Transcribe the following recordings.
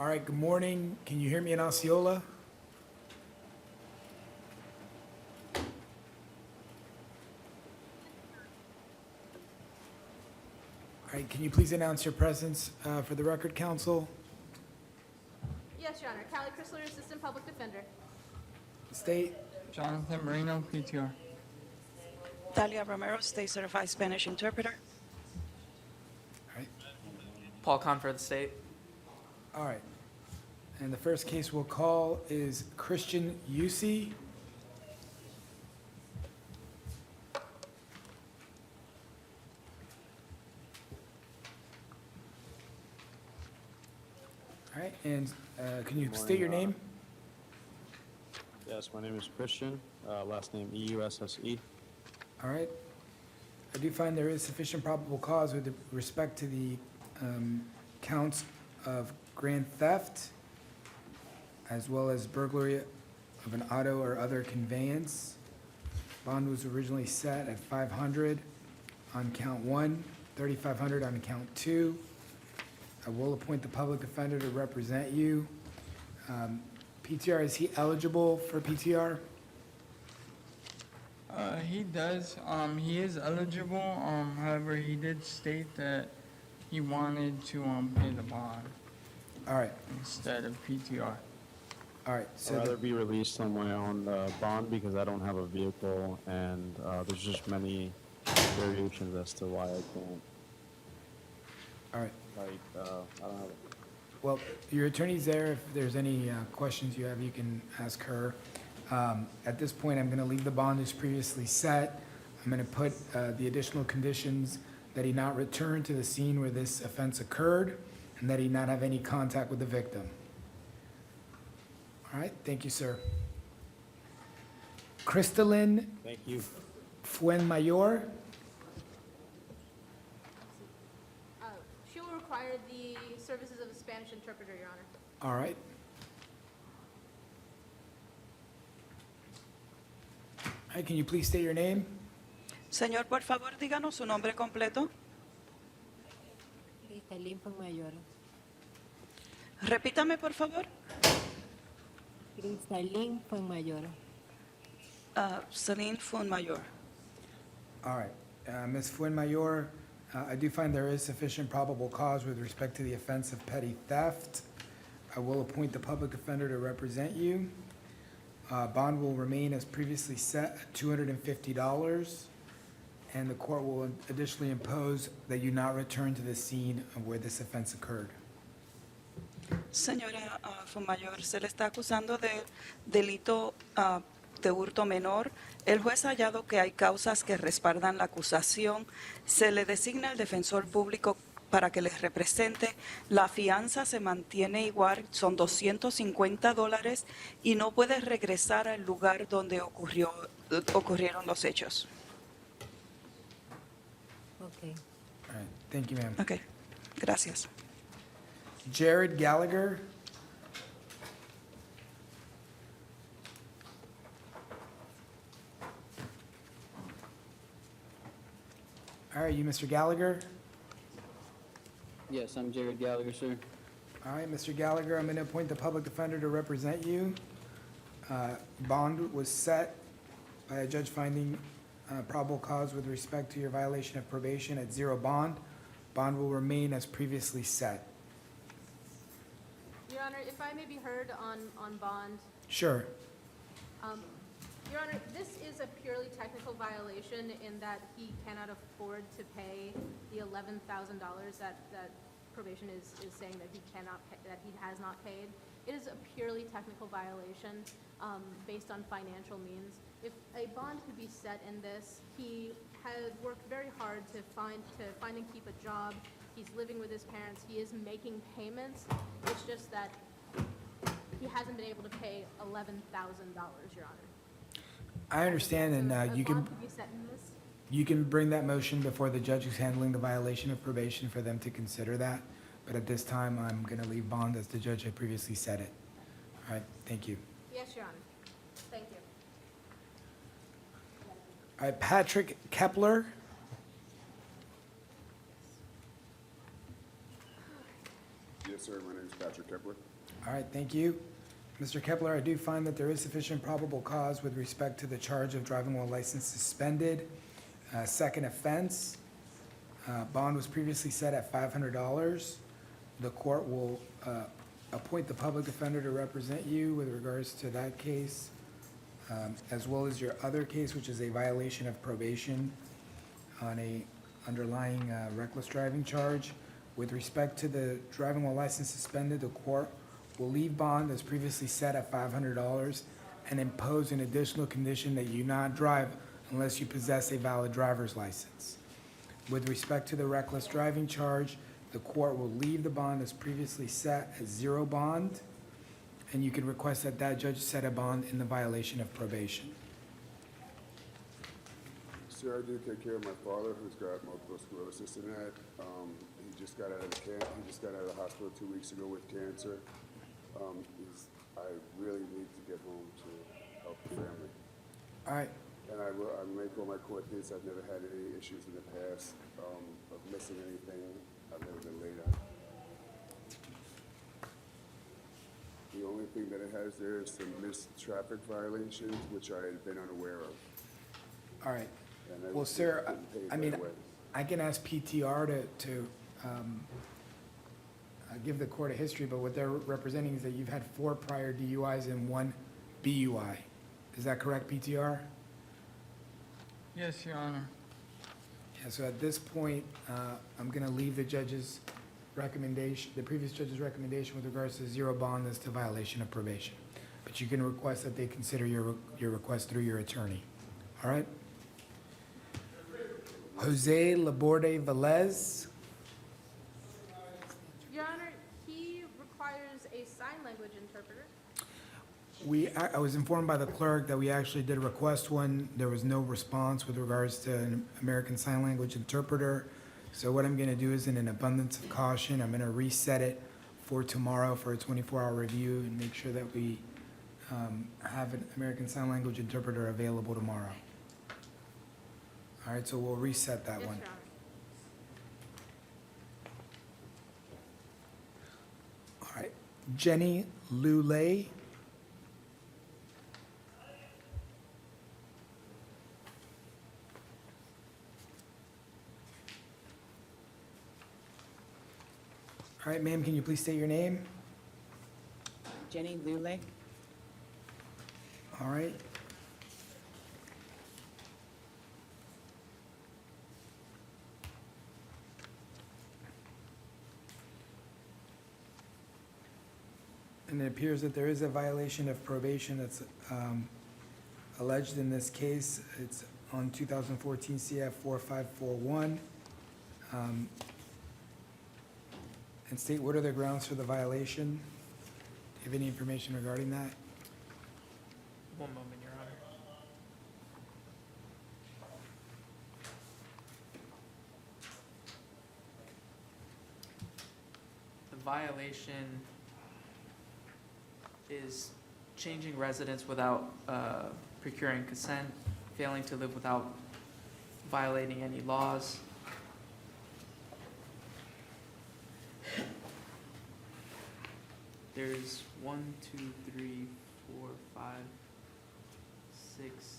All right, good morning. Can you hear me in Osceola? All right, can you please announce your presence for the record, counsel? Yes, Your Honor. Callie Chrysler, Assistant Public Defender. State, Jonathan Marino, PTR. Talia Romero, State Certified Spanish Interpreter. all right, Paul Kahn for the state. all right. And the first case we'll call is Christian Yusi. All right, and can you state your name? Yes, my name is Christian, last name E-U-S-S-E. All right. I do find there is sufficient probable cause with respect to the counts of grand theft, as well as burglary of an auto or other conveyance. Bond was originally set at 500 on count one, 3,500 on count two. I will appoint the public defender to represent you. PTR, is he eligible for PTR? He does. He is eligible. However, he did state that he wanted to pay the bond All right, instead of PTR. all right. I'd So rather be released on my own bond because I don't have a vehicle, and there's just many variations as to why I can't. all right. Like, I don't have. Well, your attorney's there. If there's any questions you have, you can ask her. At this point, I'm going to leave the bond as previously set. I'm going to put the additional conditions that he not return to the scene where this offense occurred and that he not have any contact with the victim. All right, thank you, sir. Crystalline Thank you. Fuenmayor. She will require the services of a Spanish interpreter, Your Honor. All right. All right, can you please state your name? Señor, por favor, díganos su nombre completo. Cristalín Mayor. Repítame, por favor. Cristalín Mayor. Celine Funmayor. All right. Ms. Fuenmayor, I do find there is sufficient probable cause with respect to the offense of petty theft. I will appoint the public defender to represent you. Bond will remain as previously set at $250, and the court will additionally impose that you not return to the scene of where this offense occurred. Señora Funmayor, se le está acusando de delito de hurto menor. El juez ha hallado que hay causas que respaldan la acusación. Se le designa el defensor público para que les represente. La fianza se mantiene igual, son $250 y no puede regresar al lugar donde ocurrieron los hechos. Okay. All right, thank you, ma'am. Ok, gracias. Jared Gallagher. All right, you Mr. Gallagher? Yes, I'm Jared Gallagher, sir. All right, Mr. Gallagher, I'm going to appoint the public defender to represent you. Bond was set by a judge finding probable cause with respect to your violation of probation at zero bond. Bond will remain as previously set. Your Honor, if I may be heard on bond. Sure. Your Honor, this is a purely technical violation in that he cannot afford to pay the $11,000 that probation is saying that he cannot pay, that he has not paid. It is a purely technical violation based on financial means. If a bond could be set in this, he had worked very hard to find and keep a job. He's living with his parents. He is making payments. It's just that he hasn't been able to pay $11,000, Your Honor. I understand, and A you can bond could be set in this. you can bring that motion before the judge who's handling the violation of probation for them to consider that. But at this time, I'm going to leave bond as the judge had previously said it. All right, thank you. Yes, Your Honor. Thank you. All right, Patrick Kepler. Yes, sir. My name is Patrick Kepler. All right, thank you. Mr. Kepler, I do find that there is sufficient probable cause with respect to the charge of driving while license suspended. Second offense, bond was previously set at $500. The court will appoint the public defender to represent you with regards to that case, as well as your other case, which is a violation of probation on a underlying reckless driving charge. With respect to the driving while license suspended, the court will leave bond as previously set at $500 and impose an additional condition that you not drive unless you possess a valid driver's license. With respect to the reckless driving charge, the court will leave the bond as previously set at zero bond, and you can request that that judge set a bond in the violation of probation. Sir, I do take care of my father, who's got multiple sclerosis and that. He just got out of the hospital 2 weeks ago with cancer. I really need to get home to help the family. All right, And I make all my court dates. I've never had any issues in the past of missing anything. I've never been late on. The only thing that it has there is some missed traffic violations, which I had been unaware of. all right. And I Well, sir, didn't pay it I mean, right away. I can ask PTR to give the court a history, but what they're representing is that you've had 4 prior DUIs and 1 BUI. Is that correct, PTR? Yes, Your Honor. Yeah, so at this point, I'm going to leave the judge's recommendation, the previous judge's recommendation with regards to zero bond as to violation of probation. But you can request that they consider your request through your attorney. All right? Jose Laborde Velez. Your Honor, he requires a sign language interpreter. I was informed by the clerk that we actually did request one. There was no response with regards to an American Sign Language interpreter. So what I'm going to do is, in an abundance of caution, I'm going to reset it for tomorrow for a 24-hour review and make sure that we have an American Sign Language interpreter available tomorrow. All right, so we'll reset that Yes, one. Your Honor. All right, Jenny Lulay. All right, ma'am, can you please state your name? Jenny Lule. All right. And it appears that there is a violation of probation that's alleged in this case. It's on 2014 CF 4541. And state, what are the grounds for the violation? Do you have any information regarding that? One moment, Your Honor. The violation is changing residence without procuring consent, failing to live without violating any laws. There's 1, 2, 3, 4, 5, 6,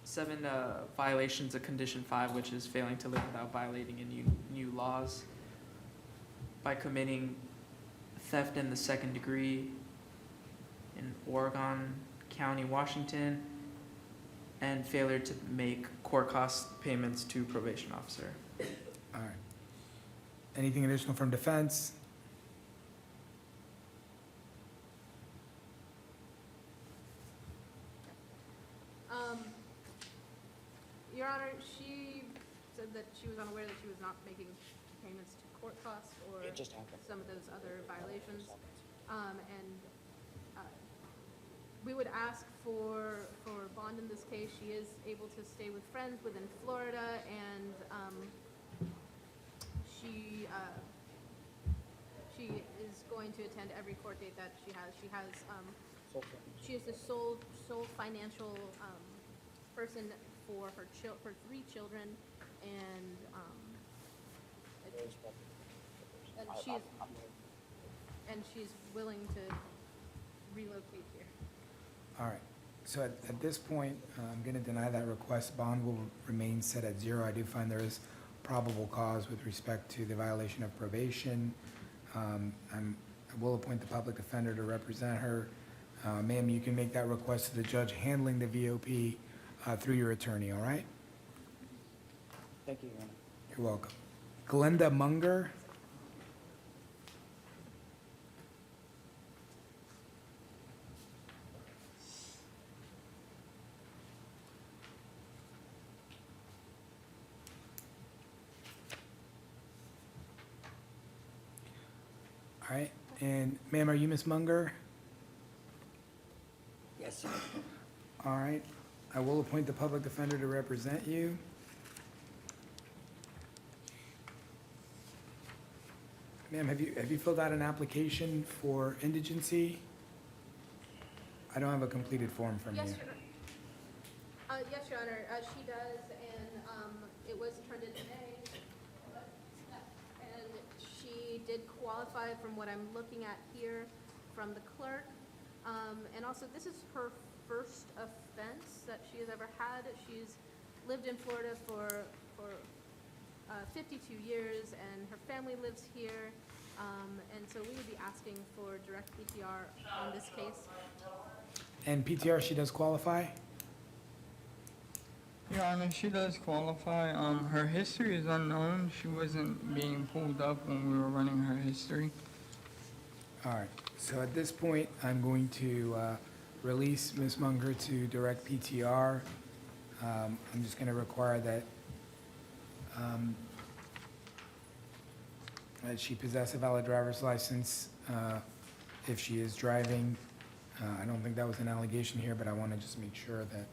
7 violations of condition 5, which is failing to live without violating any new laws by committing theft in the second degree in Oregon County, Washington, and failure to make court cost payments to probation officer. All right. Anything additional from defense? Your Honor, she said that she was unaware that she was not making payments to court costs or some of those other violations. We would ask for bond in this case. She is able to stay with friends within Florida, and she is going to attend every court date that she has. She is the sole financial person for her for 3 children, and she's and she's willing to relocate here. All right. So at this point, I'm going to deny that request. Bond will remain set at 0. I do find there is probable cause with respect to the violation of probation. I will appoint the public defender to represent her. Ma'am, you can make that request to the judge handling the VOP through your attorney, all right? Thank you, Your Honor. You're welcome. Glenda Munger. All right, and ma'am, are you Miss Munger? Yes, sir. All right, I will appoint the public defender to represent you. Ma'am, have you filled out an application for indigency? I don't have a completed form from you. Yes, Your Honor, she does, and it was turned in May. And she did qualify from what I'm looking at here from the clerk. And also, this is her first offense that she has ever had. She's lived in Florida for 52 years, and her family lives here. And so we would be asking for direct PTR on this case. And PTR, she does qualify? Your Honor, she does qualify. Her history is unknown. She wasn't being pulled up when we were running her history. All right, so at this point, I'm going to release Ms. Munger to direct PTR. I'm just going to require that that she possess a valid driver's license if she is driving. I don't think that was an allegation here, but I want to just make sure that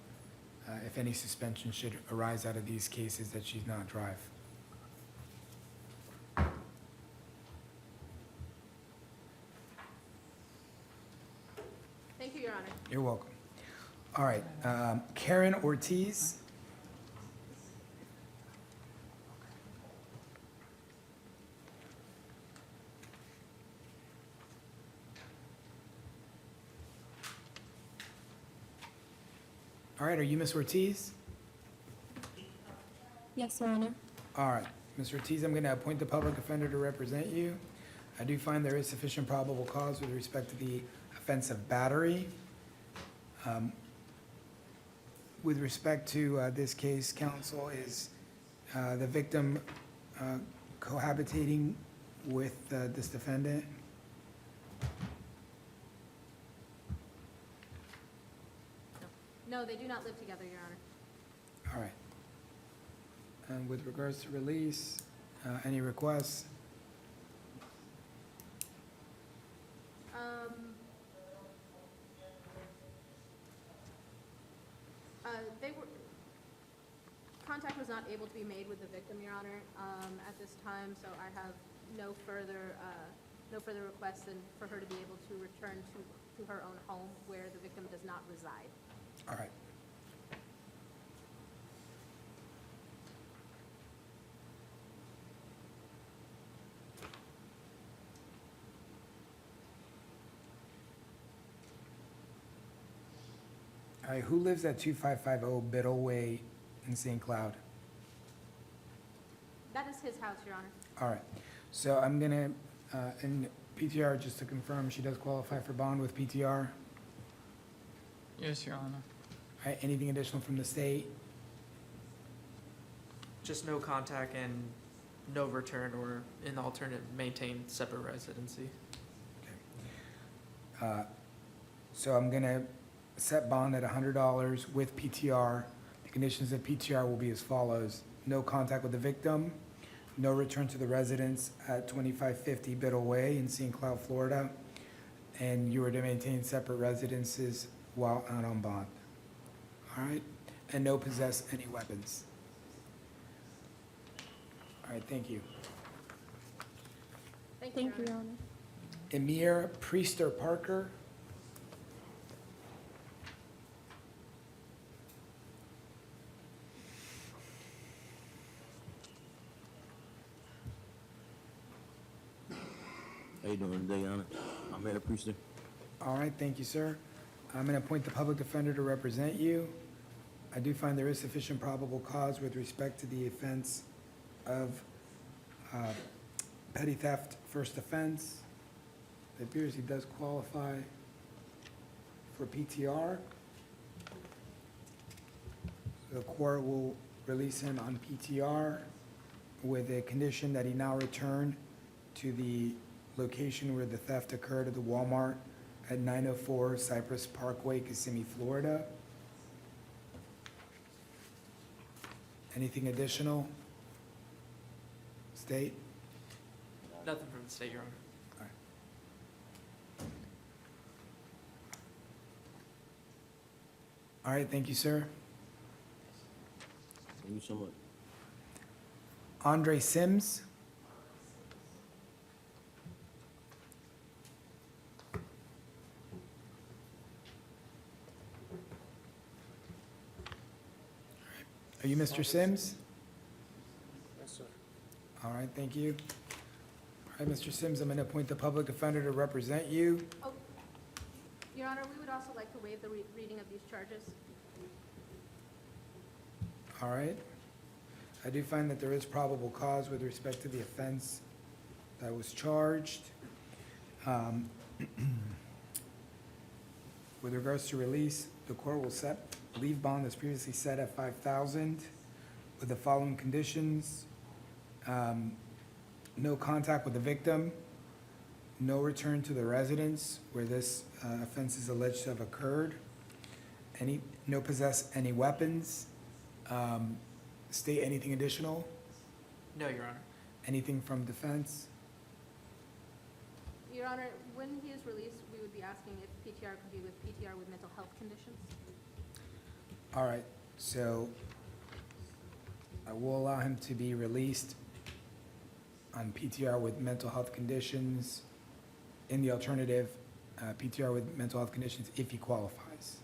if any suspension should arise out of these cases, that she's not drive. Thank you, Your Honor. You're welcome. All right, Karen Ortiz. All right, are you Ms. Ortiz? Yes, Your Honor. All right, Ms. Ortiz, I'm going to appoint the public defender to represent you. I do find there is sufficient probable cause with respect to the offense of battery. With respect to this case, counsel, is the victim cohabitating with this defendant? No, they do not live together, Your Honor. All right. And with regards to release, any requests? Contact was not able to be made with the victim, Your Honor, at this time, so I have no further requests than for her to be able to return to her own home where the victim does not reside. All right. All right, who lives at 2550 Biddle Way in St. Cloud? That is his house, Your Honor. All right, so I'm gonna, and PTR, just to confirm, she does qualify for bond with PTR? All Yes, Your Honor. right, anything additional from the state? Just no contact and no return, or in the alternate, maintain separate residency. So I'm gonna set bond at $100 with PTR. The conditions of PTR will be as follows: no contact with the victim, no return to the residence at 2550 Biddle Way in St. Cloud, Florida, and you are to maintain separate residences while out on bond. All right, and no possess any weapons. All right, thank you. Thank you, Your Honor. Emir Priester Parker. How you doing today, Your Honor? I'm Mayor Priester. All right, thank you, sir. I'm going to appoint the public defender to represent you. I do find there is sufficient probable cause with respect to the offense of petty theft, first offense. It appears he does qualify for PTR. The court will release him on PTR with a condition that he now return to the location where the theft occurred at the Walmart at 904 Cypress Parkway, Kissimmee, Florida. Anything additional? State? Nothing from the state, Your Honor. All right, thank you, sir. Thank you so much. Andre Sims? Are you Mr. Sims? Yes, sir. All right, thank you. All right, Mr. Sims, I'm going to appoint the public defender to represent you. Oh, Your Honor, we would also like to waive the reading of these charges. All right. I do find that there is probable cause with respect to the offense that was charged. With regards to release, the court will set leave bond as previously set at $5,000 with the following conditions. No contact with the victim, no return to the residence where this offense is alleged to have occurred, no possess any weapons. State anything additional? No, Your Honor. Anything from defense? Your Honor, when he is released, we would be asking if PTR could be with PTR with mental health conditions. All right, so I will allow him to be released on PTR with mental health conditions. In the alternative, PTR with mental health conditions if he qualifies.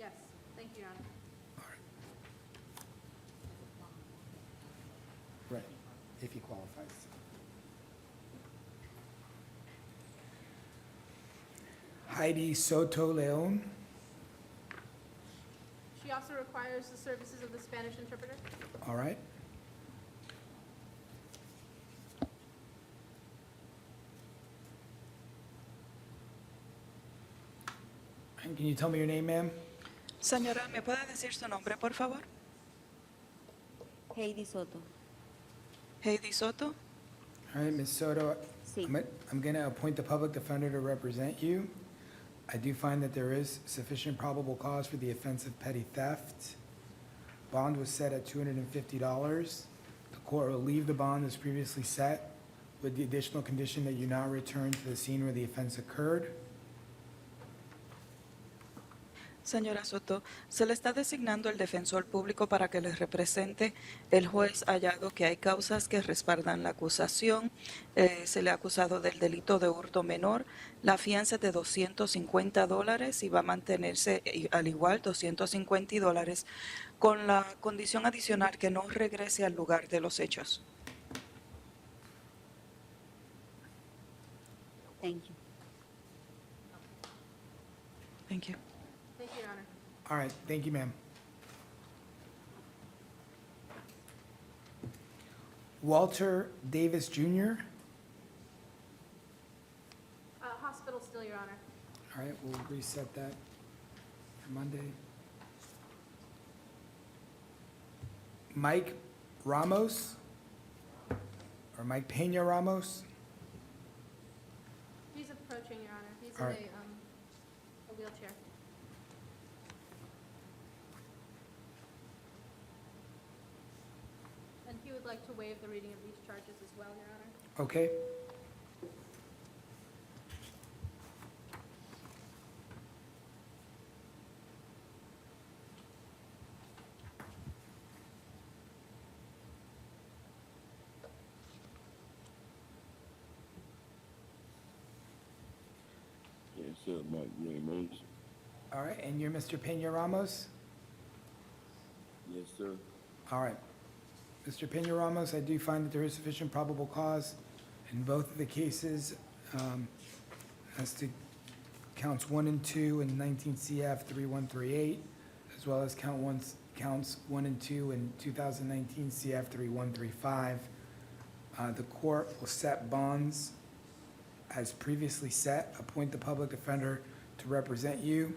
Yes, thank you, Your Honor. Right, if he qualifies. Heidi Soto Leon. She also requires the services of the Spanish interpreter. All right. And can you tell me your name, ma'am? Señora, ¿me puede decir su nombre, por favor? Heidi Soto. Heidi Soto. All right, Ms. Soto, Sí. I'm going to appoint the public defender to represent you. I do find that there is sufficient probable cause for the offense of petty theft. Bond was set at $250. The court will leave the bond as previously set with the additional condition that you not return to the scene where the offense occurred. Señora Soto, se le está designando el defensor público para que le represente. El juez ha hallado que hay causas que respaldan la acusación. Se le ha acusado del delito de hurto menor. La fianza es de $250 y va a mantenerse al igual $250 con la condición adicional que no regrese al lugar de los hechos. Thank you. Thank you. Thank you, Your Honor. All right, thank you, ma'am. Walter Davis Jr. Hospital still, Your Honor. All right, we'll reset that for Monday. Mike Ramos, or Mike Peña Ramos. He's approaching, Your Honor. He's All in right. a wheelchair. And he would like to waive the reading of these charges as well, Your Honor. Okay. Yes, sir, Mike Ramos. All right, and you're Mr. Peña Ramos? Yes, sir. All right. Mr. Peña Ramos, I do find that there is sufficient probable cause In both of the cases, as to counts 1 and 2 in 19 CF 3138, as well as counts 1 and 2 in 2019 CF 3135, the court will set bonds as previously set, appoint the public defender to represent you.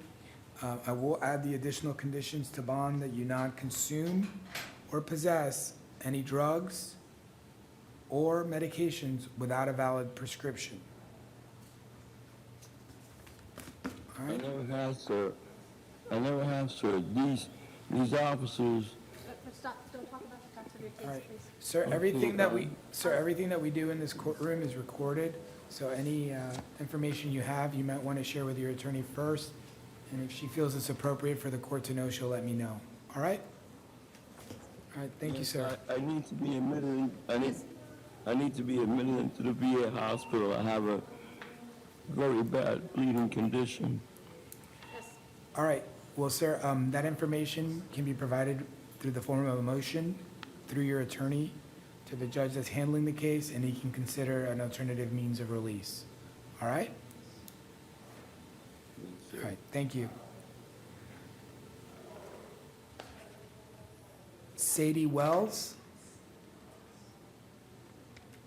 I will add the additional conditions to bond that you not consume or possess any drugs or medications without a valid prescription. All I right, never have, sir. I never have, sir. These officers, Stop, don't talk about the facts of your all case, right. please. Sir, everything that we do in this courtroom is recorded, so any information you have, you might want to share with your attorney first, and if she feels it's appropriate for the court to know, she'll let me know. All right? All right, thank you, yes, sir. I need to be admitted. I need to be admitted into the VA hospital. I have a very bad bleeding condition. Yes, All right, well, sir, that information can be provided through the form of a motion through your attorney to the judge that's handling the case, and he can consider an alternative means of release. All right? All right, thank you. Sadie Wells?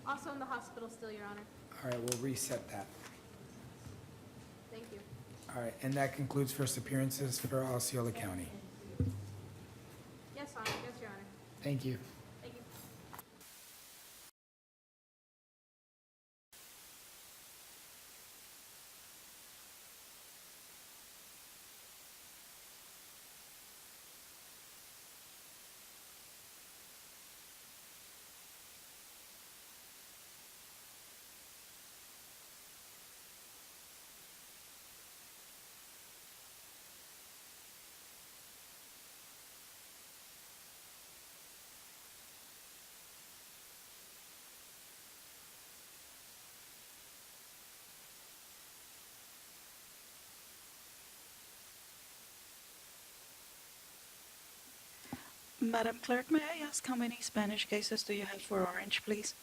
also in the hospital still, Your Honor. All right, we'll reset that. Thank you. All right, and that concludes first appearances for Osceola County. Yes, Honor, yes, Your Honor. Thank you. Thank you. Madam Clerk, may I ask how many Spanish cases do you have for Orange, please?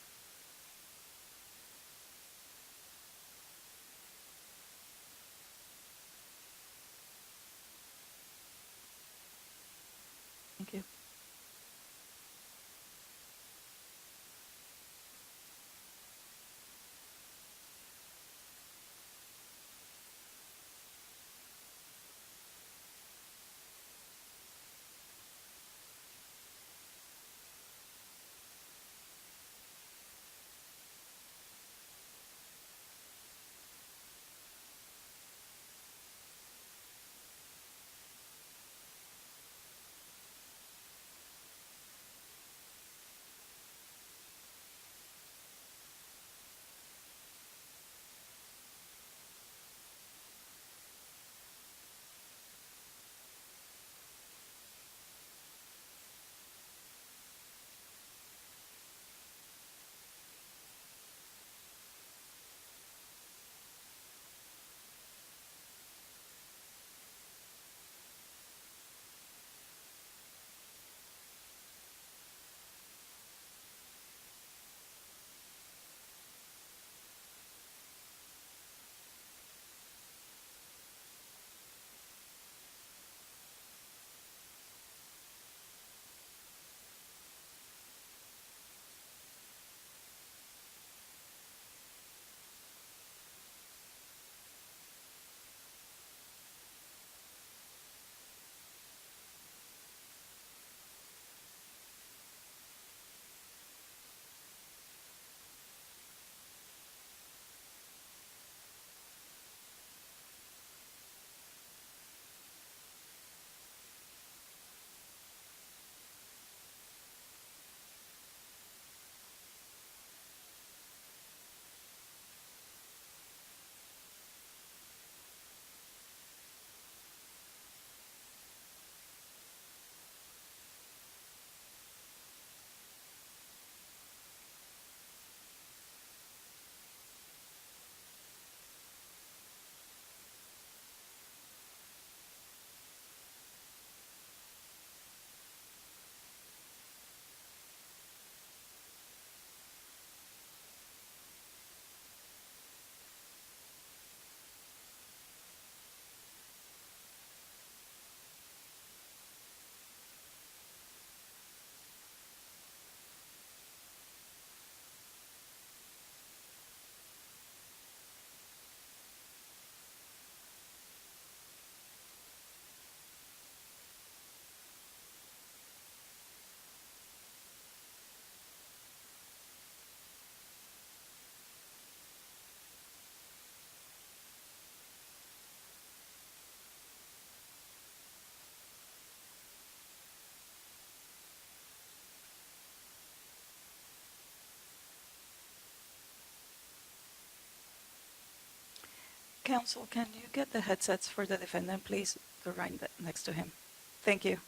Thank you. Counsel, can you get the headsets for the defendant, please? They're right next to him. Thank you.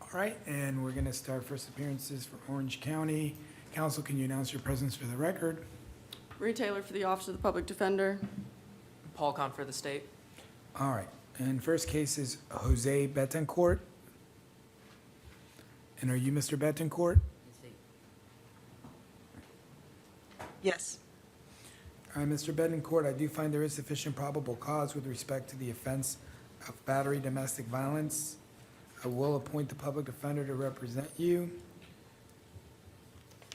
All right, and we're going to start first appearances for Orange County. Counsel, can you announce your presence for the record? Bree Taylor for the Office of the Public Defender. Paul Con for the state. All right, and first case is Jose Betancourt. And are you Mr. Betancourt? Yes. All right, Mr. Betancourt, I do find there is sufficient probable cause with respect to the offense of battery domestic violence. I will appoint the public defender to represent you.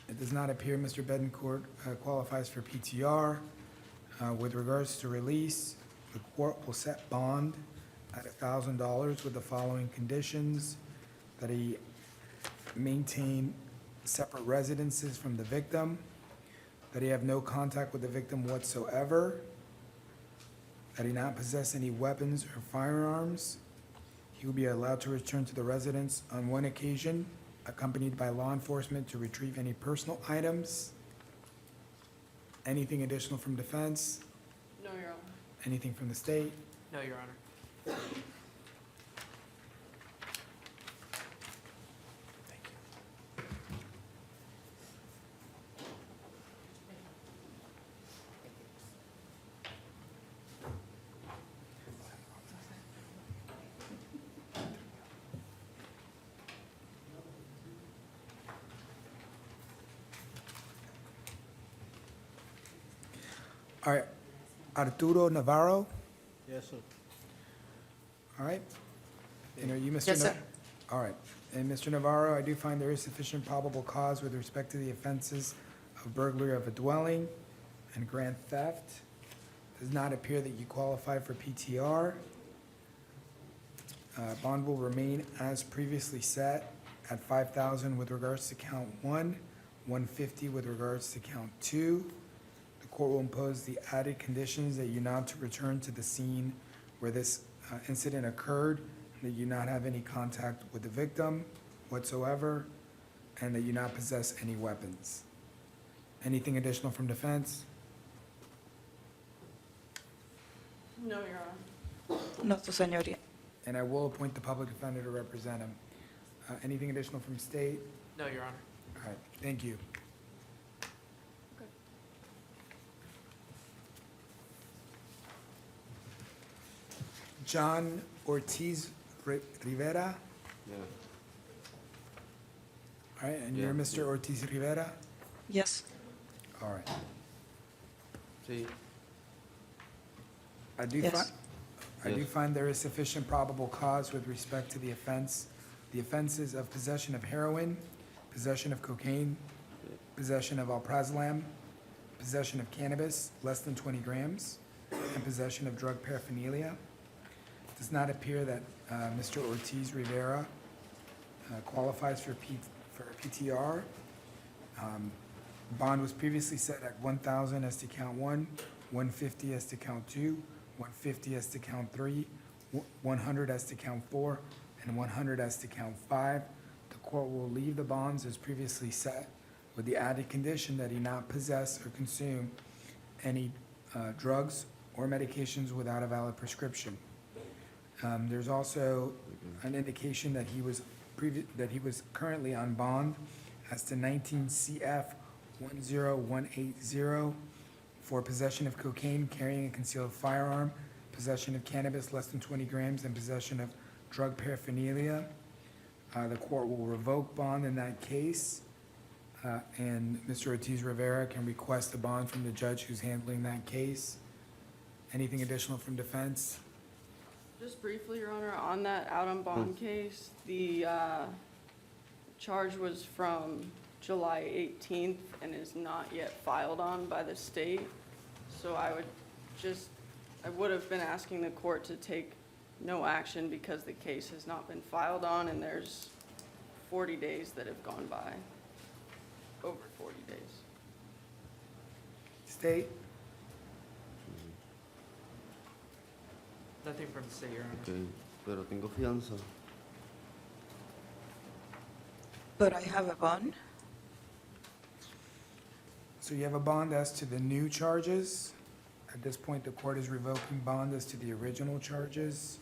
It does not appear Mr. Betancourt qualifies for PTR. With regards to release, the court will set bond at $1,000 with the following conditions: that he maintain separate residences from the victim, that he have no contact with the victim whatsoever, that he not possess any weapons or firearms. He will be allowed to return to the residence on one occasion, accompanied by law enforcement to retrieve any personal items. Anything additional from defense? No, Your Honor. Anything from the state? No, Your Honor. Thank you. All right, Arturo Navarro? Yes, sir. All right. And are you Mr. Yes, Na- sir. All right. And Mr. Navarro, I do find there is sufficient probable cause with respect to the offenses of burglary of a dwelling and grand theft. Does not appear that you qualify for PTR. Bond will remain as previously set at $5,000 with regards to count one, $150 with regards to count two. The court will impose the added conditions that you not to return to the scene where this incident occurred, that you not have any contact with the victim whatsoever, and that you not possess any weapons. Anything additional from defense? No, Your Honor. No, tu señoría. And I will appoint the public defender to represent him. Anything additional from state? No, Your Honor. All right, thank you. John Ortiz Rivera? Yeah. All right, and you're Yeah. Mr. Ortiz Rivera? Yes. All right. See, I do Yes. find, I do Yes. find there is sufficient probable cause with respect to the offenses of possession of heroin, possession of cocaine, possession of alprazolam, possession of cannabis, less than 20 grams, and possession of drug paraphernalia. Does not appear that Mr. Ortiz Rivera qualifies for PTR. Bond was previously set at 1,000 as to count one, 150 as to count two, 150 as to count three, 100 as to count four, and 100 as to count five. The court will leave the bonds as previously set with the added condition that he not possess or consume any drugs or medications without a valid prescription. There's also an indication that he was currently on bond as to 19 CF 10180 for possession of cocaine, carrying a concealed firearm, possession of cannabis less than 20 grams, and possession of drug paraphernalia. The court will revoke bond in that case, and Mr. Ortiz Rivera can request a bond from the judge who's handling that case. Anything additional from defense? Just briefly, Your Honor, on that out on bond case, the charge was from July 18th and is not yet filed on by the state. So I would have been asking the court to take no action because the case has not been filed on and there's 40 days that have gone by, over 40 days. State? Nothing from the state, Your Honor. Okay, pero tengo fianza. But I have a bond. So you have a bond as to the new charges. At this point, the court is revoking bond as to the original charges.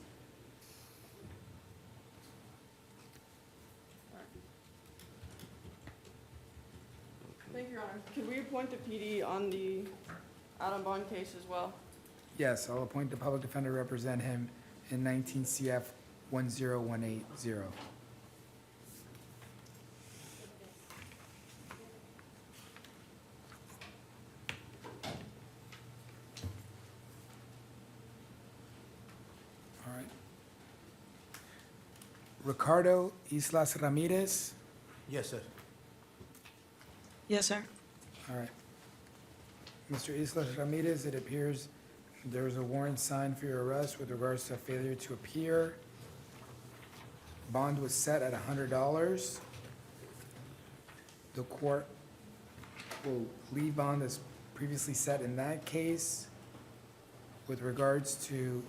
Thank you, Your Honor. Could we appoint the PD on the out-on-bond case as well? Yes, I'll appoint the public defender to represent him in 19 CF 10180. All right. Ricardo Islas Ramirez. Yes, sir. Yes, sir. All right. Mr. Islas Ramirez, it appears there was a warrant signed for your arrest with regards to a failure to appear. Bond was set at $100. The court will leave bond as previously set in that case with regards to,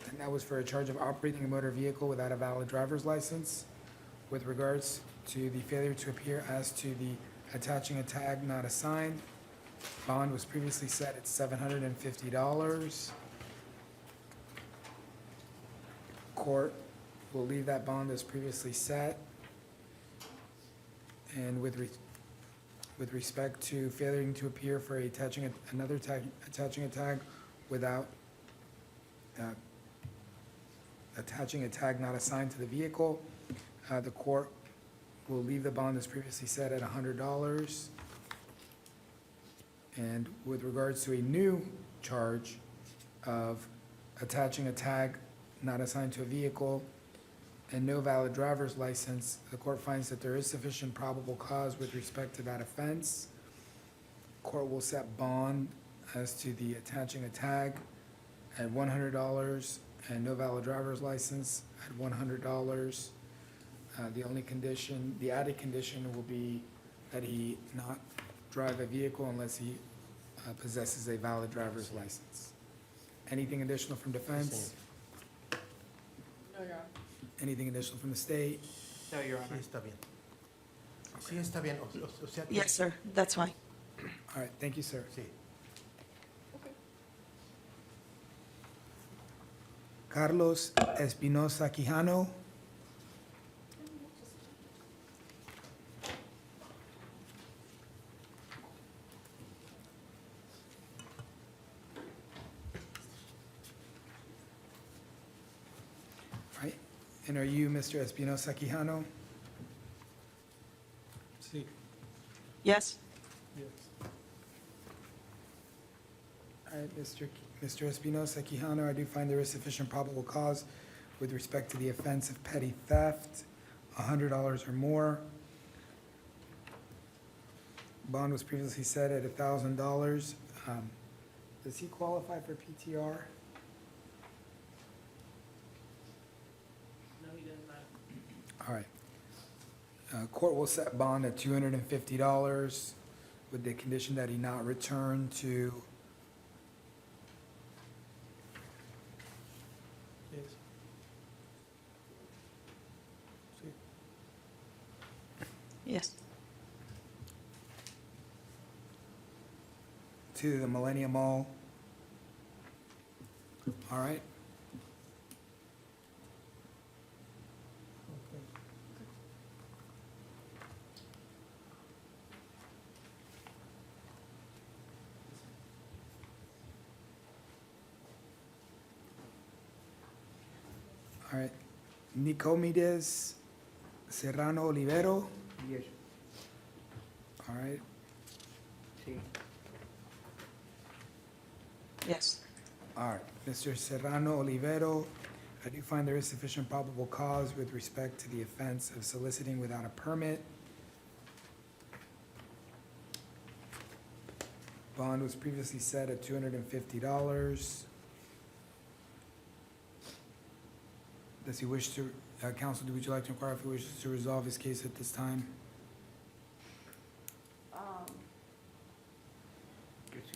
and that was for a charge of operating a motor vehicle without a valid driver's license. With regards to the failure to appear as to the attaching a tag not assigned, bond was previously set at $750. Court will leave that bond as previously set. And with respect to failing to appear for attaching another tag, attaching a tag without attaching a tag not assigned to the vehicle, the court will leave the bond as previously set at $100. And with regards to a new charge of attaching a tag not assigned to a vehicle and no valid driver's license, the court finds that there is sufficient probable cause with respect to that offense. Court will set bond as to the attaching a tag at $100 and no valid driver's license at $100. The only condition, the added condition will be that he not drive a vehicle unless he possesses a valid driver's license. Anything additional from defense? No, Your Honor. Anything additional from the state? No, Your Sí, Honor. está bien. Sí, está bien. O sea que- Yes, sir. That's fine. All right, thank you, sir. Sí. Carlos Espinosa Quijano. All right, and are you Mr. Espinosa Quijano? Sí. Yes. All right, Mr. Espinosa Quijano, I do find there is sufficient probable cause with respect to the offense of petty theft, $100 or more. Bond was previously set at $1,000. Does he qualify for PTR? No, he does not. All right. Court will set bond at $250 with the condition that he not return to, Yes. Sí. Yes. to the Millennium Mall. All right. All right. Nicomedes Serrano Olivero. Yes. All right. Sí. Yes. All right. Mr. Serrano Olivero, I do find there is sufficient probable cause with respect to the offense of soliciting without a permit. Bond was previously set at $250. Does he wish to, counsel, would you like to inquire if he wishes to resolve his case at this time?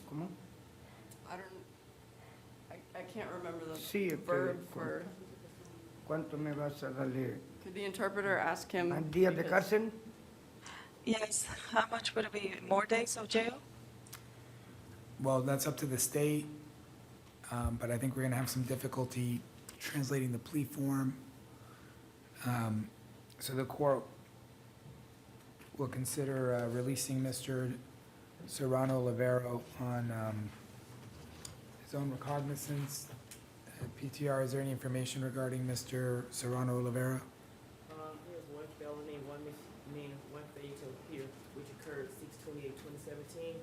¿Cómo? I don't, I can't remember the sí, verb for, ¿cuánto me vas a darle? could the interpreter ask him? ¿Un día de because- cárcel? Yes, how much would it be? More days of jail? Well, that's up to the state, but I think we're gonna have some difficulty translating the plea form. So the court will consider releasing Mr. Serrano Olivero on his own recognizance. PTR, is there any information regarding Mr. Serrano Olivero? He has one felony, one misdemeanor, one failure to appear, which occurred 6/28/2017.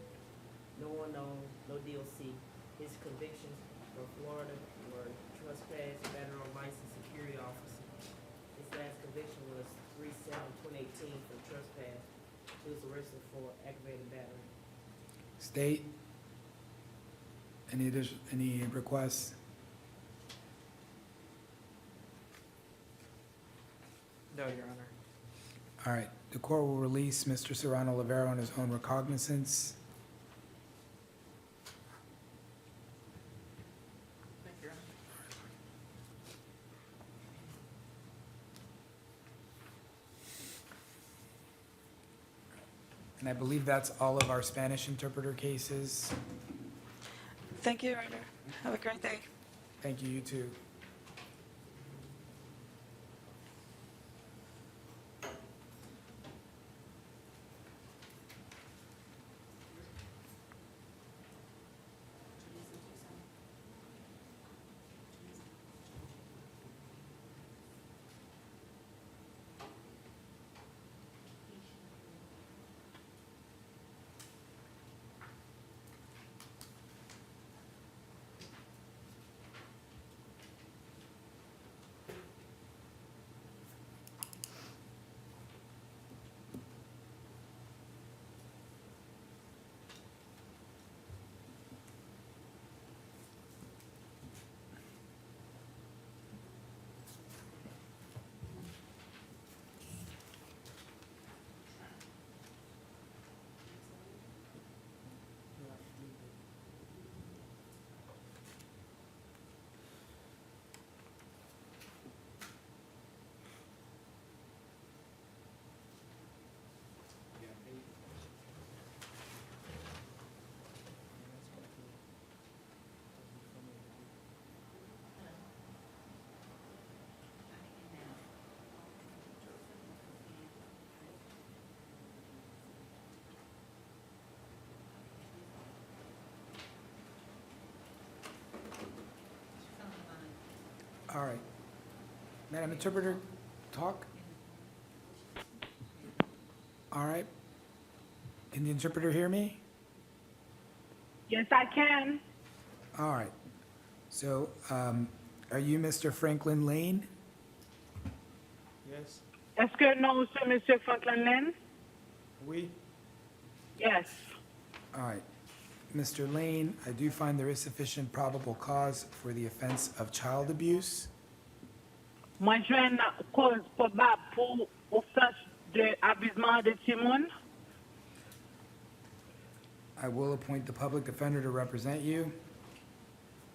No one known, no DLC. His convictions from Florida were trespass, federal licensed security officer. His last conviction was 3/7/2018 for trespass. He was arrested for aggravated battery. State? Any requests? No, Your Honor. All right, the court will release Mr. Serrano Olivero on his own recognizance. Thank you, Your Honor. And I believe that's all of our Spanish interpreter cases. Thank you, Your Honor. Have a great day. Thank you, you too. All right. Madam Interpreter, talk? All right. Can the interpreter hear me? Yes, I can. All right. So, are you Mr. Franklin Lane? Yes. Est-ce que non, c'est Monsieur Franklin Lane? Oui. Yes. All right. Mr. Lane, I do find there is sufficient probable cause for the offense of child abuse. Moi, je une cause probable pour offense de abusement de Timon. I will appoint the public defender to represent you.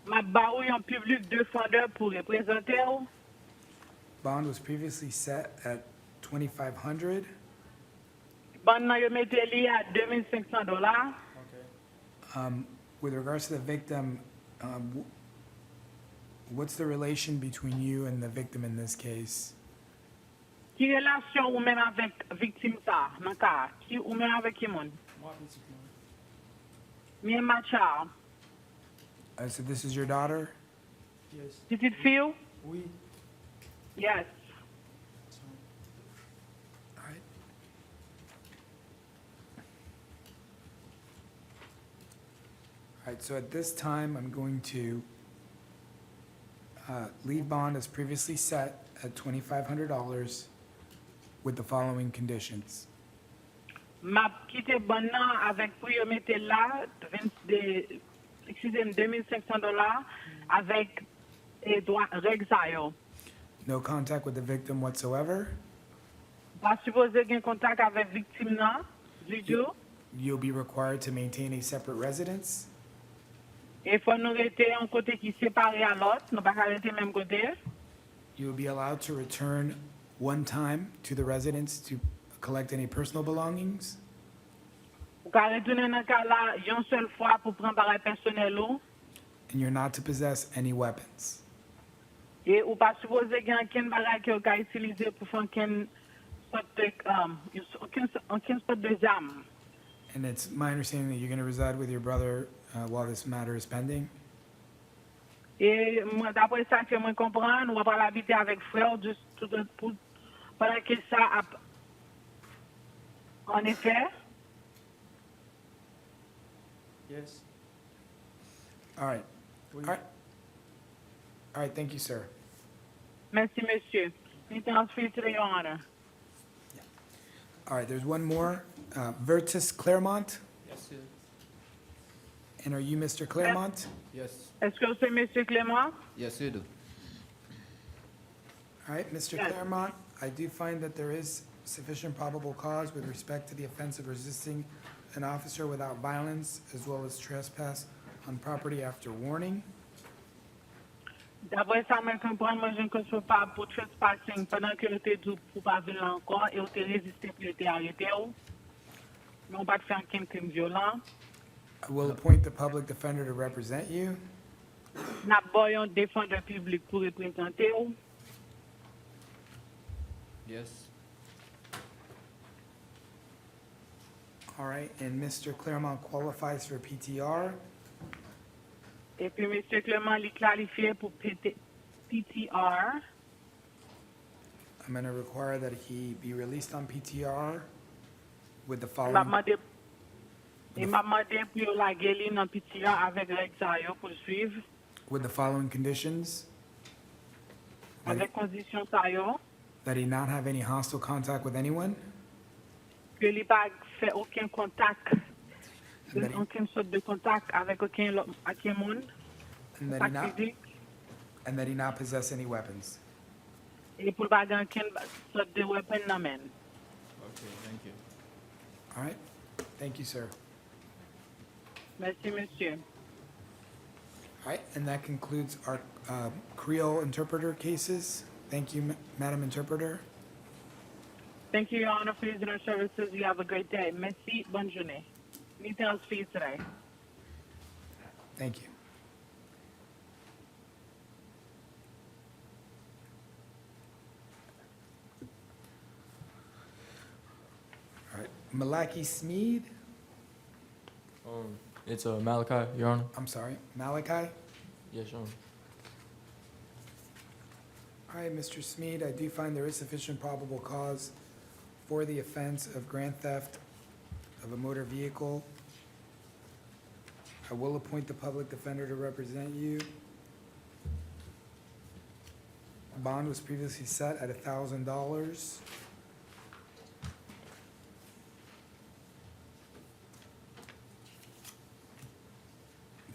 Ma barou un public défendeur pour représenter ou. Bond was previously set at $2,500. Bon, nan yo mette li à $2,500. With regards to the victim, what's the relation between you and the victim in this case? Qui relation ou même avec victime ça, nan ka? Qui ou même avec qui moun? Mien Machar. So this is your daughter? Yes. Petite fille? Oui. Yes. All right. All right, so at this time, I'm going to leave bond as previously set at $2,500 with the following conditions. M'a quitté bon nan avec pour yo mette là, excusez-moi, $2,500 avec droit règle ça yo. No contact with the victim whatsoever. Pas supposé gen contact avec victime nan, du tout. You'll be required to maintain a separate residence. E fò nou rete yon kote ki separe a lot, nou pa ka rete menm kote. You will be allowed to return one time to the residence to collect any personal belongings, Ou ka retounen nan ka la yon sel fwa pou pran bagay personel ou. and you're not to possess any weapons. E ou pa suppose gen ken bagay ki ou ka itilize pou fon ken sot de, ken sot de zam. And it's my understanding that you're going to reside with your brother while this matter is pending. E mwen dapre sa ke mwen kompran, ou apal habite avek frè ou just tout pou, padan ke sa ap, en efè, Yes. All right. Oui. All right. All right. Thank you, sir. merci monsieur. Anything else for you today, Your Honor? All right. There's one more. Vertus Claremont. Yes, sir. And are you Mr. Claremont? Yes. Est-ce que c'est monsieur Clément? Yes, you do. All right, Mr. Yes. Claremont, I do find that there is sufficient probable cause with respect to the offense of resisting an officer without violence, as well as trespass on property after warning. Dapre sa mwen kompran, mwen jen konso pa pou trespassing pendant ke yo te dou pou pa vin lan ankon, e yo te reziste pou yo te arete ou. Non pa te fè anken krim violent. I will appoint the public defender to represent you. Nap boy yon defendeur public pou reprezente ou. Yes. All right, and Mr. Claremont qualifies for PTR. E pi monsieur Clément li klarifiye pou PTR. I'm going to require that he be released on PTR with the M'a following, mande, e m'a mande pou yo lage li nan PTR avek reg sa yo pou suiv, with the following conditions. avek kondisyon sa yo, That he not have any hostile contact with anyone, ke li pa fè oken kontak, and that he, oken sot de kontak avek aken moun, and that he kontak not, fizik, and that he not possess any weapons. e pou pa gen ken sot de weapon nan men. Okay, thank you. All right, thank you, sir. Merci monsieur. All right, and that concludes our Creole interpreter cases. Thank you, Madam Interpreter. Thank you, Your Honor, for using our services. You have a great day. Merci, bonne journée. Anything else for you today? Thank you. All right, Malaki Smeed, It's Malachi, Your Honor. I'm sorry, Malachi. Yes, Your Honor. All right, Mr. Smeed, I do find there is sufficient probable cause for the offense of grand theft of a motor vehicle. I will appoint the public defender to represent you. Bond was previously set at $1,000.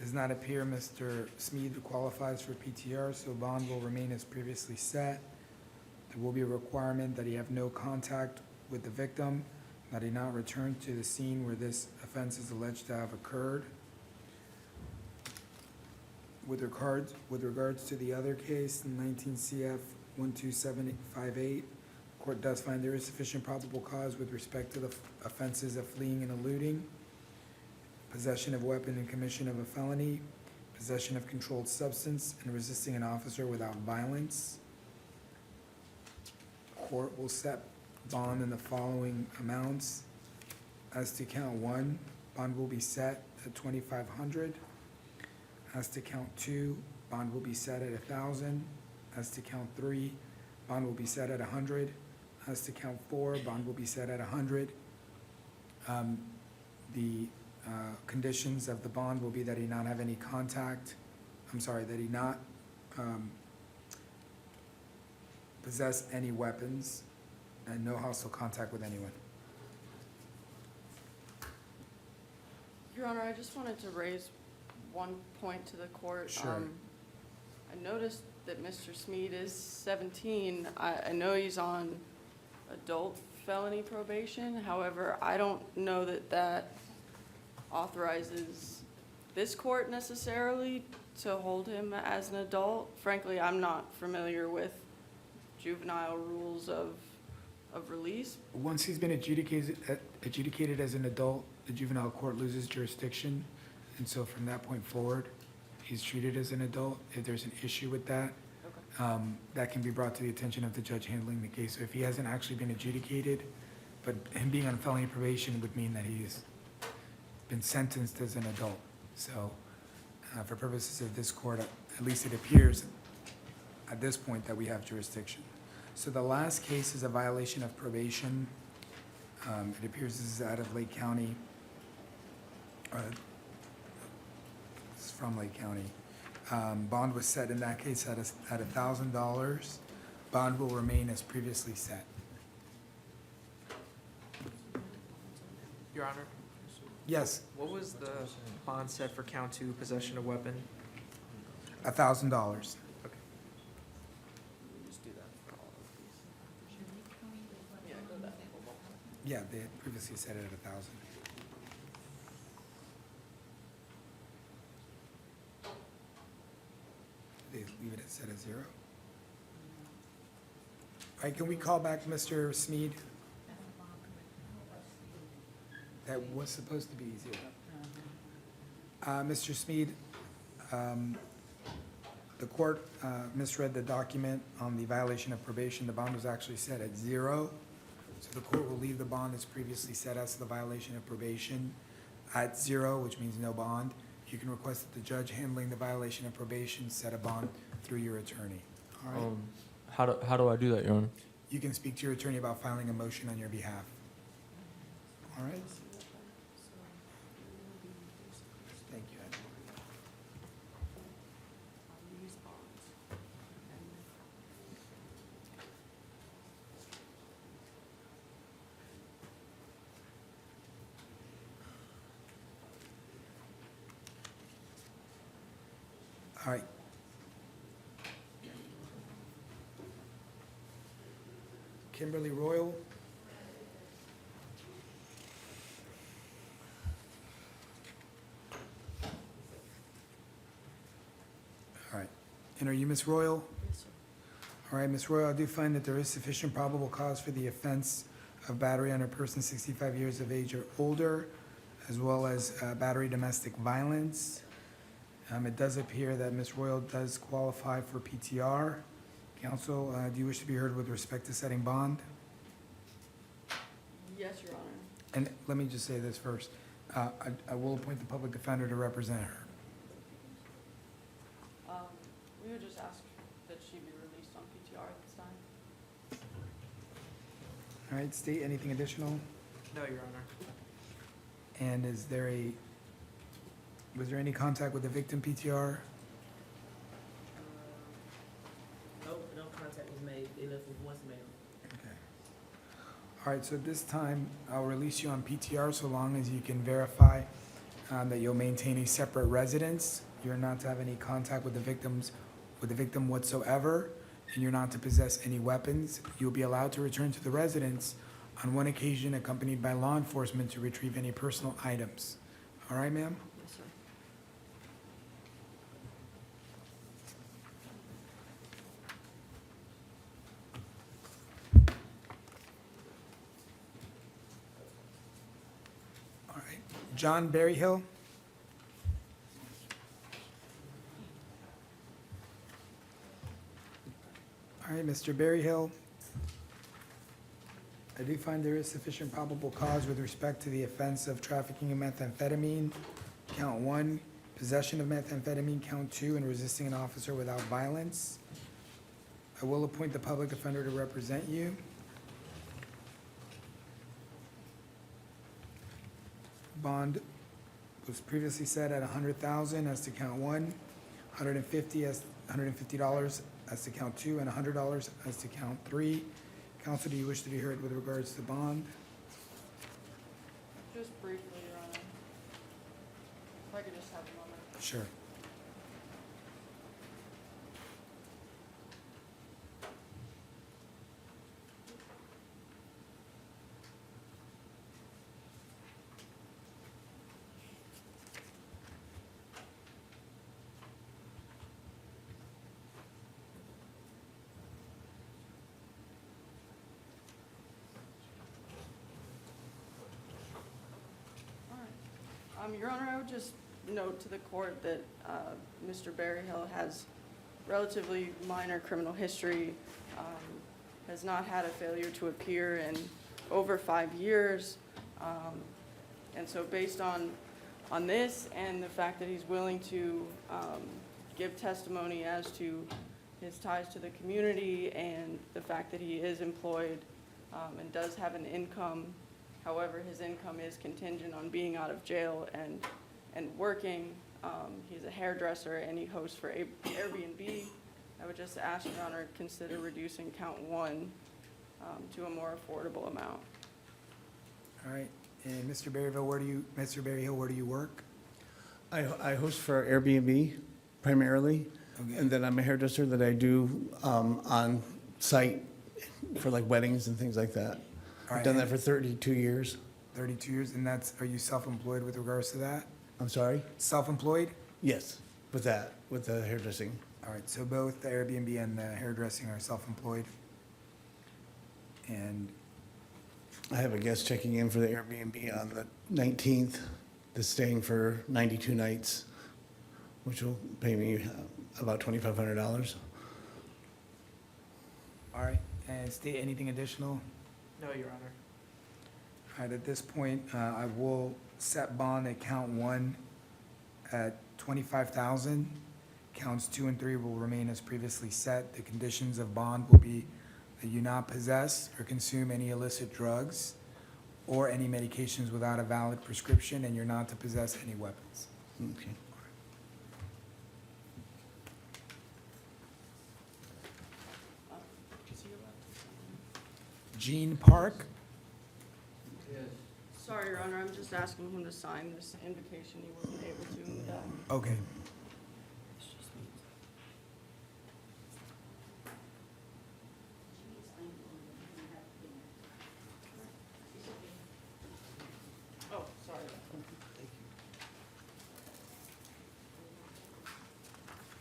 Does not appear Mr. Smeed qualifies for PTR, so bond will remain as previously set. There will be a requirement that he have no contact with the victim, that he not return to the scene where this offense is alleged to have occurred. With regards to the other case, 19 CF 12758, court does find there is sufficient probable cause with respect to the offenses of fleeing and eluding, possession of weapon and commission of a felony, possession of controlled substance, and resisting an officer without violence. Court will set bond in the following amounts. As to count one, bond will be set at $2,500. As to count two, bond will be set at $1,000. As to count three, bond will be set at $100. As to count four, bond will be set at $100. The conditions of the bond will be that he not have any contact, that he not possess any weapons and no hostile contact with anyone. Your Honor, I just wanted to raise one point to the court. Sure. I noticed that Mr. Smeed is 17. I know he's on adult felony probation. However, I don't know that that authorizes this court necessarily to hold him as an adult. Frankly, I'm not familiar with juvenile rules of release. Once he's been adjudicated as an adult, the juvenile court loses jurisdiction. And so from that point forward, he's treated as an adult. If there's an issue with that, that can be brought to the attention of the judge handling the case. So if he hasn't actually been adjudicated, but him being on felony probation would mean that he's been sentenced as an adult. So for purposes of this court, at least it appears at this point that we have jurisdiction. So the last case is a violation of probation. It appears this is out of Lake County. It's from Lake County. Bond was set in that case at $1,000. Bond will remain as previously set. Your Honor, Yes, what was the bond set for count 2, possession of weapon? $1,000. Okay. Just do that for all of these. Yeah, go that. Yeah, they had previously set it at 1,000. They leave it at set at 0. All right, can we call back Mr. Smead? That was supposed to be 0. Mr. Smead, the court misread the document on the violation of probation. The bond was actually set at 0. So the court will leave the bond as previously set as to the violation of probation at 0, which means no bond. You can request that the judge handling the violation of probation set a bond through your attorney. All right? How do I do that, Your Honor? You can speak to your attorney about filing a motion on your behalf. All right? Thank you, Ed. All right. Kimberly Royal. All right. And are you Ms. Royal? Yes, sir. All right, Ms. Royal, I do find that there is sufficient probable cause for the offense of battery on a person 65 years of age or older, as well as battery domestic violence. It does appear that Ms. Royal does qualify for PTR. Counsel, do you wish to be heard with respect to setting bond? Yes, Your Honor. And let me just say this first. I will appoint the public defender to represent her. We would just ask that she be released on PTR at this time. All right, state anything additional? No, Your Honor. And was there any contact with the victim PTR? No contact was made. They left with voicemail. Okay. All right, so at this time, I'll release you on PTR so long as you can verify that you'll maintain a separate residence. You're not to have any contact with the victim whatsoever, and you're not to possess any weapons. You'll be allowed to return to the residence on one occasion accompanied by law enforcement to retrieve any personal items. All right, ma'am? Yes, sir. All right. John Berryhill? All right, Mr. Berryhill. I do find there is sufficient probable cause with respect to the offense of trafficking of methamphetamine, count 1, possession of methamphetamine, count 2, and resisting an officer without violence. I will appoint the public defender to represent you. Bond was previously set at $100,000 as to count 1, $150 as to count 2, and $100 as to count 3. Counsel, do you wish to be heard with regards to bond? Just briefly, Your Honor. If I could just have a moment. Sure. Your Honor, I would just note to the court that Mr. Berryhill has relatively minor criminal history, has not had a failure to appear in over 5 years. And so based on this and the fact that he's willing to give testimony as to his ties to the community and the fact that he is employed and does have an income, however, his income is contingent on being out of jail and working. He's a hairdresser and he hosts for Airbnb. I would just ask Your Honor, consider reducing count 1 to a more affordable amount. All right, and Mr. Berryhill, where do you work? I host for Airbnb primarily, Okay. and then I'm a hairdresser that I do on site for like weddings and things like that. All I've done right, that for 32 years. 32 years, and are you self-employed with regards to that? I'm sorry? Self-employed? Yes, with the hairdressing. All right, so both the Airbnb and the hairdressing are self-employed? And, I have a guest checking in for the Airbnb on the 19th, that's staying for 92 nights, which will pay me about $2,500. all right, and state anything additional? No, Your Honor. All right, at this point, I will set bond at count 1 at $25,000. Counts 2 and 3 will remain as previously set. The conditions of bond will be that you not possess or consume any illicit drugs or any medications without a valid prescription, and you're not to possess any weapons. Okay. Gene Park? Sorry, Your Honor, I'm just asking him to sign this invocation. He wasn't able to in the back. Okay. Oh, sorry.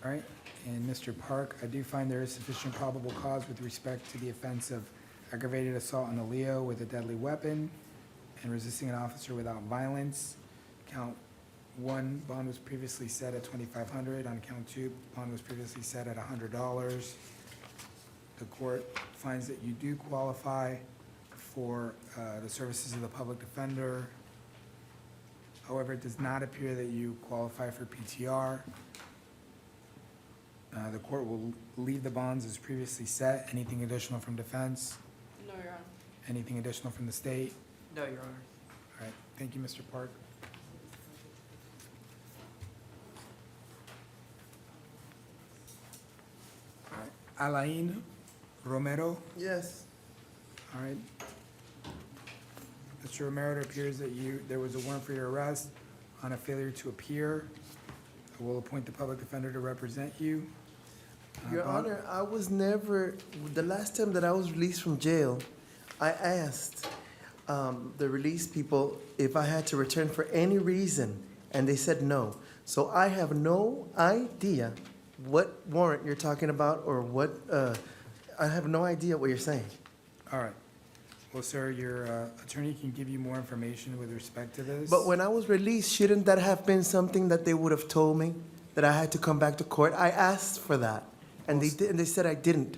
All right, and Mr. Park, I do find there is sufficient probable cause with respect to the offense of aggravated assault on a Leo with a deadly weapon and resisting an officer without violence. Count 1, bond was previously set at $2,500. On count 2, bond was previously set at $100. The court finds that you do qualify for the services of the public defender. However, it does not appear that you qualify for PTR. The court will leave the bonds as previously set. Anything additional from defense? No, Your Honor. Anything additional from the state? No, Your Honor. All right, thank you, Mr. Park. All right, Alain Romero? Yes. All right. Mr. Romero, it appears that there was a warrant for your arrest on a failure to appear. I will appoint the public defender to represent you. Your Bond- Honor, I was never, the last time that I was released from jail, I asked the release people if I had to return for any reason, and they said no. So I have no idea what warrant you're talking about or what, I have no idea what you're saying. All right. Well, sir, your attorney can give you more information with respect to this. But when I was released, shouldn't that have been something that they would have told me, that I had to come back to court? I asked for that, and they said I didn't.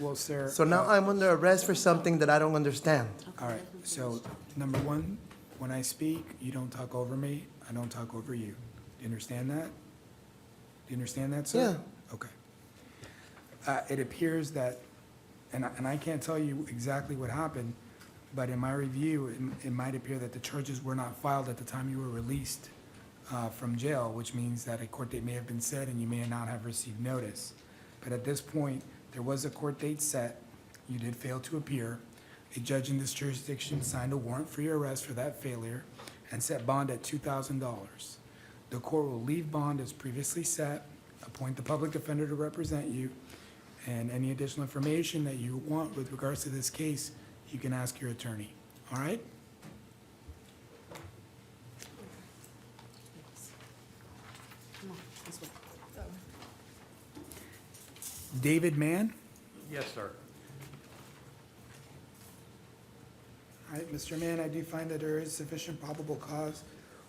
Well, sir. So now I'm under arrest for something that I don't understand. All right, so, number one, when I speak, you don't talk over me, I don't talk over you. Do you understand that? Do you understand that, sir? Yeah. Okay. It appears that, and I can't tell you exactly what happened, but in my review, it might appear that the charges were not filed at the time you were released from jail, which means that a court date may have been set and you may not have received notice. But at this point, there was a court date set, you did fail to appear. A judge in this jurisdiction signed a warrant for your arrest for that failure and set bond at $2,000. The court will leave bond as previously set, appoint the public defender to represent you, and any additional information that you want with regards to this case, you can ask your attorney, all right? David Mann? Yes, sir. All right, Mr. Mann, I do find that there is sufficient probable cause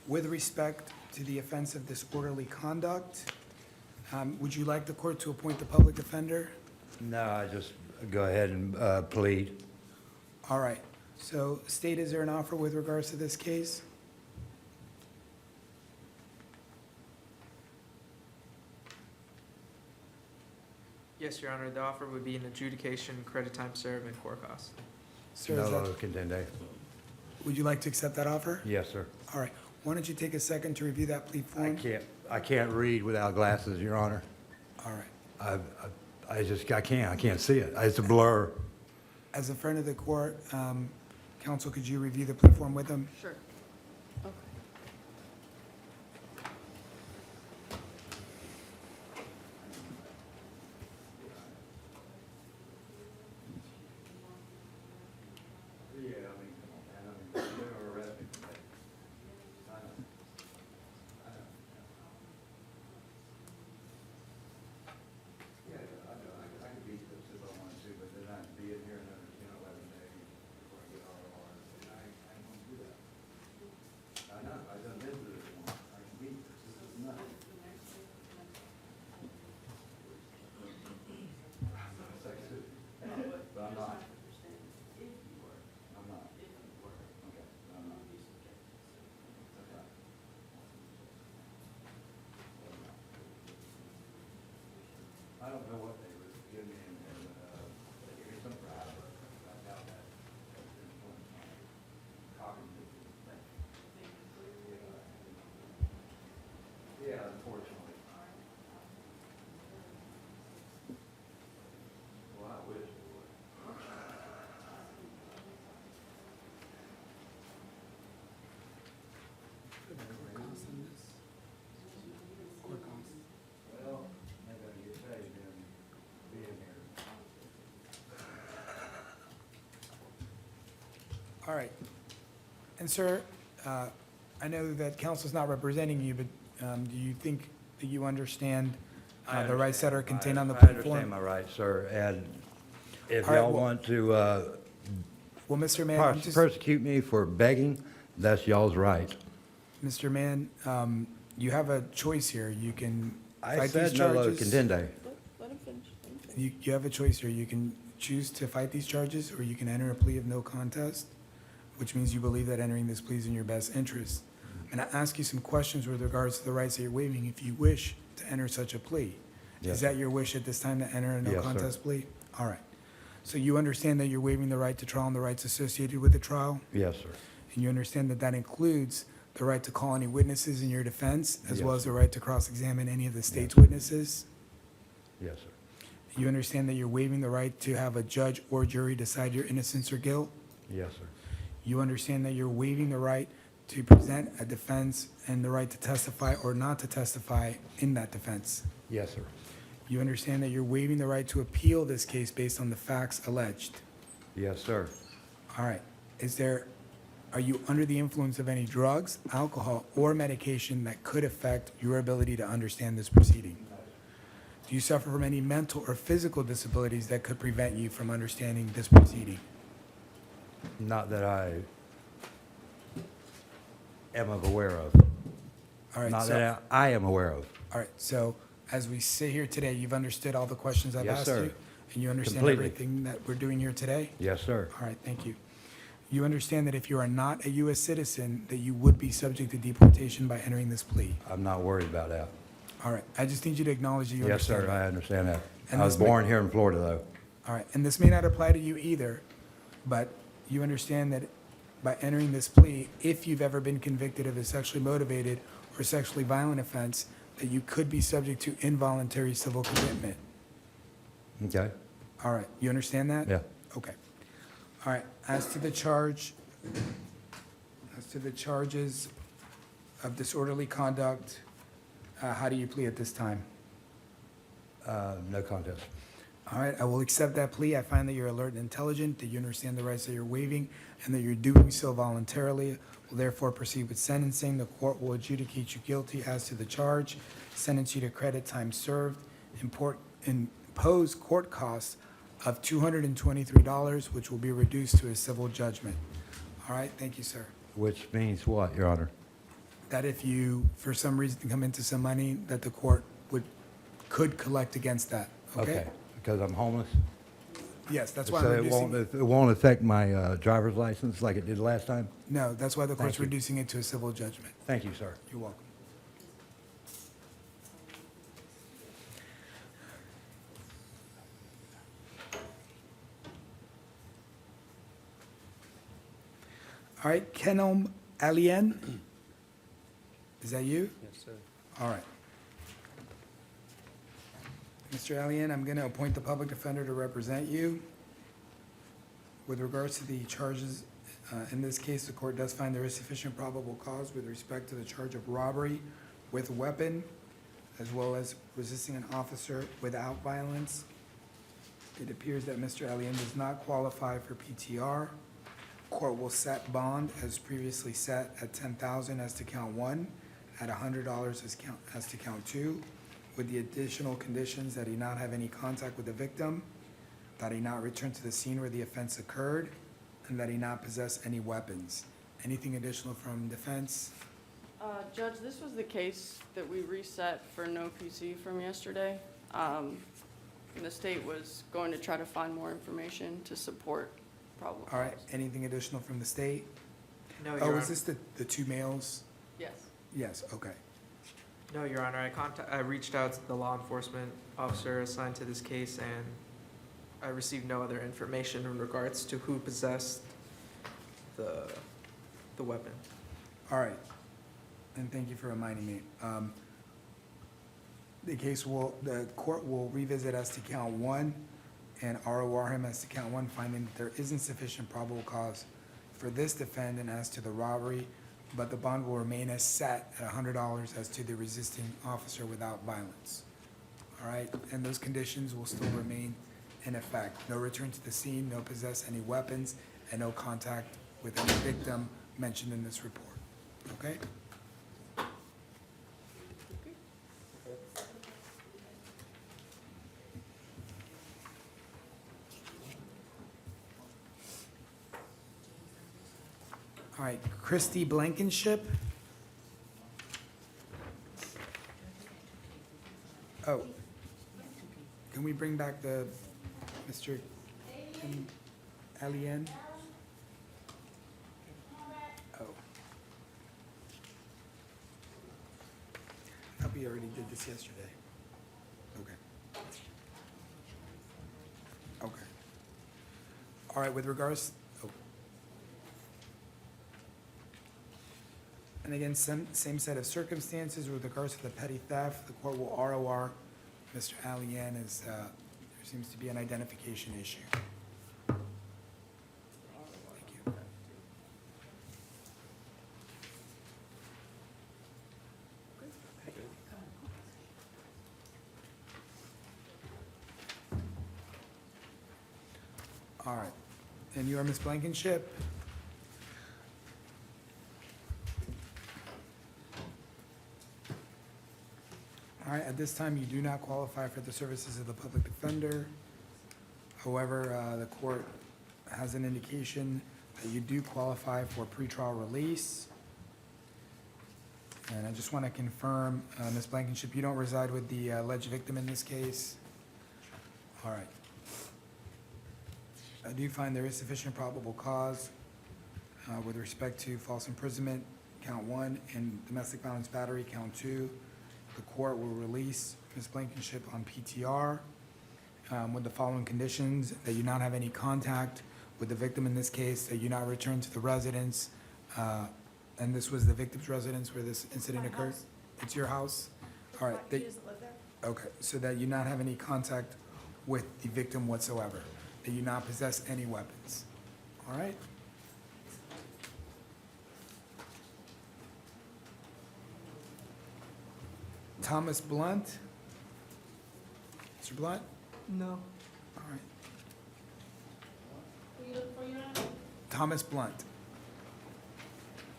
with respect to the offense of disorderly conduct, would you like the court to appoint the public defender? No, I just go ahead and plead. All right. So, State, is there an offer with regards to this case? Yes, Your Honor, the offer would be an adjudication, credit time served, and court costs. Sir, No is that- longer contending. would you like to accept that offer? Yes, sir. All right. Why don't you take a second to review that plea form? I can't read without glasses, Your Honor. All right. I can't see it. It's a blur. As a friend of the court, counsel, could you review the plea form with him? Sure. Okay. I don't know what they would give me in there, but they give me some bribe, but I doubt that. Yeah, unfortunately. Well, I wish it would. Well, maybe I get paid being here. All right. And sir, I know that counsel's not representing you, but do you think that you understand the rights that are contained on the I plea understand form? my rights, sir, and if All right, y'all well- want to Well, Mr. Mann, I'm just, persecute me for begging, that's y'all's right. Mr. Mann, you have a choice here. You can I fight these said no lo charges. contendere. Let him finish. Let him finish. You have a choice here. You can choose to fight these charges, or you can enter a plea of no contest, which means you believe that entering this plea is in your best interest. And I ask you some questions with regards to the rights that you're waiving if you wish to enter such a plea. Yes, Is that your wish at this time to enter a no Yes, sir. contest plea? All right. So you understand that you're waiving the right to trial and the rights associated with the trial? Yes, sir. And you understand that that includes the right to call any witnesses in your defense, as well Yes, as the right to cross-examine any of the state's witnesses? Yes, sir. You understand that you're waiving the right to have a judge or jury decide your innocence or guilt? Yes, sir. You understand that you're waiving the right to present a defense and the right to testify or not to testify in that defense? Yes, sir. You understand that you're waiving the right to appeal this case based on the facts alleged? Yes, sir. All right. Are you under the influence of any drugs, alcohol, or medication that could affect your ability to understand this proceeding? Do you suffer from any mental or physical disabilities that could prevent you from understanding this proceeding? Not that I am aware of. All right. Not so- that I am aware of. All right, so as we sit here today, you've understood all the questions I've Yes, asked sir. you? And you understand Completely. everything that we're doing here today? Yes, sir. All right, thank you. You understand that if you are not a U.S. citizen, that you would be subject to deportation by entering this plea? I'm not worried about that. All right, I just need you to acknowledge that you Yes, understand sir, that. I understand that. And I was this may- born here in Florida, though. All right, and this may not apply to you either, but you understand that by entering this plea, if you've ever been convicted of a sexually motivated or sexually violent offense, that you could be subject to involuntary civil commitment. Okay? All right, you understand that? Yeah. Okay. All right, as to the charges of disorderly conduct, how do you plead at this time? No contest. All right, I will accept that plea. I find that you're alert and intelligent, that you understand the rights that you're waiving, and that you're doing so voluntarily. Will therefore proceed with sentencing. The court will adjudicate you guilty as to the charge, sentence you to credit time served, impose court costs of $223, which will be reduced to a civil judgment. All right, thank you, sir. Which means what, Your Honor? that if you, for some reason, come into some money, that the court could collect against that, okay? Because I'm homeless? Yes, that's why So I'm it reducing won't, it won't affect my driver's license like it did last time? No, that's why the court's Thank you. reducing it to a civil judgment. Thank you, sir. You're welcome. All right, Kenom Alien? Is that you? Yes, sir. All right. Mr. Alien, I'm going to appoint the public defender to represent you. With regards to the charges, in this case, the court does find there is sufficient probable cause with respect to the charge of robbery with weapon, as well as resisting an officer without violence. It appears that Mr. Alien does not qualify for PTR. Court will set bond as previously set at $10,000 as to count one, at $100 as to count two, with the additional conditions that he not have any contact with the victim, that he not return to the scene where the offense occurred, and that he not possess any weapons. Anything additional from defense? Judge, this was the case that we reset for no PC from yesterday. And the state was going to try to find more information to support probable All right, cause. anything additional from the state? No, Oh, Your is Honor. this the two males? Yes. Yes, okay. No, Your Honor, I reached out to the law enforcement officer assigned to this case, and I received no other information in regards to who possessed the weapon. All right, and thank you for reminding me. The court will revisit as to count one and ROR him as to count one, finding that there isn't sufficient probable cause for this defendant as to the robbery, but the bond will remain as set at $100 as to the resisting officer without violence. All right, and those conditions will still remain in effect. No return to the scene, no possess any weapons, and no contact with any victim mentioned in this report. Okay? All right, Christy Blankenship. Oh, can we bring back the Mr. Alien? Oh. I thought we already did this yesterday. Okay. Okay. All right, with regards, oh. And again, same set of circumstances with regards to the petty theft, the court will ROR Mr. Alien as, there seems to be an identification issue. Thank you. All right, and you are Ms. Blankenship? All right, at this time, you do not qualify for the services of the public defender. However, the court has an indication that you do qualify for pretrial release. And I just want to confirm, Ms. Blankenship, you don't reside with the alleged victim in this case? All right. I do find there is sufficient probable cause with respect to false imprisonment, count one, and domestic violence battery, count two. The court will release Ms. Blankenship on PTR with the following conditions: that you not have any contact with the victim in this case, that you not return to the residence, and this was the victim's residence where this incident occurred? It's your house? All right. He doesn't live there? Okay, so that you not have any contact with the victim whatsoever, that you not possess any weapons. All right? Thomas Blunt? Mr. Blunt? No. All right. Who you looking for, Your Honor? Thomas Blunt.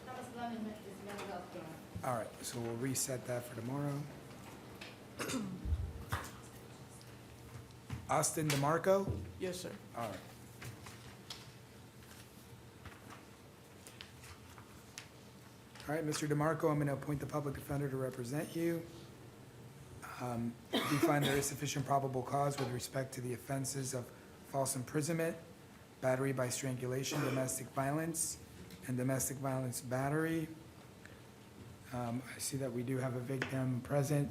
Thomas Blunt is mental health, Your Honor. All right, so we'll reset that for tomorrow. Austin DeMarco? Yes, sir. All right. All right, Mr. DeMarco, I'm going to appoint the public defender to represent you. Do you find there is sufficient probable cause with respect to the offenses of false imprisonment, battery by strangulation, domestic violence, and domestic violence battery? I see that we do have a victim present.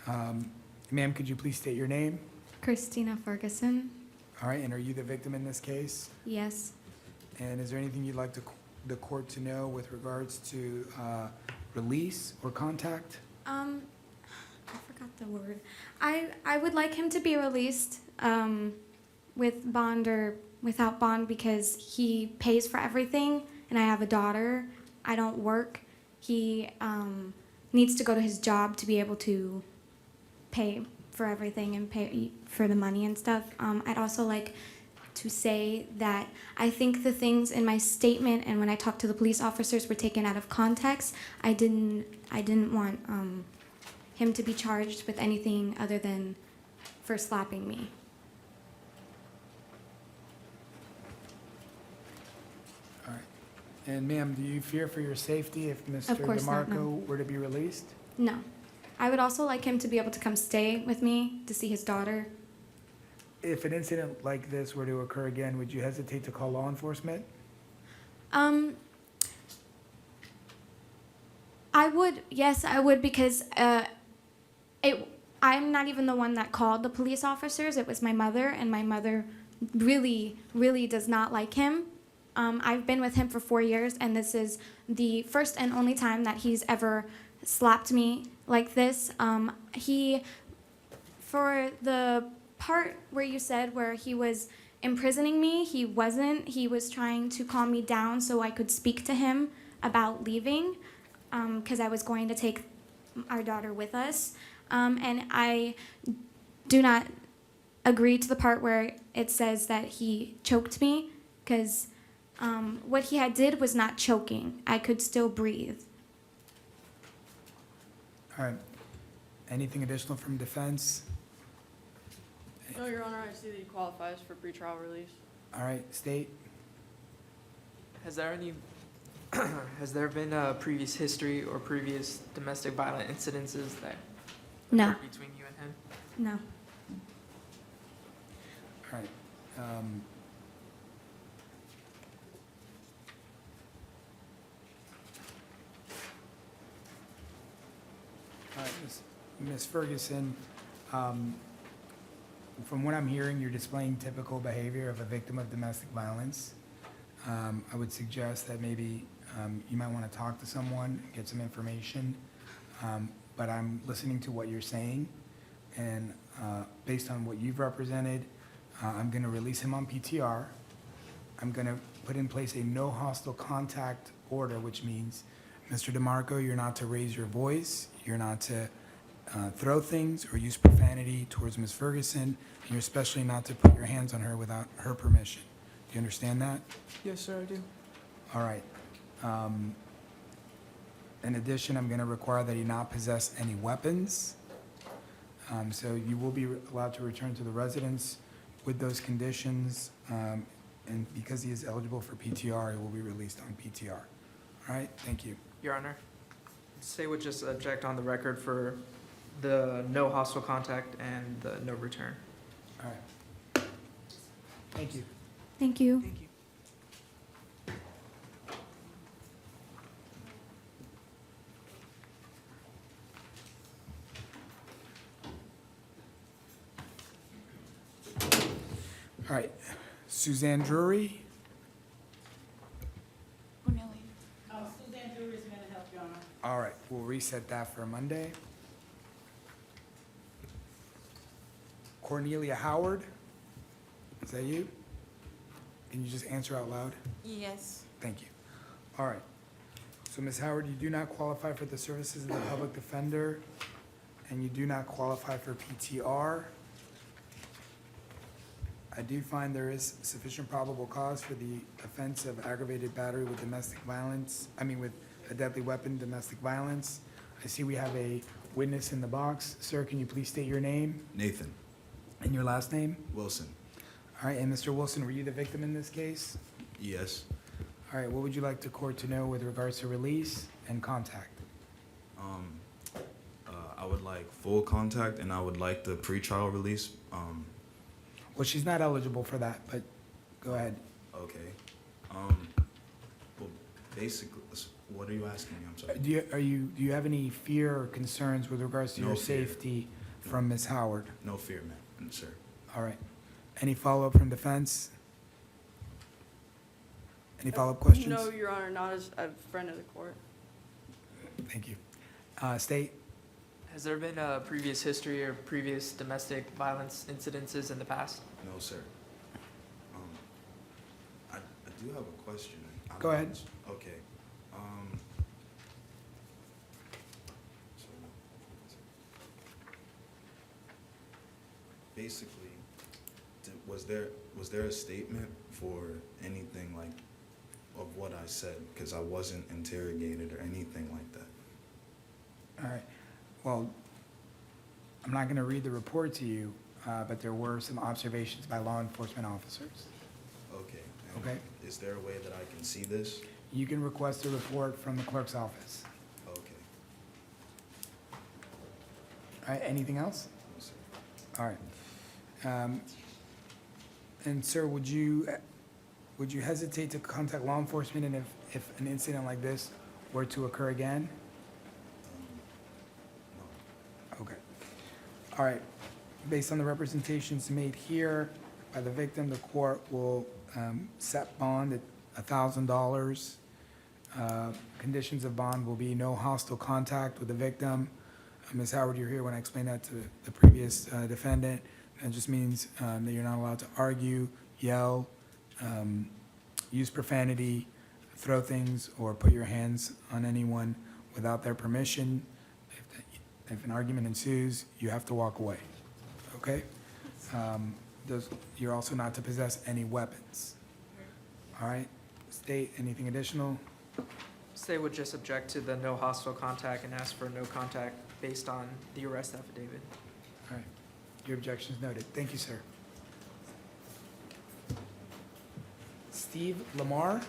Ma'am, could you please state your name? Christina Ferguson. All right, and are you the victim in this case? Yes. And is there anything you'd like the court to know with regards to release or contact? I forgot the word. I would like him to be released with bond or without bond because he pays for everything, and I have a daughter. I don't work. He needs to go to his job to be able to pay for everything and pay for the money and stuff. I'd also like to say that I think the things in my statement and when I talked to the police officers were taken out of context. I didn't want him to be charged with anything other than for slapping me. All right. And ma'am, do you fear for your safety if Mr. course not, no. DeMarco were to be released? No. I would also like him to be able to come stay with me to see his daughter. If an incident like this were to occur again, would you hesitate to call law enforcement? I would, yes, I would, because I'm not even the one that called the police officers. It was my mother, and my mother really, really does not like him. I've been with him for 4 years, and this is the first and only time that he's ever slapped me like this. For the part where you said where he was imprisoning me, he wasn't. He was trying to calm me down so I could speak to him about leaving, because I was going to take our daughter with us. And I do not agree to the part where it says that he choked me, because what he had did was not choking. I could still breathe. All right. Anything additional from defense? No, Your Honor, I see that he qualifies for pretrial release. All right, state. Has there been a previous history or previous domestic violent incidences that No. occurred between you and him? No. All right. All right, Ms. Ferguson, from what I'm hearing, you're displaying typical behavior of a victim of domestic violence. I would suggest that maybe you might want to talk to someone, get some information. But I'm listening to what you're saying, and based on what you've represented, I'm going to release him on PTR. I'm going to put in place a no hostile contact order, which means, Mr. DeMarco, you're not to raise your voice, you're not to throw things or use profanity towards Ms. Ferguson, and you're especially not to put your hands on her without her permission. Do you understand that? Yes, sir, I do. All right. In addition, I'm going to require that he not possess any weapons. So you will be allowed to return to the residence with those conditions. And because he is eligible for PTR, he will be released on PTR. All right, thank you. Your Honor, State would just object on the record for the no hostile contact and the no return. All right. Thank you. Thank you. Thank you. All right, Suzanne Drury. Suzanne Drury is going to help you, Your Honor. All right, we'll reset that for Monday. Cornelia Howard, is that you? Can you just answer out loud? Yes. Thank you. All right. So, Ms. Howard, you do not qualify for the services of the public defender, and you do not qualify for PTR. I do find there is sufficient probable cause for the offense of aggravated battery with domestic violence, with a deadly weapon, domestic violence. I see we have a witness in the box. Sir, can you please state your name Nathan and your last name? Wilson. All right, and Mr. Wilson, were you the victim in this case? Yes. All right, what would you like the court to know with regards to release and contact? I would like full contact, and I would like the pretrial release. Well, she's not eligible for that, but go ahead. Okay. Well, basically, what are you asking me? I'm sorry. Do you have any fear or concerns with regards to No your fear. safety from Ms. Howard? No fear, man, sir. All right. Any follow-up from defense? Any follow-up questions? No, Your Honor, not as a friend of the court. Thank you. State? Has there been a previous history or previous domestic violence incidences in the past? No, sir. I do have a question. Go ahead. Okay. So, basically, was there a statement for anything like of what I said? Because I wasn't interrogated or anything like that. All right. Well, I'm not going to read the report to you, but there were some observations by law enforcement officers. Okay. And Okay. Is there a way that I can see this? You can request a report from the clerk's office. Okay. All right, anything else? No, sir. All right. And sir, would you hesitate to contact law enforcement and if an incident like this were to occur again? Okay. All right. Based on the representations made here by the victim, the court will set bond at $1,000. Conditions of bond will be no hostile contact with the victim. Ms. Howard, you're here when I explained that to the previous defendant. That just means that you're not allowed to argue, yell, use profanity, throw things, or put your hands on anyone without their permission. If an argument ensues, you have to walk away, okay? You're also not to possess any weapons. All right? State, anything additional? State would just object to the no hostile contact and ask for no contact based on the arrest affidavit. All right. Your objection is noted. Thank you, sir. Steve Lamar?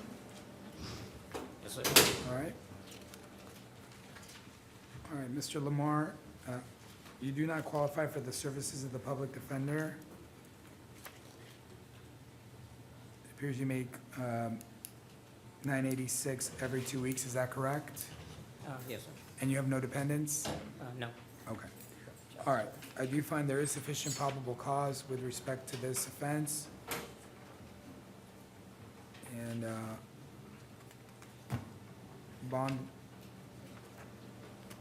Yes, sir. All right. All right, Mr. Lamar, you do not qualify for the services of the public defender. It appears you make $986 every 2 weeks, is that correct? Yes, sir. And you have no dependents? No. Okay. All right, I do find there is sufficient probable cause with respect to this offense. And bond,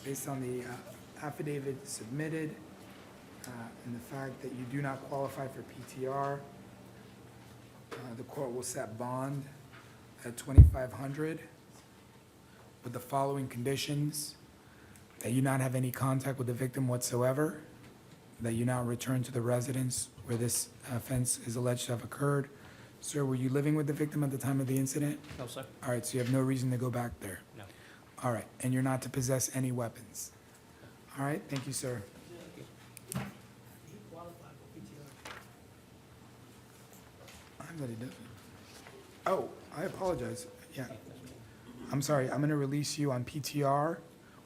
based on the affidavit submitted and the fact that you do not qualify for PTR, the court will set bond at $2,500 with the following conditions: that you not have any contact with the victim whatsoever, that you not return to the residence where this offense is alleged to have occurred. Sir, were you living with the victim at the time of the incident? No, sir. All right, so you have no reason to go back there? No. All right, and you're not to possess any weapons? All right, thank you, sir. I bet he doesn't. Oh, I apologize. Yeah. I'm sorry, I'm gonna release you on PTR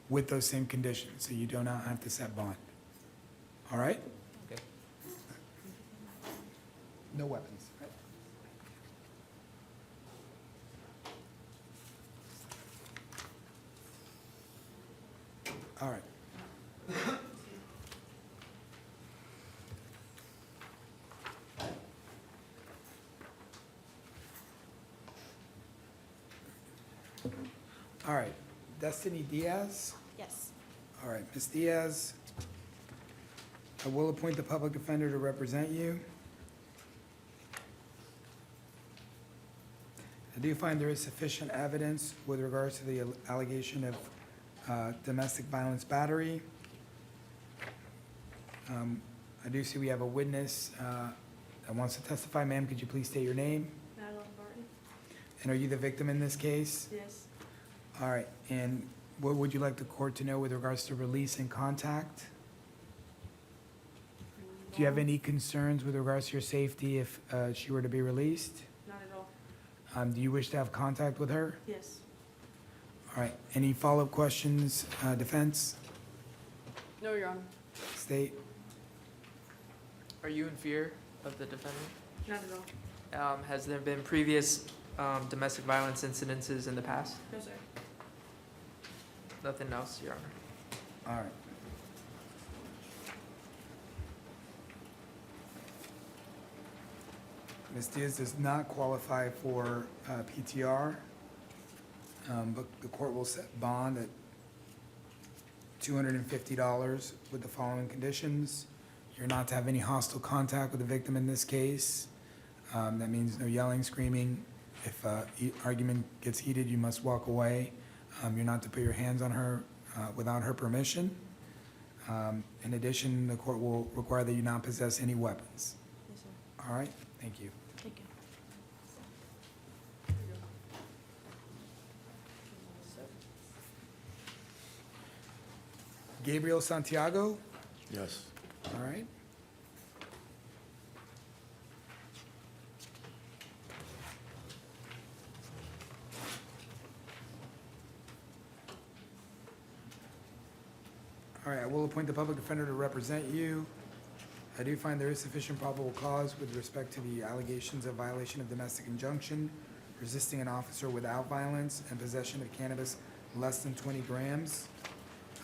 with those same conditions, so you do not have to set bond. All right? Okay. No weapons. Right? All right. All right, Destiny Diaz? Yes. All right, Ms. Diaz, I will appoint the public defender to represent you. I do find there is sufficient evidence with regards to the allegation of domestic violence battery. I do see we have a witness that wants to testify. Ma'am, could you please state your name? Madeline Barton? And are you the victim in this case? Yes. All right, and what would you like the court to know with regards to release and contact? Do you have any concerns with regards to your safety if she were to be released? Not at all. Do you wish to have contact with her? Yes. All right, any follow-up questions, defense, No, Your Honor. state? Are you in fear of the defendant? Not at all. Has there been previous domestic violence incidences in the past? No, sir. Nothing else, Your Honor. All right. Ms. Diaz does not qualify for PTR, but the court will set bond at $250 with the following conditions. You're not to have any hostile contact with the victim in this case. That means no yelling, screaming. If argument gets heated, you must walk away. You're not to put your hands on her without her permission. In addition, the court will require that you not possess any weapons. Yes, sir. All right, thank you. Thank you. Gabriel Santiago, Yes. all right. All right, I will appoint the public defender to represent you. I do find there is sufficient probable cause with respect to the allegations of violation of domestic injunction, resisting an officer without violence, and possession of cannabis less than 20 grams.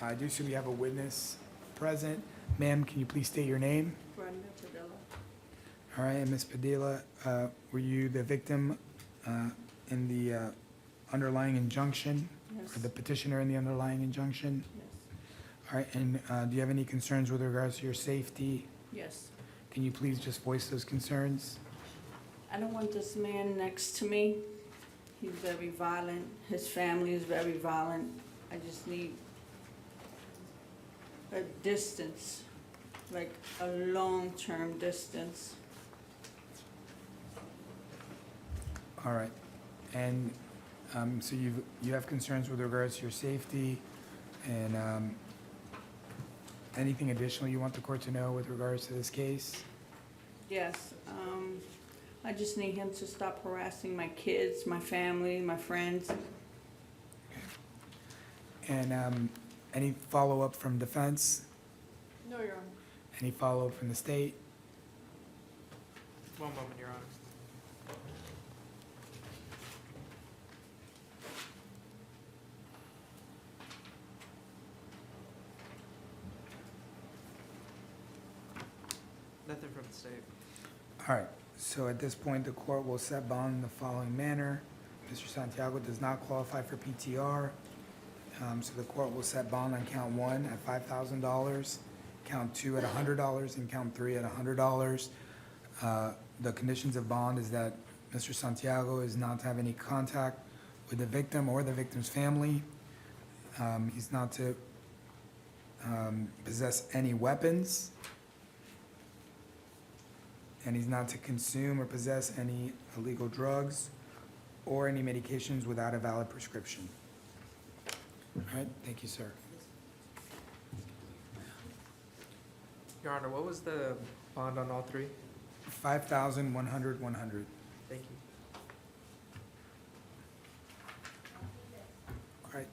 I do see we have a witness present. Ma'am, can you please state your name? Brenda Padilla. All right, and Ms. Padilla, were you the victim in the underlying injunction? Yes. Or the petitioner in the underlying injunction? Yes. All right, and do you have any concerns with regards to your safety? Yes. Can you please just voice those concerns? I don't want this man next to me. He's very violent. His family is very violent. I just need a distance, like a long-term distance. All right, and so you have concerns with regards to your safety, and anything additional you want the court to know with regards to this case? Yes, I just need him to stop harassing my kids, my family, my friends. And any follow-up from defense? No, Your Honor. Any follow-up from the state? One moment, Your Honor. Nothing from the state. All right, so at this point, the court will set bond in the following manner. Mr. Santiago does not qualify for PTR, so the court will set bond on count one at $5,000, count two at $100, and count three at $100. The conditions of bond is that Mr. Santiago is not to have any contact with the victim or the victim's family. He's not to possess any weapons. And he's not to consume or possess any illegal drugs or any medications without a valid prescription. All right, thank you, sir. Your Honor, what was the bond on all three? 5,100, 100. Thank you. All right,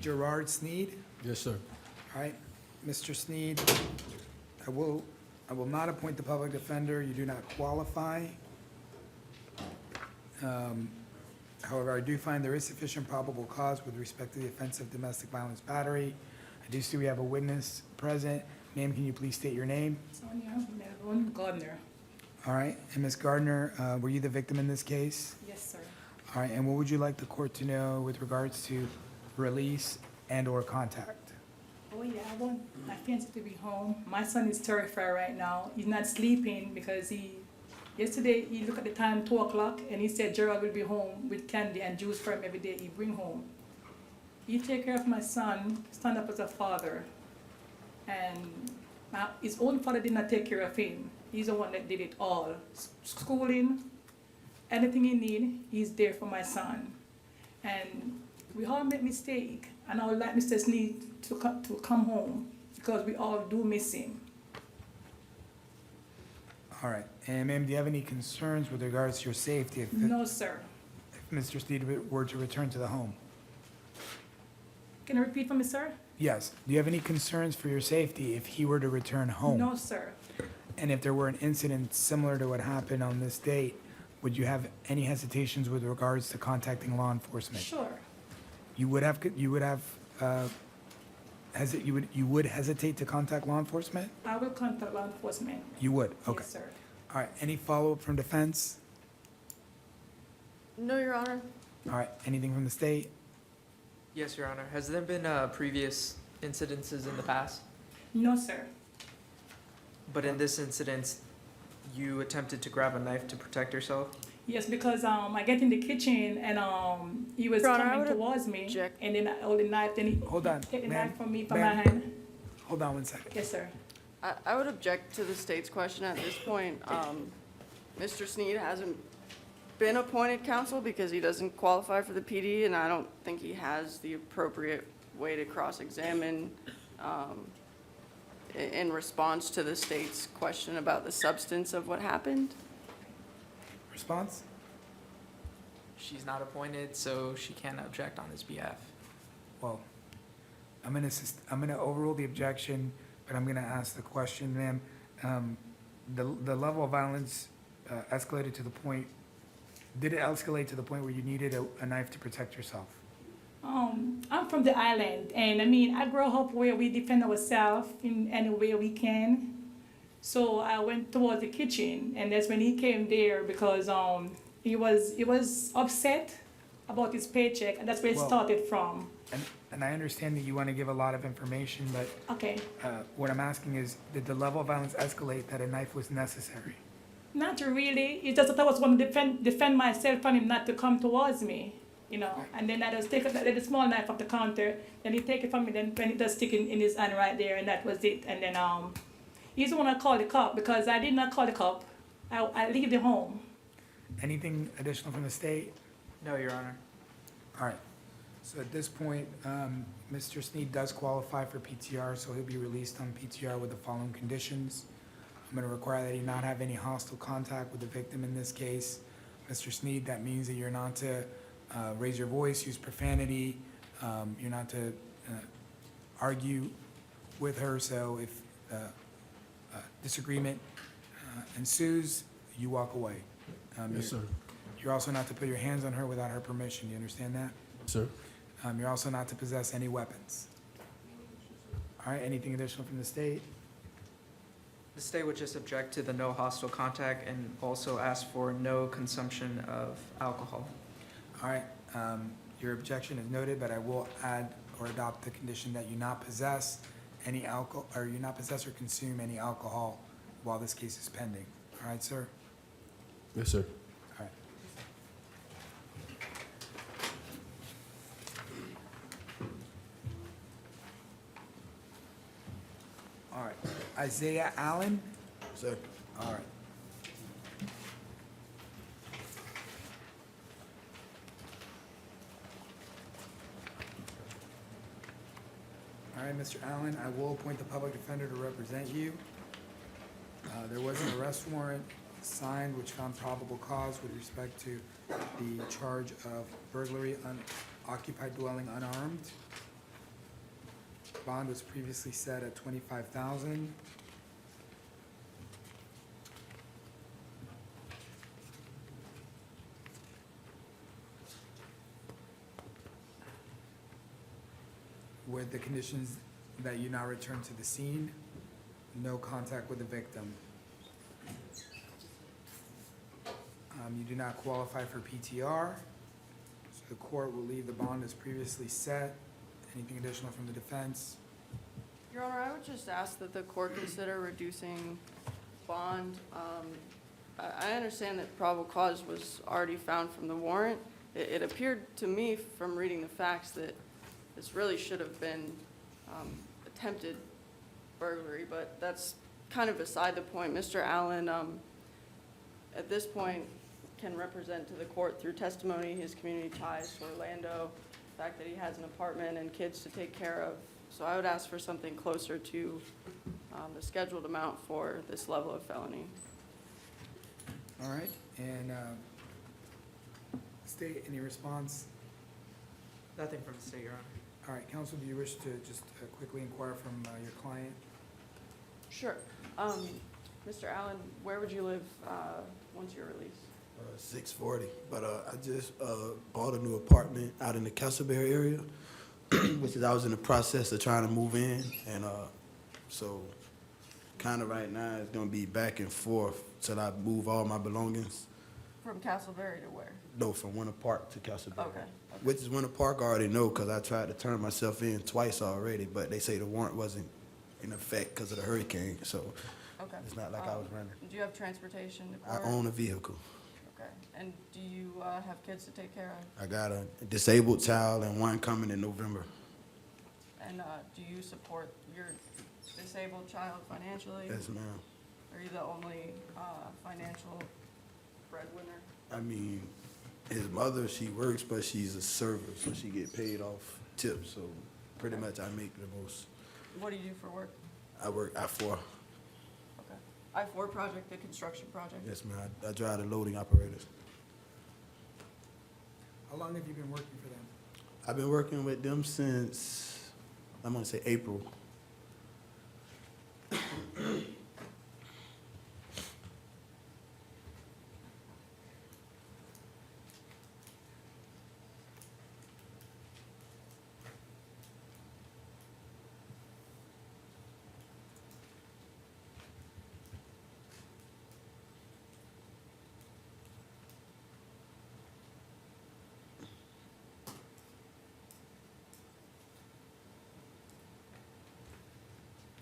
Gerard Sneed. Yes, sir. All right, Mr. Sneed, I will not appoint the public defender. You do not qualify. However, I do find there is sufficient probable cause with respect to the offense of domestic violence battery. I do see we have a witness present. Ma'am, can you please state your name? Sonia Melvin Gardner. All right, and Ms. Gardner, were you the victim in this case? Yes, sir. All right, and what would you like the court to know with regards to release and/or contact? Oh, yeah, I want my fiancé to be home. My son is terrified right now. He's not sleeping because yesterday he looked at the time, 2 o'clock, and he said Gerald will be home with candy and juice for him every day he bring home. He take care of my son, stand up as a father. And his own father did not take care of him. He's the one that did it all. Schooling, anything he need, he's there for my son. And we all make mistake, and I would like Mr. Sneed to come home because we all do miss him. All right, and ma'am, do you have any concerns with regards to your safety? No, sir. Mr. Sneed were to return to the home? Can you repeat for me, sir? Yes. Do you have any concerns for your safety if he were to return home? No, sir. And if there were an incident similar to what happened on this date, would you have any hesitations with regards to contacting law enforcement? Sure. You would hesitate to contact law enforcement? I will contact law enforcement. You would? Okay. Yes, sir. All right. Any follow-up from defense? No, Your Honor. All right. Anything from the state? Yes, Your Honor. Has there been previous incidences in the past? No, sir. But in this incident, you attempted to grab a knife to protect yourself? Yes, because I get in the kitchen and he was Your Honor, I coming would towards me, object. and then I hold the knife. Then he Hold on, take the ma'am. knife from me from Ma'am. my hand. Hold on one second. Yes, sir. I would object to the state's question at this point. Mr. Sneed hasn't been appointed counsel because he doesn't qualify for the PD, and I don't think he has the appropriate way to cross-examine in response to the state's question about the substance of what happened. Response? She's not appointed, so she can't object on his behalf. Well, I'm gonna overrule the objection, but I'm gonna ask the question, ma'am. The level of violence escalated to the point, did it escalate to the point where you needed a knife to protect yourself? I'm from the island, and I mean, I grew up where we defend ourselves in any way we can. So I went towards the kitchen, and that's when he came there because he was upset about his paycheck, and that's where it Well- started from. And I understand that you want to give a lot of information, but Okay, what I'm asking is, did the level of violence escalate that a knife was necessary? not really. It's just that I was going to defend myself from him not to come towards me, you know. And then I just take the small knife off the counter, then he take it from me, then when it does stick in his hand right there, and that was it. And then he's the one I called the cop because I did not call the cop. I leave the home. Anything additional from the state? No, Your Honor. All right. So at this point, Mr. Sneed does qualify for PTR, so he'll be released on PTR with the following conditions. I'm going to require that he not have any hostile contact with the victim in this case. Mr. Sneed, that means that you're not to raise your voice, use profanity, you're not to argue with her, so if disagreement ensues, you walk away. Yes, sir. You're also not to put your hands on her without her permission, you understand that? Sir. You're also not to possess any weapons. All right, anything additional from the state? The state would just object to the no hostile contact and also ask for no consumption of alcohol. All right, your objection is noted, but I will add or adopt the condition that you not possess any alcohol, or you not possess or consume any alcohol while this case is pending. All right, sir? Yes, sir. All right. All right, Isaiah Allen? Sir. All right. All right, Mr. Allen, I will appoint the public defender to represent you. There was an arrest warrant signed which found probable cause with respect to the charge of burglary, unoccupied dwelling unarmed. Bond was previously set at $25,000. With the conditions that you now return to the scene, no contact with the victim. You do not qualify for PTR, so the court will leave the bond as previously set. Anything additional from the defense? Your Honor, I would just ask that the court consider reducing bond. I understand that probable cause was already found from the warrant. It appeared to me from reading the facts that this really should have been attempted burglary, but that's kind of beside the point. Mr. Allen, at this point, can represent to the court through testimony his community ties to Orlando, the fact that he has an apartment and kids to take care of. So I would ask for something closer to the scheduled amount for this level of felony. All right, and state, any response? Nothing from the state, Your Honor. All right, counsel, do you wish to just quickly inquire from your client? Sure. Mr. Allen, where would you live once you're released? 640, but I just bought a new apartment out in the Castleberry area, which is I was in the process of trying to move in, and so kind of right now it's gonna be back and forth till I move all my belongings. From Castleberry to where? No, from Winter Park to Castleberry. Okay. Which is Winter Park, I already know, because I tried to turn myself in twice already, but they say the warrant wasn't in effect because of the hurricane, so Okay. it's not like I was running. Do you have transportation to I court? own a vehicle. Okay. And do you have kids to take care of? I got a disabled child and one coming in November. And do you support your disabled child financially? Yes, ma'am. Are you the only financial breadwinner? I mean, his mother, she works, but she's a server, so she get paid off tips, so pretty much I make the most. What do you do for work? I work I-4. Okay. I-4 project, the construction project? Yes, ma'am. I drive the loading operators. How long have you been working for them? I've been working with them since, I'm gonna say April.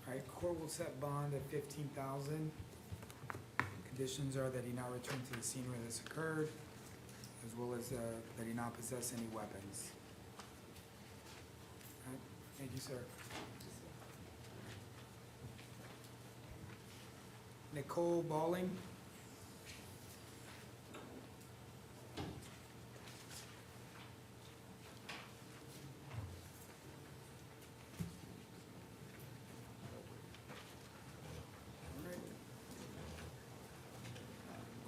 All right, court will set bond at 15,000. Conditions are that he not return to the scene where this occurred, as well as that he not possess any weapons. All right, thank you, sir. Nicole Balling.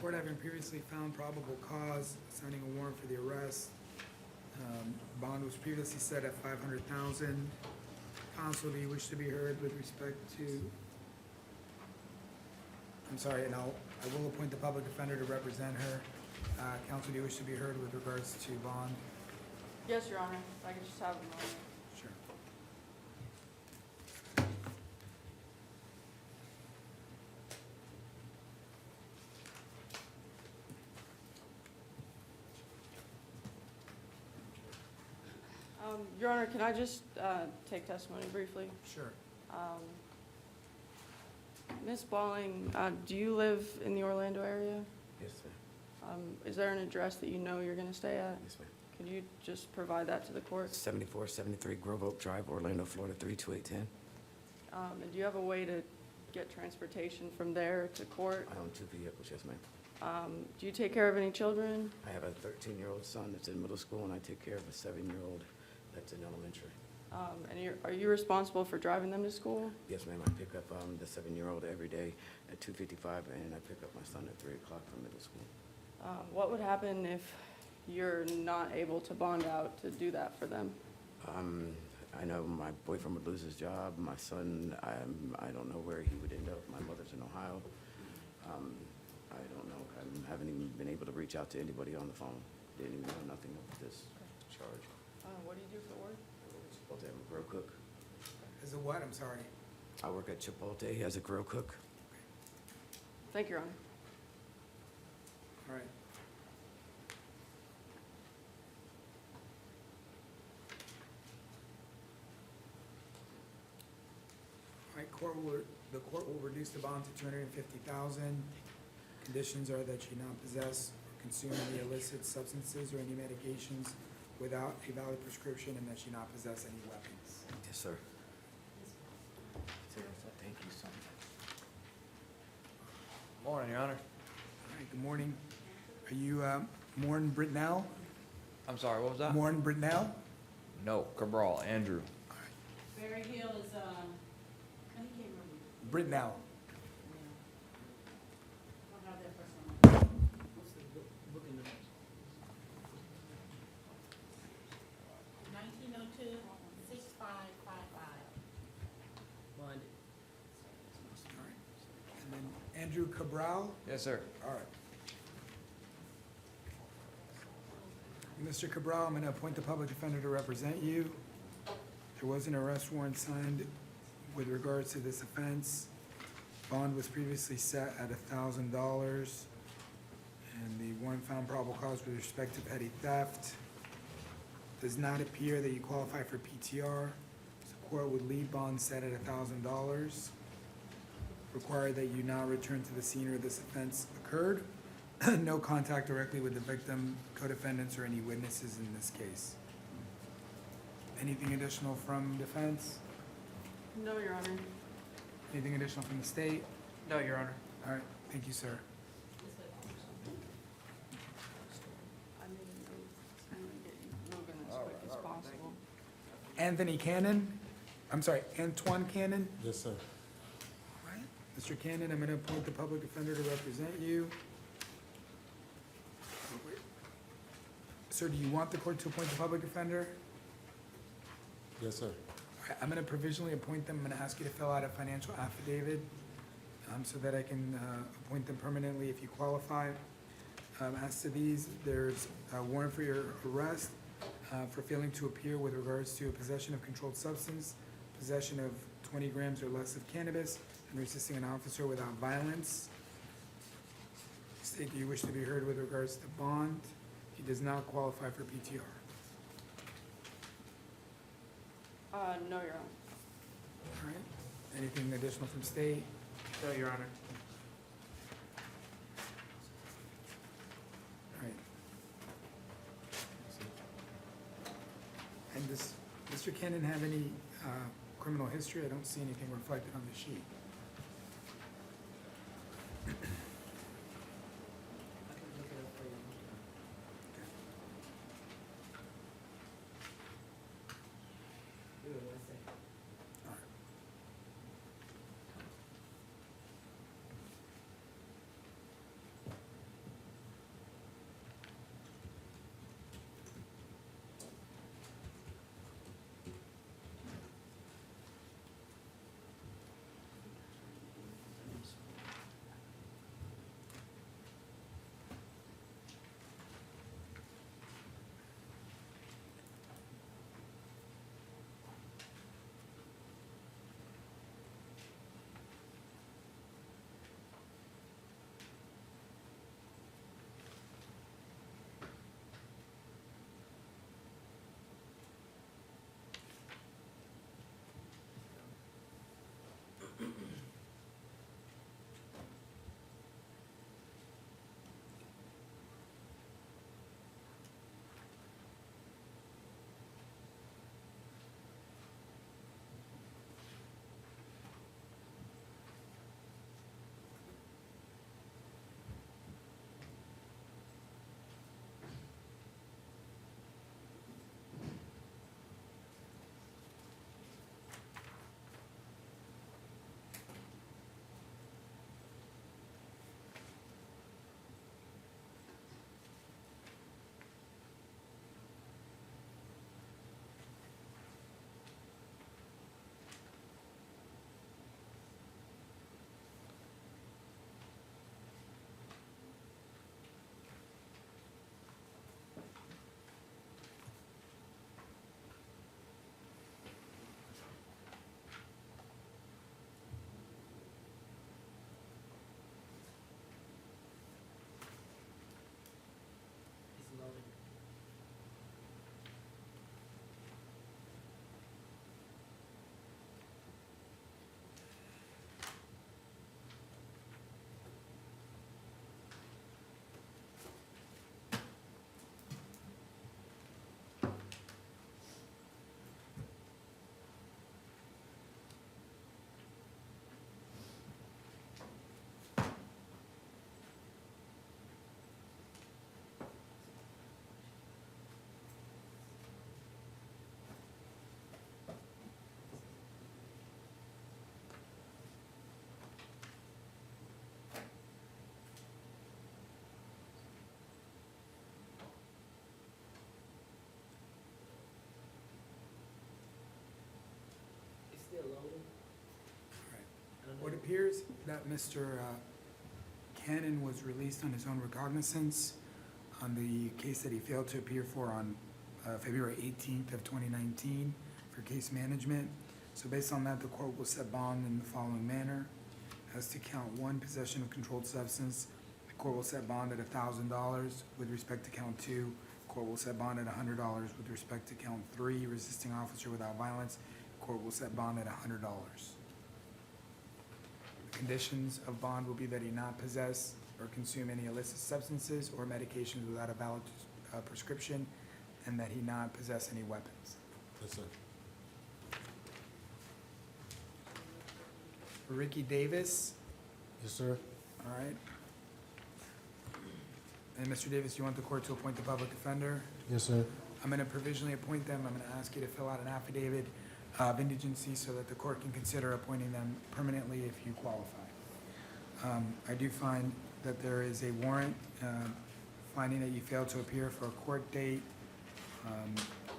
Court having previously found probable cause, signing a warrant for the arrest. Bond was previously set at 500,000. Counsel, do you wish to be heard with respect to? I'm sorry, and I will appoint the public defender to represent her. Counsel, do you wish to be heard with regards to bond? Yes, Your Honor. If I could just have a moment. Sure. Your Honor, can I just take testimony briefly? Sure. Ms. Balling, do you live in the Orlando area? Yes, ma'am. Is there an address that you know you're going to stay at? Yes, ma'am. Can you just provide that to the court? 7473 Grove Oak Drive, Orlando, Florida, 32810. And do you have a way to get transportation from there to court? I own 2 vehicles, yes, ma'am. Do you take care of any children? I have a 13-year-old son that's in middle school, and I take care of a 7-year-old that's in elementary. And are you responsible for driving them to school? Yes, ma'am. I pick up the 7-year-old every day at 2:55, and I pick up my son at 3 o'clock from middle school. What would happen if you're not able to bond out to do that for them? I know my boyfriend would lose his job. My son, I don't know where he would end up. My mother's in Ohio. I don't know. I haven't even been able to reach out to anybody on the phone. Didn't even know nothing of this charge. What do you do for work? Chipotle, I'm a grill cook. As a what? I'm sorry. I work at Chipotle as a grill cook. Thank you, Your Honor. All right. All right, the court will reduce the bond to 250,000. Conditions are that you not possess or consume any illicit substances or any medications without a valid prescription, and that you not possess any weapons. Yes, sir. Thank you so much. Morning, Your Honor. All right, good morning. Are you Morn Britnell? I'm sorry, what was that? Morn Britnell? No, Cabral, Andrew. Barry Hill is, I can't remember. Britnell. I don't have that person on. What's the book in the? Andrew Cabral? Yes, sir. All right. Mr. Cabral, I'm going to appoint the public defender to represent you. There was an arrest warrant signed with regards to this offense. Bond was previously set at $1,000, and the warrant found probable cause with respect to petty theft. Does not appear that you qualify for PTR. The court would leave bond set at $1,000. Require that you not return to the scene where this offense occurred. No contact directly with the victim, co-defendants, or any witnesses in this case. Anything additional from defense? No, Your Honor. Anything additional from the state? No, Your Honor. All right, thank you, sir. I mean, I'm gonna get you moving as quick as possible. Anthony Cannon, I'm sorry, Antoine Cannon. Yes, sir. All right, Mr. Cannon, I'm going to appoint the public defender to represent you. Sir, do you want the court to appoint the public defender? Yes, sir. All right, I'm going to provisionally appoint them. I'm going to ask you to fill out a financial affidavit so that I can appoint them permanently if you qualify. As to these, there's a warrant for your arrest for failing to appear with regards to possession of controlled substance, possession of 20 grams or less of cannabis, and resisting an officer without violence. State, do you wish to be heard with regards to bond? He does not qualify for PTR. No, Your Honor. All right. Anything additional from state? No, Your Honor. All right. And does Mr. Cannon have any criminal history? I don't see anything reflected on the sheet. I can look it up for you. Give me 1 second. All right. It's loading. It's still loading. All right. I don't know. What appears that Mr. Buchanan was released on his own recognizance on the case that he failed to appear for on February 18th of 2019 for case management. So based on that, the court will set bond in the following manner. As to count 1, possession of controlled substance, the court will set bond at $1,000. With respect to count 2, the court will set bond at $100. With respect to count 3, resisting officer without violence, the court will set bond at $100. The conditions of bond will be that he not possess or consume any illicit substances or medications without a valid prescription, and that he not possess any weapons. Yes, sir. Ricky Davis, Yes, sir. all right. And Mr. Davis, you want the court to appoint the public defender? Yes, sir. I'm going to provisionally appoint them. I'm going to ask you to fill out an affidavit of indigency so that the court can consider appointing them permanently if you qualify. I do find that there is a warrant finding that you failed to appear for a court date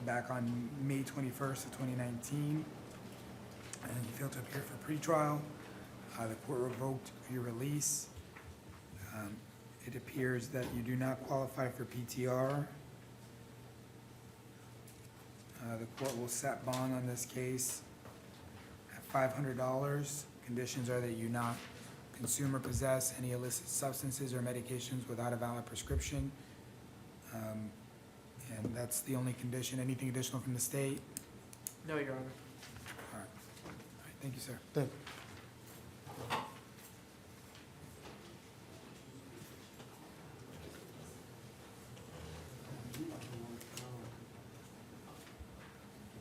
back on May 21st of 2019, and you failed to appear for pretrial. The court revoked your release. It appears that you do not qualify for PTR. The court will set bond on this case at $500. Conditions are that you not consume or possess any illicit substances or medications without a valid prescription. And that's the only condition. Anything additional from the state? No, Your Honor. All right. All right, thank you, sir. Thank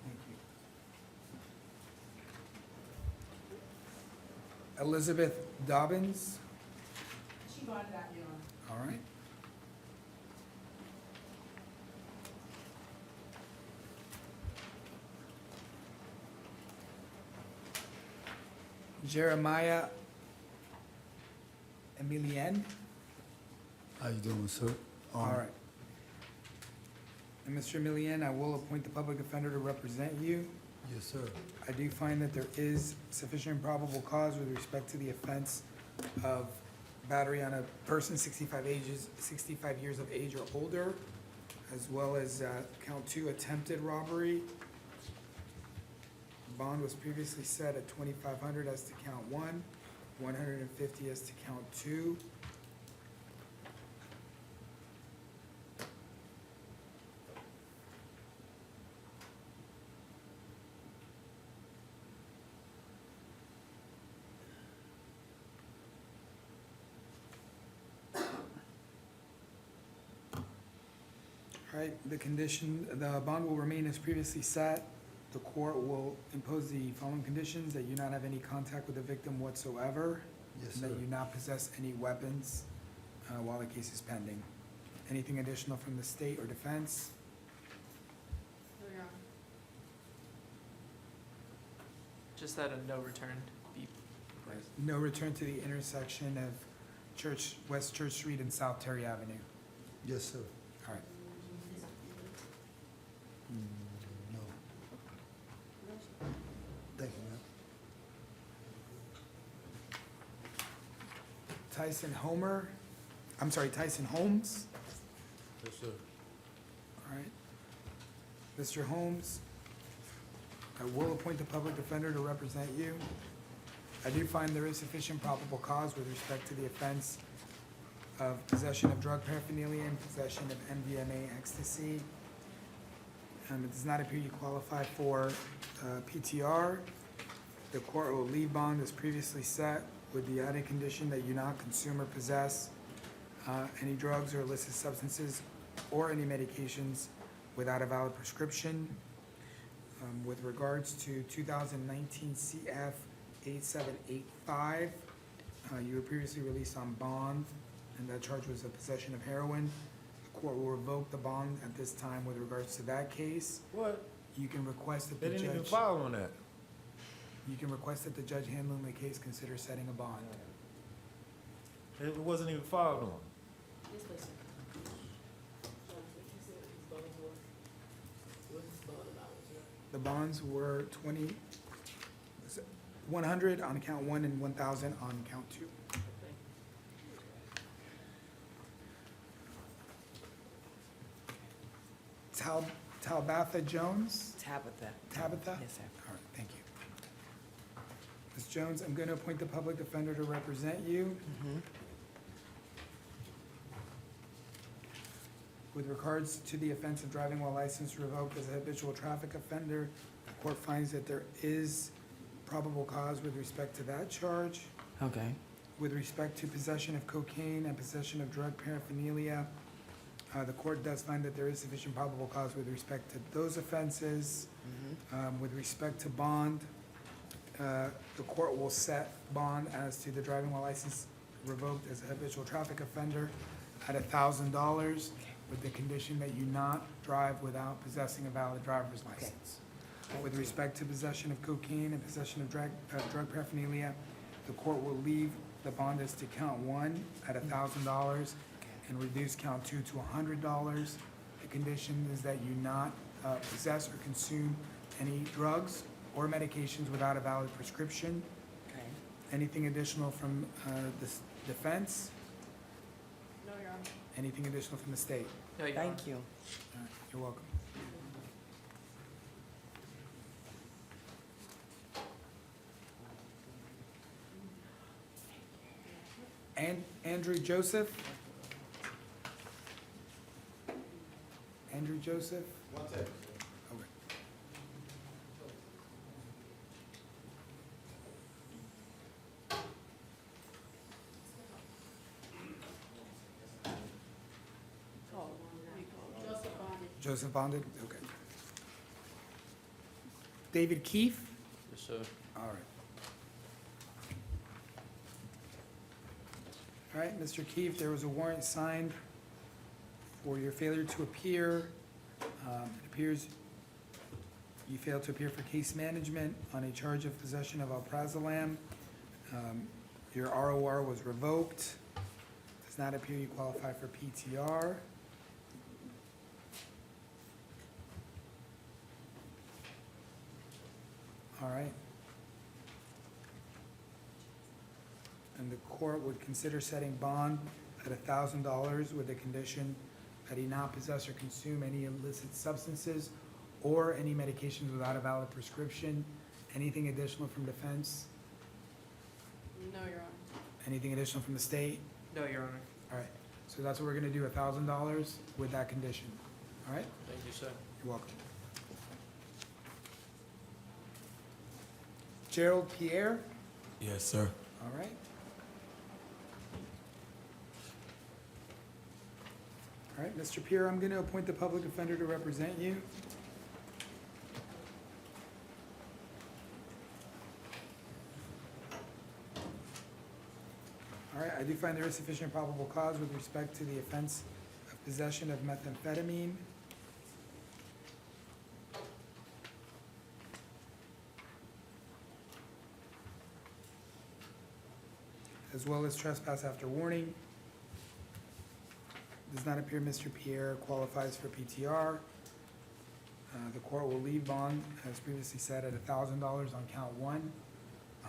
Thank you. Elizabeth Dobbins, She bonded out, Your Honor. all right. Jeremiah Emilien, How you doing, sir? all right. And Mr. Emilien, I will appoint the public defender to represent you. Yes, sir. I do find that there is sufficient probable cause with respect to the offense of battery on a person 65 years of age or older, as well as count 2 attempted robbery. Bond was previously set at $2,500 as to count 1, $150 as to count 2. All right, the bond will remain as previously set. The court will impose the following conditions: that you not have any contact with the victim whatsoever. Yes, And sir. that you not possess any weapons while the case is pending. Anything additional from the state or defense? No, Your Honor. Just that a no return be placed. No return to the intersection of West Church Street and South Terry Avenue. Yes, sir. All right. No. Thank you, ma'am. Tyson Holmes. Yes, sir. All right. Mr. Holmes, I will appoint the public defender to represent you. I do find there is sufficient probable cause with respect to the offense of possession of drug paraphernalia and possession of MDMA ecstasy. It does not appear you qualify for PTR. The court will leave bond as previously set with the added condition that you not consume or possess any drugs or illicit substances or any medications without a valid prescription. With regards to 2019 CF 8785, you were previously released on bond, and that charge was a possession of heroin. The court will revoke the bond at this time with regards to that case. What? You can request that They the didn't even judge, file on that. you can request that the judge handling the case consider setting a bond. It wasn't even filed on. Yes, please. What's his bond amount, sir? The bonds were 100 on count 1 and 1,000 on count 2. Talbatha Jones? Tabitha. Tabitha? Yes, sir. All right, thank you. Ms. Jones, I'm going to appoint the public defender to represent you. With regards to the offense of driving while license revoked as a habitual traffic offender, the court finds that there is probable cause with respect to that charge. Okay. With respect to possession of cocaine and possession of drug paraphernalia, the court does find that there is sufficient probable cause with respect to those offenses. With respect to bond, the court will set bond as to the driving while license revoked as a habitual traffic offender at $1,000 with the condition that you not drive without possessing a valid driver's license. With respect to possession of cocaine and possession of drug paraphernalia, the court will leave the bond as to count 1 at $1,000 and reduce count 2 to $100. The condition is that you not possess or consume any drugs or medications without a valid prescription. Okay. Anything additional from the defense? No, Your Honor. Anything additional from the state? No, Your Honor. Thank you. All right, you're welcome. Andrew Joseph? Andrew Joseph? One second. Okay. Joseph Bonded. Joseph Bonded? Okay. David Keefe? Yes, sir. All right. All right, Mr. Keefe, there was a warrant signed for your failure to appear. It appears you failed to appear for case management on a charge of possession of alprazolam. Your ROR was revoked. Does not appear you qualify for PTR. All right. And the court would consider setting bond at $1,000 with the condition that he not possess or consume any illicit substances or any medications without a valid prescription. Anything additional from defense? No, Your Honor. Anything additional from the state? No, Your Honor. All right, so that's what we're gonna do, $1,000 with that condition. All right, Thank you, sir. you're welcome. Gerald Pierre? Yes, sir. All right. All right, Mr. Pierre, I'm going to appoint the public defender to represent you. All right, I do find there is sufficient probable cause with respect to the offense of possession of methamphetamine. As well as trespass after warning. Does not appear Mr. Pierre qualifies for PTR. The court will leave bond, as previously said, at $1,000 on count 1,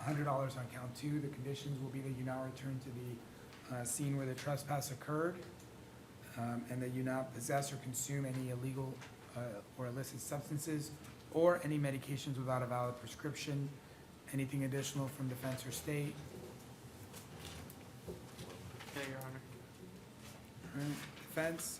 $100 on count 2. The conditions will be that you now return to the scene where the trespass occurred, and that you not possess or consume any illegal or illicit substances or any medications without a valid prescription. Anything additional from defense or state? No, Your Honor. All right, defense?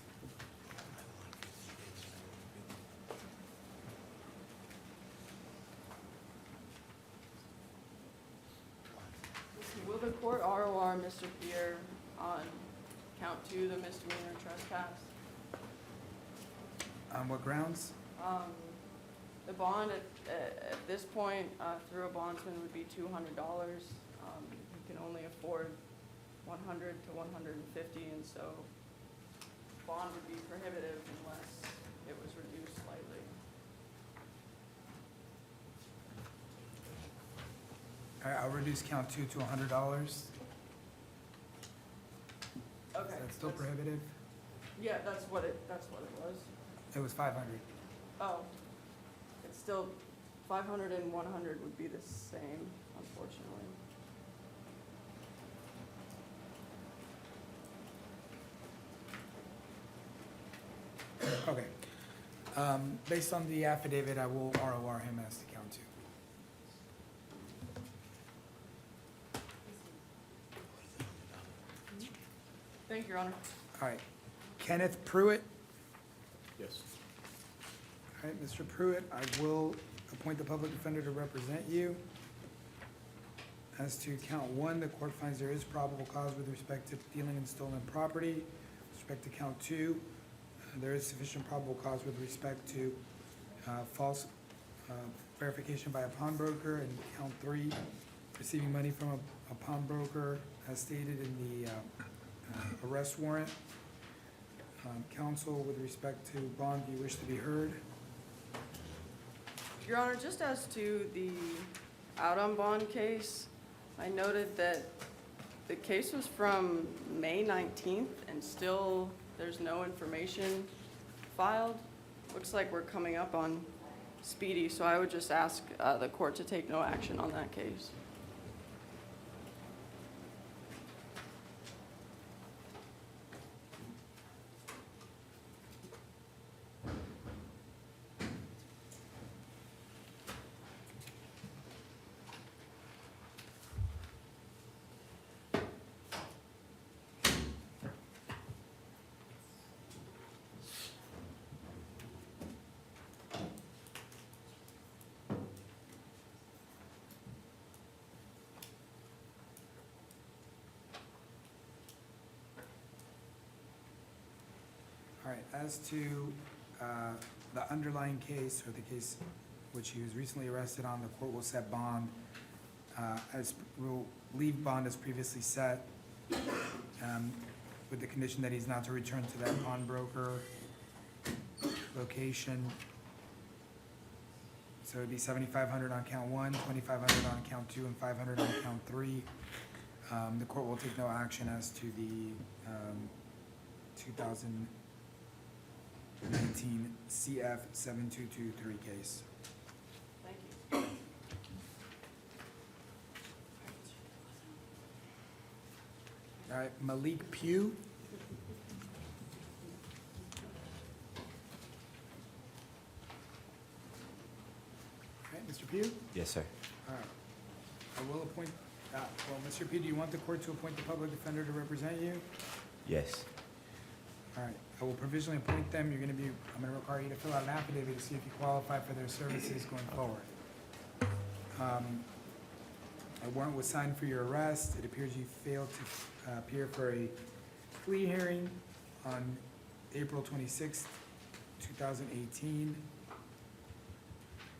Will the court ROR Mr. Pierre on count 2, the misdemeanor trespass? On what grounds? The bond at this point, through a bondsman would be $200. He can only afford 100 to 150, and so bond would be prohibitive unless it was reduced slightly. All right, I'll reduce count 2 to $100. Okay. Is that still that's- prohibitive? Yeah, that's what it was. It was 500. Oh, it's still, 500 and 100 would be the same, unfortunately. Okay. Based on the affidavit, I will ROR him as to count two. Thank you, Your Honor. All right. Kenneth Pruitt. Yes. All right, Mr. Pruitt, I will appoint the public defender to represent you. As to count one, the court finds there is probable cause with respect to dealing in stolen property. With respect to count two, there is sufficient probable cause with respect to false verification by a pawnbroker. And count three, receiving money from a pawnbroker as stated in the arrest warrant. Counsel, with respect to bond, do you wish to be heard? Your Honor, just as to the out on bond case, I noted that the case was from May 19th and still there's no information filed. Looks like we're coming up on speedy, so I would just ask the court to take no action on that case. All right, as to the underlying case, or the case which he was recently arrested on, the court will set bond, will leave bond as previously set, with the condition that he's not to return to that pawnbroker location. So it'd be $7,500 on count one, $2,500 on count two, and $500 on count three. The court will take no action as to the 2019 CF 7223 case. Thank you. All right, Malik Pugh. All right, Mr. Pugh? Yes, sir. All right. I will appoint, well, Mr. Pugh, do you want the court to appoint the public defender to represent you? Yes. All right, I will provisionally appoint them. I'm gonna require you to fill out an affidavit to see if you qualify for their services going forward. A warrant was signed for your arrest. It appears you failed to appear for a plea hearing on April 26th, 2018.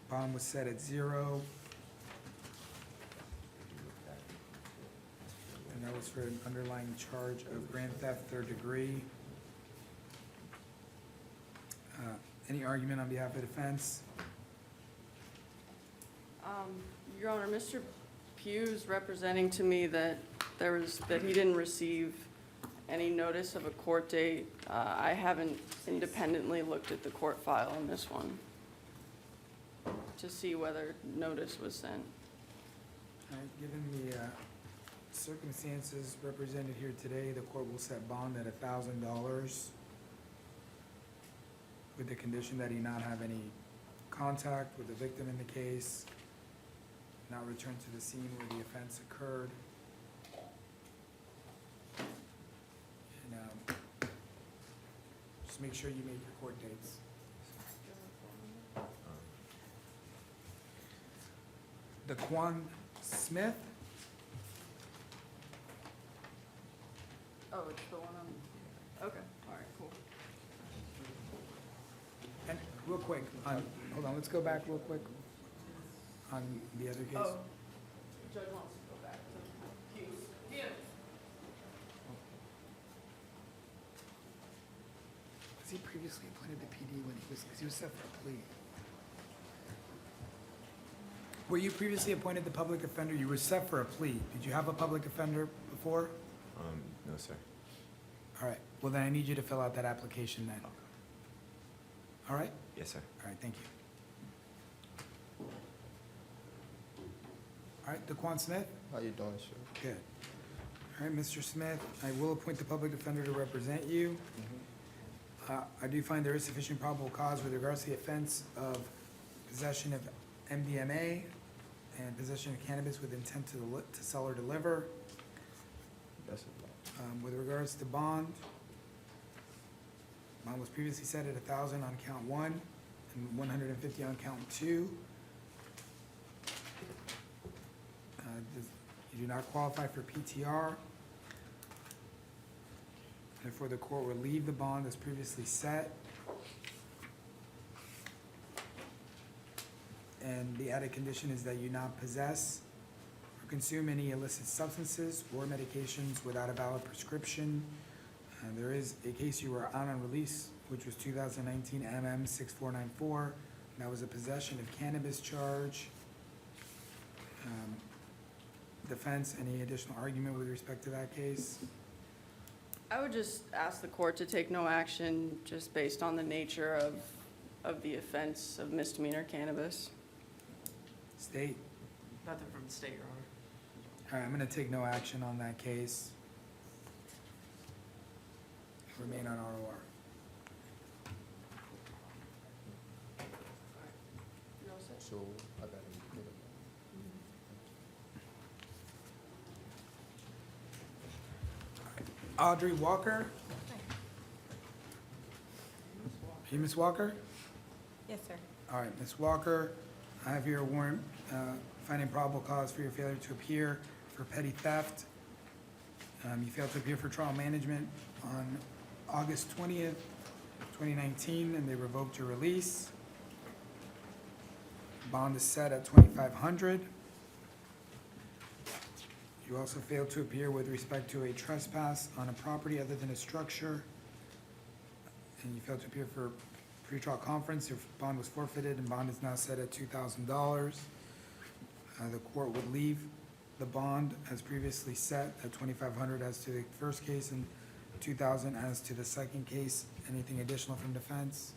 Bond was set at 0. And that was for an underlying charge of grand theft, 3rd degree. Any argument on behalf of the defense? Your Honor, Mr. Pugh's representing to me that that he didn't receive any notice of a court date. I haven't independently looked at the court file on this one to see whether notice was sent. All right, given the circumstances represented here today, the court will set bond at $1,000 with the condition that he not have any contact with the victim in the case, not return to the scene where the offense occurred. And just make sure you make your court dates. Daquan Smith? Oh, it's the one on, okay, all right, cool. And real quick, hold on, let's go back real quick on the other case. Oh, the judge wants to go back to Pugh's. Yeah. Was he previously appointed to PD when because he was set for a plea? Were you previously appointed the public offender? You were set for a plea. Did you have a public offender before? No, sir. All right, well then I need you to fill out that application then. All right? Yes, sir. All right, thank you. All right, Daquan Smith? How you doing, sir? Good. All right, Mr. Smith, I will appoint the public defender to represent you. I do find there is sufficient probable cause with regards to the offense of possession of MDMA and possession of cannabis with intent to sell or deliver. That's a lot. With regards to bond was previously set at 1,000 on count 1 and 150 on count 2. You do not qualify for PTR. Therefore, the court will leave the bond as previously set. And the added condition is that you not possess or consume any illicit substances or medications without a valid prescription. There is a case you were on release, which was 2019 MM 6494. That was a possession of cannabis charge. Defense, any additional argument with respect to that case? I would just ask the court to take no action just based on the nature of the offense of misdemeanor cannabis. State? Nothing from the state, Your Honor. All right, I'm gonna take no action on that case. Remain on ROR. So I got him. Audrey Walker? Are you Ms. Walker? Yes, sir. All right, Ms. Walker, I have here a warrant finding probable cause for your failure to appear for petty theft. You failed to appear for trial management on August 20th, 2019, and they revoked your release. Bond is set at $2,500. You also failed to appear with respect to a trespass on a property other than a structure. And you failed to appear for pretrial conference. Your bond was forfeited and bond is now set at $2,000. The court would leave the bond as previously set at $2,500 as to the first case and $2,000 as to the second case. Anything additional from defense?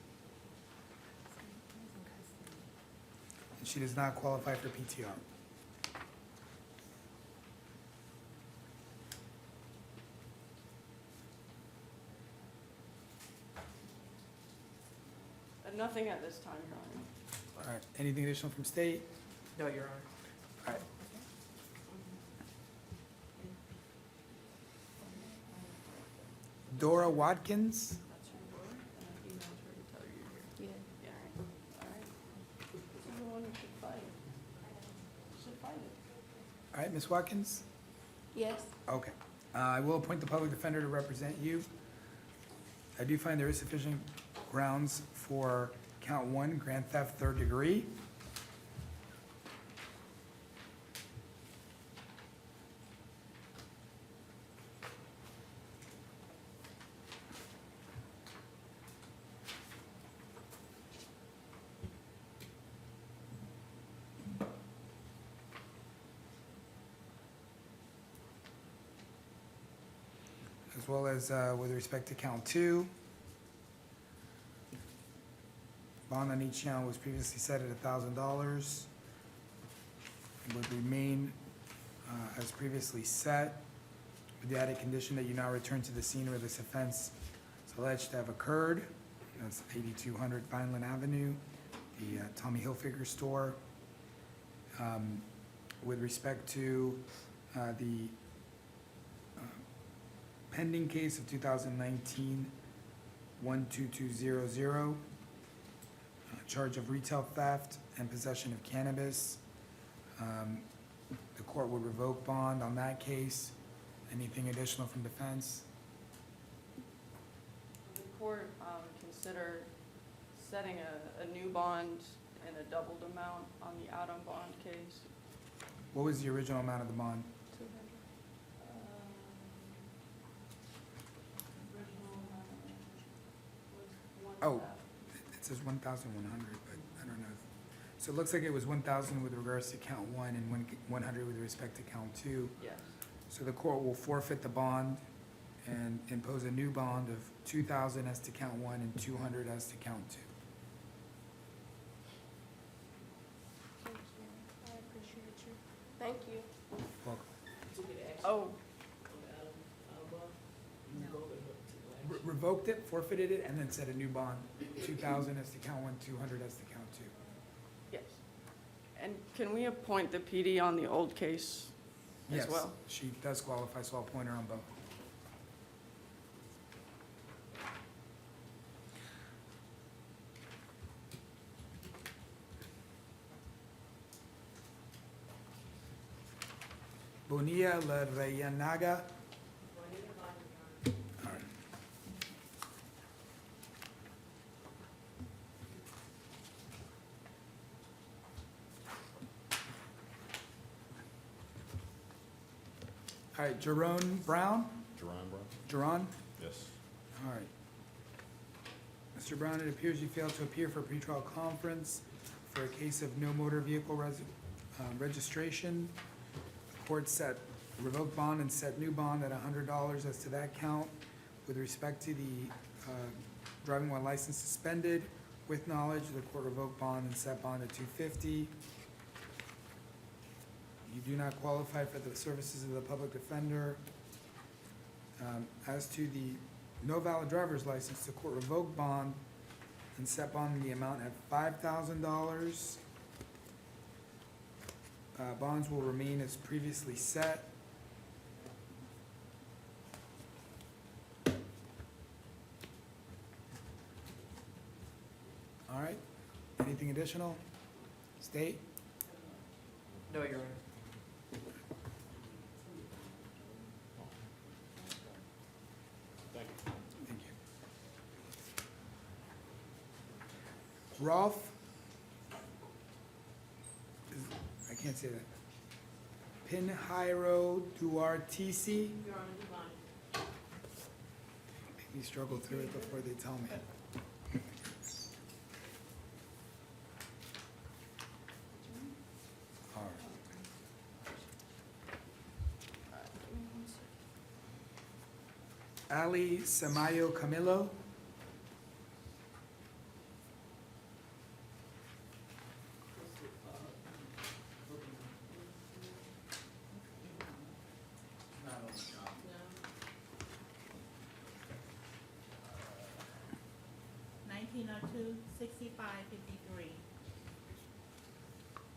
And she does not qualify for PTR. Nothing at this time, Your Honor. All right, anything additional from state? No, Your Honor. All right. Dora Watkins? That's your word, and I emailed her to tell you you're here. You did. Yeah, all right. This is the one you should find. You should find it. All right, Ms. Watkins? Yes. Okay. I will appoint the public defender to represent you. I do find there is sufficient grounds for count 1, grand theft, 3rd degree. As well as with respect to count 2. Bond on each count was previously set at $1,000. It would remain as previously set, with the added condition that you now return to the scene where this offense is alleged to have occurred. That's 8200 Vineland Avenue, the Tommy Hilfiger store. With respect to the pending case of 2019 12200, charge of retail theft and possession of cannabis. The court would revoke bond on that case. Anything additional from defense? The court consider setting a new bond and a doubled amount on the out-on-bond case. What was the original amount of the bond? Original amount was Oh, 1,000. it says 1,100, but I don't know. So it looks like it was 1,000 with regards to count 1 and 100 with respect to count 2. Yes. So the court will forfeit the bond and impose a new bond of 2,000 as to count 1 and 200 as to count 2. Thank you. I appreciate you. Thank you. Welcome. To get action Oh, on the Adam bond, you can go with her to action. revoked it, forfeited it, and then set a new bond, 2,000 as to count one, 200 as to count two. Yes. And can we appoint the PD on the old case as Yes, well? she does qualify, so I'll point her on both. Bonilla Larreyanaga. All right. All right, Jerome Brown? Jerron Brown? Jerron? Yes. All right. Mr. Brown, it appears you failed to appear for a pretrial conference for a case of no motor vehicle registration. Court set revoked bond and set new bond at $100 as to that count. With respect to the driving while license suspended, with knowledge, the court revoked bond and set bond at $250. You do not qualify for the services of the public defender. As to the no valid driver's license, the court revoked bond and set bond in the amount at $5,000. Bonds will remain as previously set. All right, anything additional? State? No, Your Honor. Thank you. Thank you. Rolf? I can't say that. Pinheiro Duartisi? Your Honor, Devon. Make me struggle through it before they tell me. All right. Ali Samayo Camilo? No. 1902, 6553.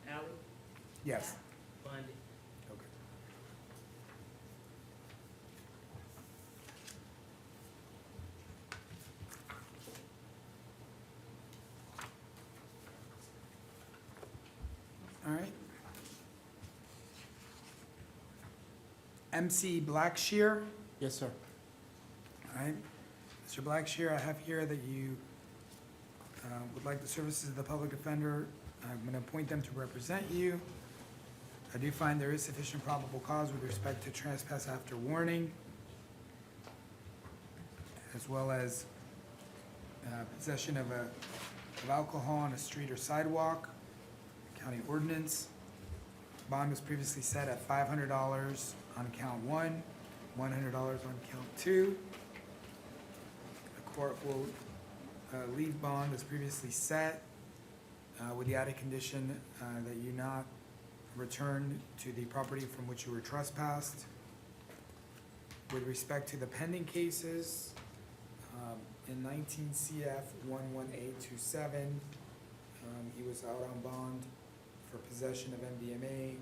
Ally, Yes. Bundy. Okay. All right. MC Blackshear? Yes, sir. All right. Mr. Blackshear, I have here that you would like the services of the public defender. I'm going to appoint them to represent you. I do find there is sufficient probable cause with respect to trespass after warning, as well as possession of alcohol on a street or sidewalk, county ordinance. Bond was previously set at $500 on count one, $100 on count two. The court will leave bond as previously set with the added condition that you not return to the property from which you were trespassed. With respect to the pending cases, in 19 CF 11827, he was out on bond for possession of MDMA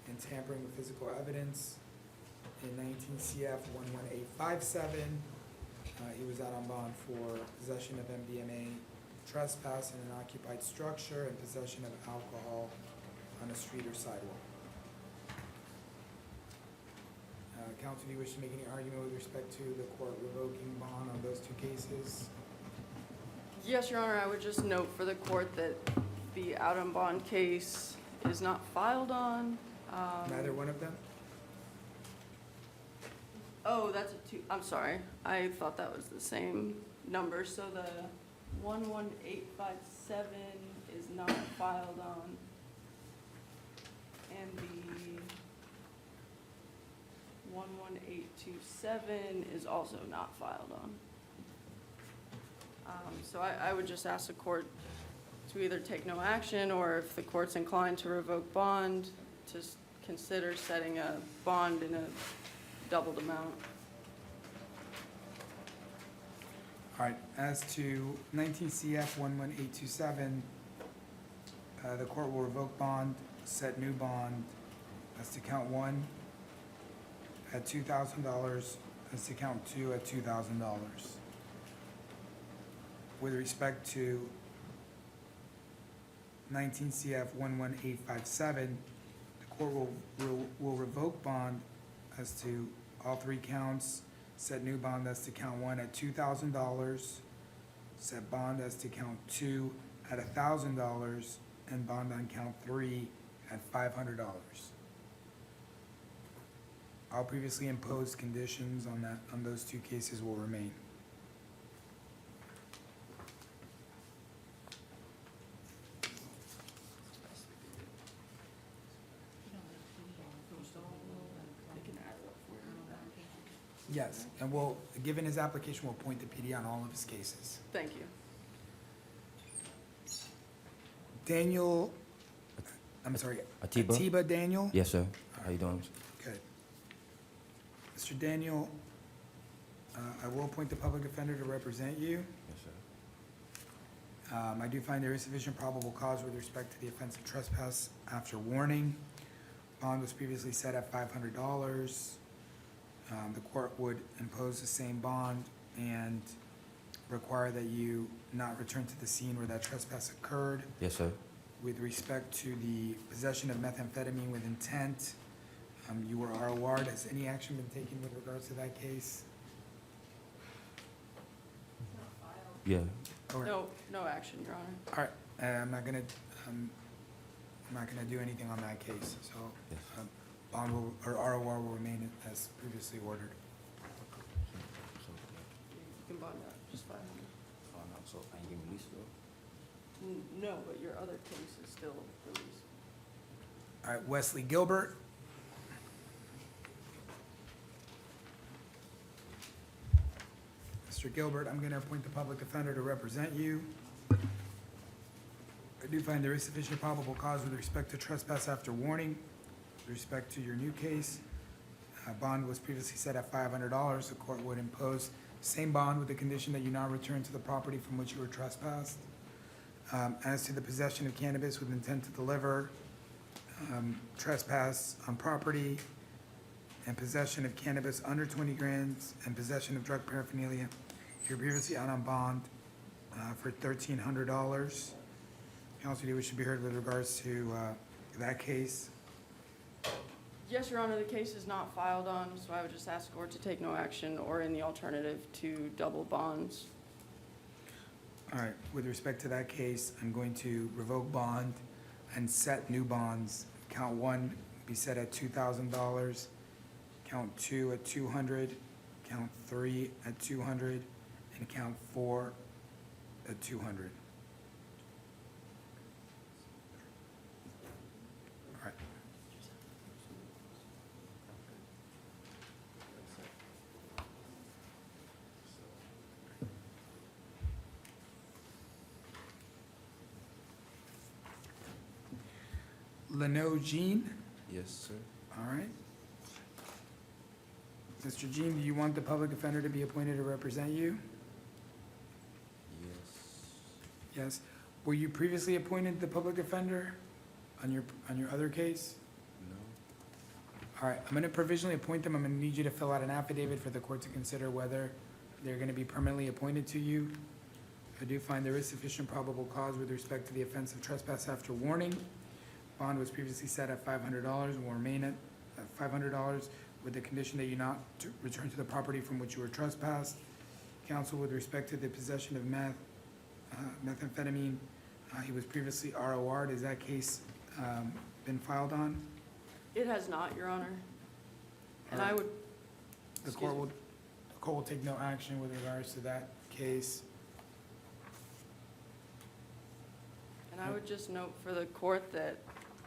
and tampering with physical evidence. In 19 CF 11857, he was out on bond for possession of MDMA, trespass in an occupied structure, and possession of alcohol on a street or sidewalk. Counsel, do you wish to make any argument with respect to the court revoking bond on those two cases? Yes, Your Honor, I would just note for the court that the out on bond case is not filed on. Neither one of them? Oh, that's a two, I'm sorry. I thought that was the same number. So the 11857 is not filed on. And the 11827 is also not filed on. So I would just ask the court to either take no action, or if the court's inclined to revoke bond, to consider setting a bond in a doubled amount. All right, as to 19 CF 11827, the court will revoke bond, set new bond as to count 1 at $2,000, as to count 2 at $2,000. With respect to 19 CF 11857, the court will revoke bond as to all 3 counts, set new bond as to count 1 at $2,000, set bond as to count 2 at $1,000, and bond on count 3 at $500. All previously imposed conditions on those 2 cases will remain. Yes, and given his application, we'll appoint the PD on all of his cases. Thank you. Daniel, I'm sorry, Atiba Daniel? Yes, sir. How you doing? Good. Mr. Daniel, I will appoint the public offender to represent you. Yes, sir. I do find there is sufficient probable cause with respect to the offense of trespass after warning. Bond was previously set at $500. The court would impose the same bond and require that you not return to the scene where that trespass occurred. Yes, sir. With respect to the possession of methamphetamine with intent, you were ROR'd. Has any action been taken with regards to that case? Yeah. Or- No action, Your Honor. All right, I'm not gonna do anything on that case, so, Yes. bond will, or ROR will remain as previously ordered. You can bond out just 500. Oh, no, so I ain't getting released though? No, but your other case is still released. All right, Wesley Gilbert. Mr. Gilbert, I'm gonna appoint the public defender to represent you. I do find there is sufficient probable cause with respect to trespass after warning. With respect to your new case, bond was previously set at $500. The court would impose same bond with the condition that you not return to the property from which you were trespassed. As to the possession of cannabis with intent to deliver, trespass on property, and possession of cannabis under 20 grams, and possession of drug paraphernalia, you're previously out on bond for $1,300. Counsel, which should be heard with regards to that case. Yes, Your Honor, the case is not filed on, so I would just ask the court to take no action or in the alternative to double bonds. All right, with respect to that case, I'm going to revoke bond and set new bonds. Count 1 be set at $2,000, count 2 at $200, count 3 at $200, and count 4 at $200. All right. Leno Jean, Yes, sir. all right. Mr. Jean, do you want the public offender to be appointed to represent you? Yes. Yes. Were you previously appointed the public offender on your other case? No. All right, I'm gonna provisionally appoint them. I'm gonna need you to fill out an affidavit for the court to consider whether they're gonna be permanently appointed to you. I do find there is sufficient probable cause with respect to the offense of trespass after warning. Bond was previously set at $500 and will remain at $500 with the condition that you not to return to the property from which you were trespassed. Counsel, with respect to the possession of methamphetamine, he was previously ROR'd. Has that case been filed on? It has not, Your Honor. And I would, The court will take no action with regards to that case. and I would just note for the court that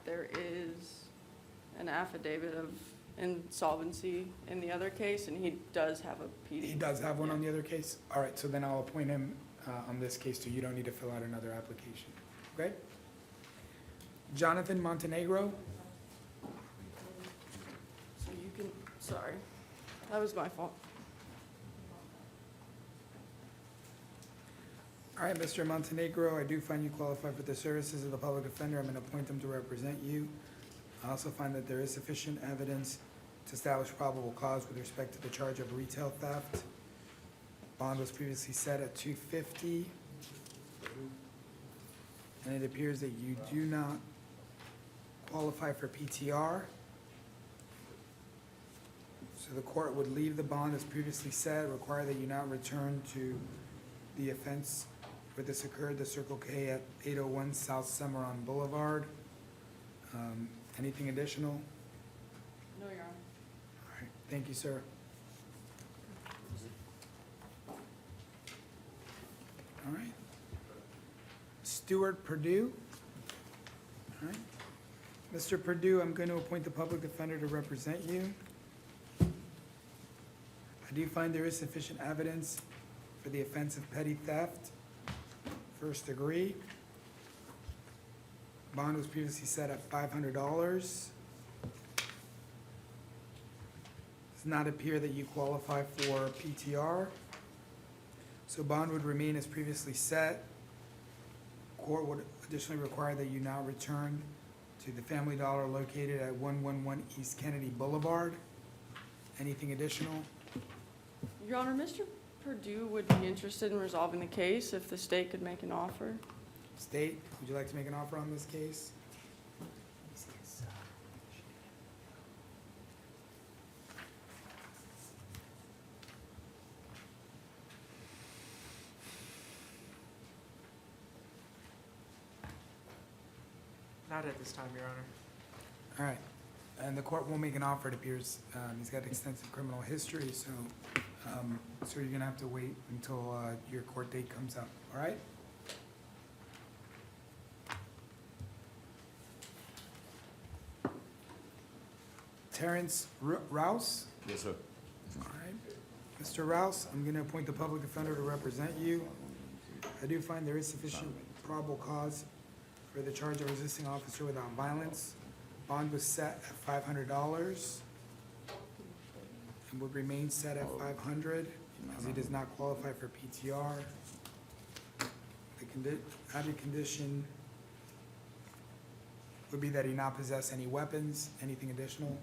there is an affidavit of insolvency in the other case, and he does have a PD. He does have one on the other case? All right, so then I'll appoint him on this case too. You don't need to fill out another application. Okay? Jonathan Montenegro? So you can, sorry, that was my fault. All right, Mr. Montenegro, I do find you qualified for the services of the public defender. I'm going to appoint him to represent you. I also find that there is sufficient evidence to establish probable cause with respect to the charge of retail theft. Bond was previously set at $250. And it appears that you do not qualify for PTR. So the court would leave the bond as previously set, require that you not return to the offense where this occurred, the Circle K at 801 South Cimarron Boulevard. Anything additional? No, Your Honor. All right, thank you, sir. All right. Stuart Purdue. All right. Mr. Purdue, I'm going to appoint the public defender to represent you. I do find there is sufficient evidence for the offense of petty theft, first degree. Bond was previously set at $500. Does not appear that you qualify for PTR. So bond would remain as previously set. Court would additionally require that you now return to the Family Dollar located at 111 East Kennedy Boulevard. Anything additional? Your Honor, Mr. Purdue would be interested in resolving the case if the state could make an offer. State, would you like to make an offer on this case? Not at this time, Your Honor. All right, and the court won't make an offer, it appears. He's got extensive criminal history, so you're gonna have to wait until your court date comes up, all right? Terrence Rouse? Yes, sir. All right. Mr. Rouse, I'm gonna appoint the public defender to represent you. I do find there is sufficient probable cause for the charge of resisting officer without violence. Bond was set at $500 and would remain set at $500 as he does not qualify for PTR. The added condition would be that he not possess any weapons. Anything additional?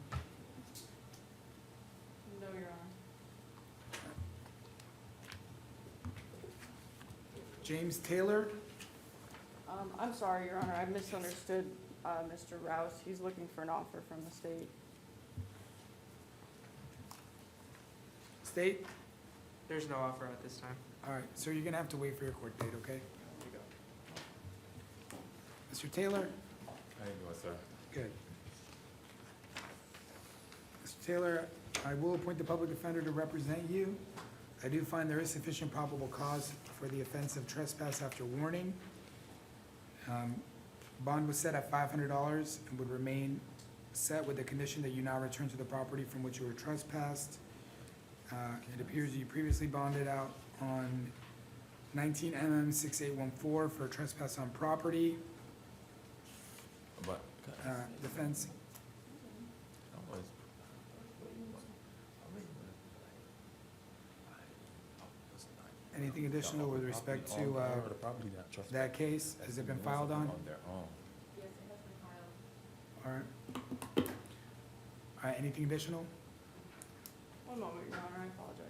No, Your Honor. James Taylor? I'm sorry, Your Honor, I misunderstood Mr. Rouse. He's looking for an offer from the state. State? There's no offer at this time. All right, so you're gonna have to wait for your court date, okay? Mr. Taylor? How you doing, sir? Good. Mr. Taylor, I will appoint the public defender to represent you. I do find there is sufficient probable cause for the offense of trespass after warning. Bond was set at $500 and would remain set with the condition that you now return to the property from which you were trespassed. It appears you previously bonded out on 19 MM 6814 for trespass on property. But, Defense, anything additional with respect to that case? Has it been filed on? their own. Yes, it has been filed. All right. All right, anything additional? One moment, Your Honor, I apologize.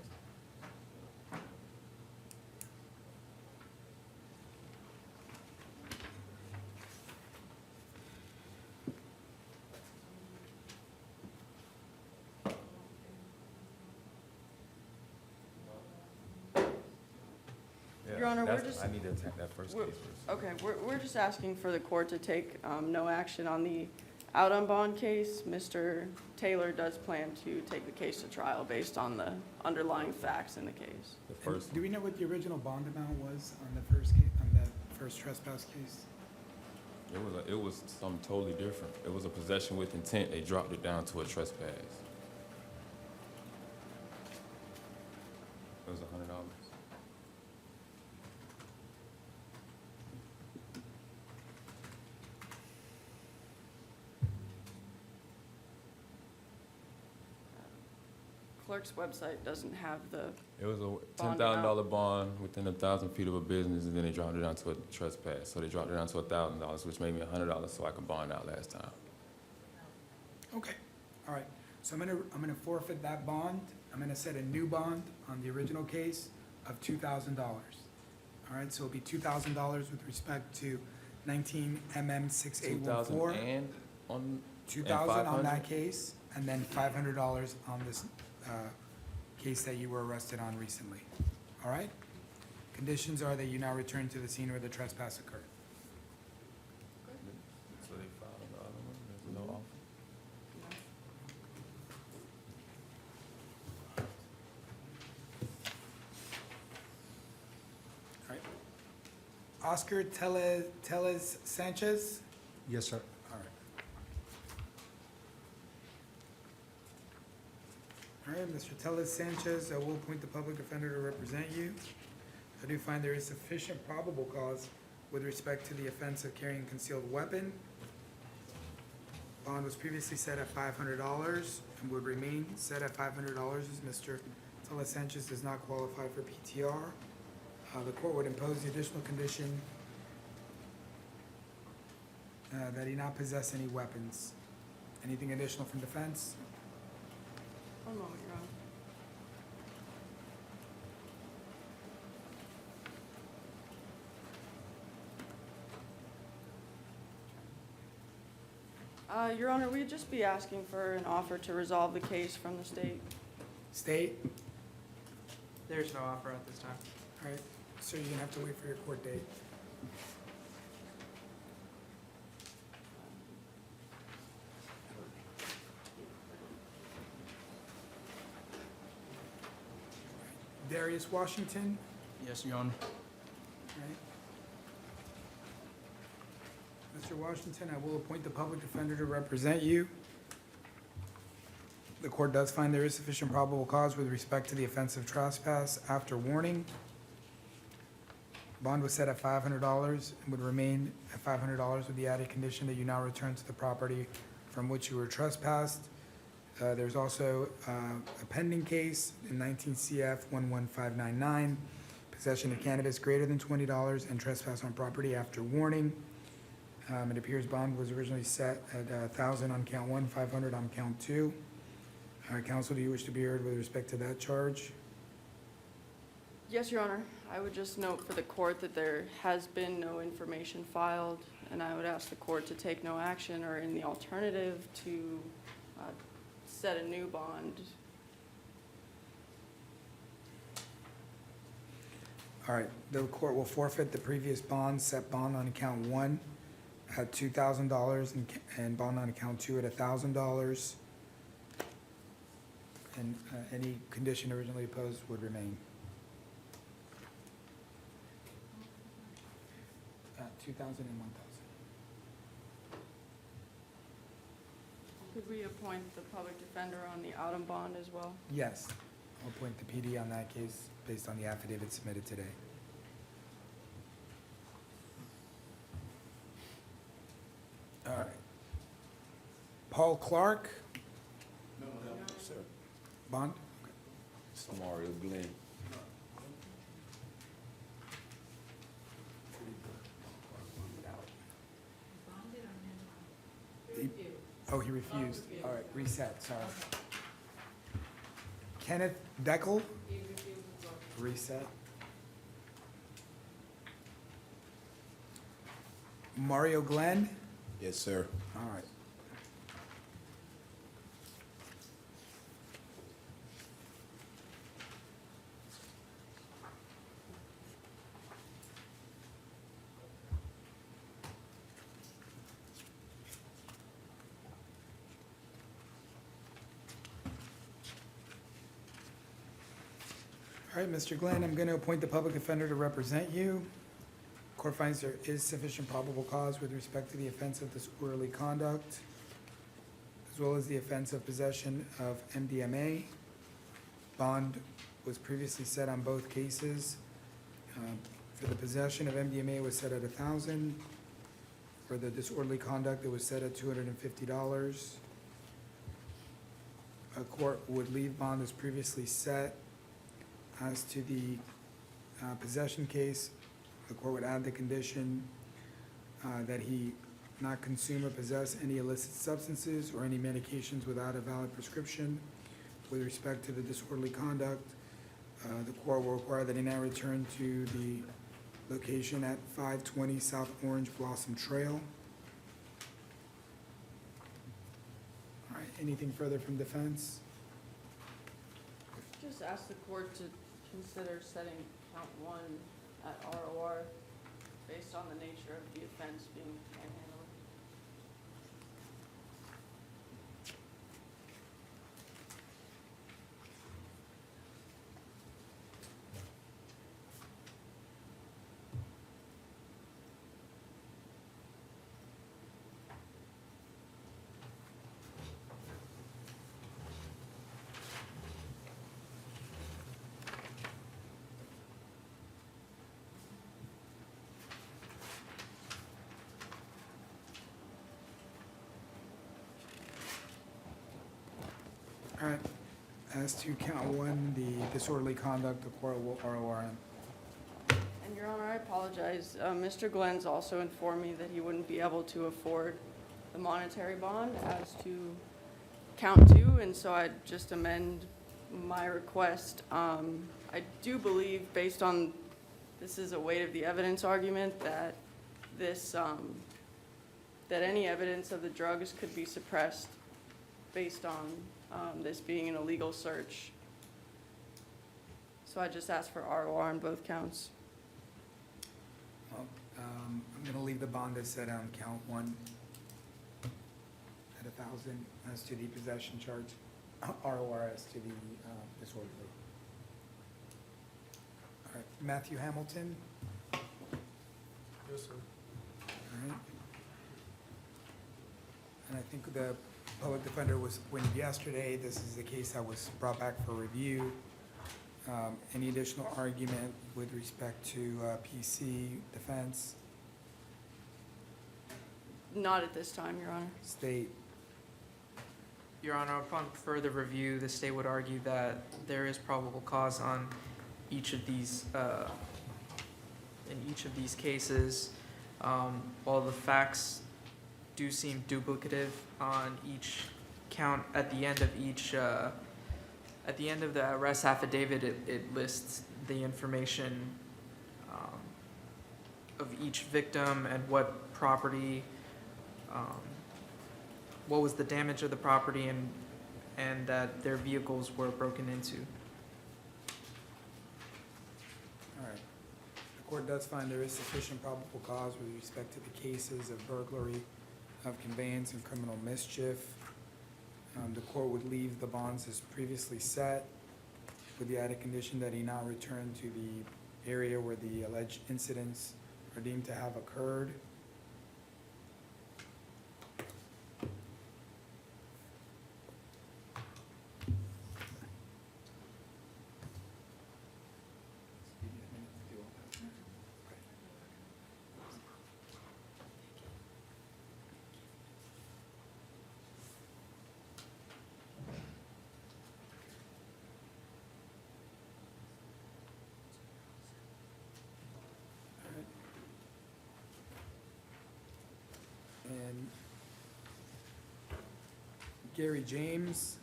Your Honor, we're just. I need to attack that first we're- case first. Okay, we're just asking for the court to take no action on the out on bond case. Mr. Taylor does plan to take the case to trial based on the underlying facts in the case. The And first, do we know what the original bond amount was on the first case, on the first trespass case? it was something totally different. It was a possession with intent. They dropped it down to a trespass. It was $100. Clerk, clerk's website doesn't have the, It was a Bond $10,000 bond within 1,000 feet of a business, and then they dropped it down to a trespass. So they dropped it down to $1,000, which made me $100, so I could bond out last time. Okay, all right. So I'm gonna forfeit that bond. I'm gonna set a new bond on the original case of $2,000. All right, so it'll be $2,000 with respect to 19 MM 6814. 2,000 and on 2,000 on 500? that case, and then $500 on this case that you were arrested on recently. All right? Conditions are that you now return to the scene where the trespass occurred. So they filed the other one. There's no offer. All right. Oscar Teles Sanchez? Yes, sir. All right. All right, Mr. Teles Sanchez, I will appoint the public defender to represent you. I do find there is sufficient probable cause with respect to the offense of carrying a concealed weapon. Bond was previously set at $500 and would remain set at $500 as Mr. Teles Sanchez does not qualify for PTR. The court would impose the additional condition that he not possess any weapons. Anything additional from defense? one moment, Your Honor. Your Honor, we'd just be asking for an offer to resolve the case from the state. State? There's no offer at this time. All right, so you're gonna have to wait for your court date. Darius Washington, Yes, Your Honor. right? Mr. Washington, I will appoint the public defender to represent you. The court does find there is sufficient probable cause with respect to the offense of trespass after warning. Bond was set at $500 and would remain at $500 with the added condition that you now return to the property from which you were trespassed. There's also a pending case in 19 CF 11599, possession of cannabis greater than $20 and trespass on property after warning. It appears bond was originally set at 1,000 on count 1, 500 on count 2. Counsel, do you wish to be heard with respect to that charge? Yes, Your Honor. I would just note for the court that there has been no information filed, and I would ask the court to take no action or in the alternative to set a new bond. All right, the court will forfeit the previous bond, set bond on account 1 at $2,000 and bond on account 2 at $1,000. And any condition originally opposed would remain. 2,000 and 1,000. Could we appoint the public defender on the Autumn bond as well? Yes, I'll appoint the PD on that case based on the affidavit submitted today. All right. Paul Clark? No, sir. Bond? It's Mario Glenn. Oh, he refused. All right, reset, sorry. Kenneth Deckel? Reset. Mario Glenn? Yes, sir. All right. All right, Mr. Glenn, I'm going to appoint the public defender to represent you. Court finds there is sufficient probable cause with respect to the offense of disorderly conduct, as well as the offense of possession of MDMA. Bond was previously set on both cases. For the possession of MDMA, it was set at $1,000. For the disorderly conduct, it was set at $250. a court would leave bond as previously set. As to the possession case, the court would add the condition that he not consume or possess any illicit substances or any medications without a valid prescription. With respect to the disorderly conduct, the court will require that he now return to the location at 520 South Orange Blossom Trail. All right, anything further from defense? Just ask the court to consider setting count 1 at ROR based on the nature of the offense being manhandled. All right, as to count 1, the disorderly conduct, the court will ROR him. And Your Honor, I apologize. Mr. Glenn's also informed me that he wouldn't be able to afford the monetary bond as to count 2, and so I'd just amend my request. I do believe, based on, this is a weight of the evidence argument, that this, that any evidence of the drugs could be suppressed based on this being an illegal search. So I just asked for ROR on both counts. Well, I'm gonna leave the bond as set on count 1 at 1,000 as to the possession charge, ROR as to the disorderly. All right, Matthew Hamilton? Yes, sir. All right. And I think the public defender was appointed yesterday. This is the case that was brought back for review. Any additional argument with respect to PC defense, Not at this time, Your Honor. state? Your Honor, upon further review, the state would argue that there is probable cause on each of these, in each of these cases. While the facts do seem duplicative on each count, at the end of each, at the end of the arrest affidavit, it lists the information of each victim and what property, what was the damage of the property, and that their vehicles were broken into. All right. The court does find there is sufficient probable cause with respect to the cases of burglary, of conveyance, and criminal mischief. The court would leave the bonds as previously set with the added condition that he not return to the area where the alleged incidents are deemed to have occurred. And Gary James,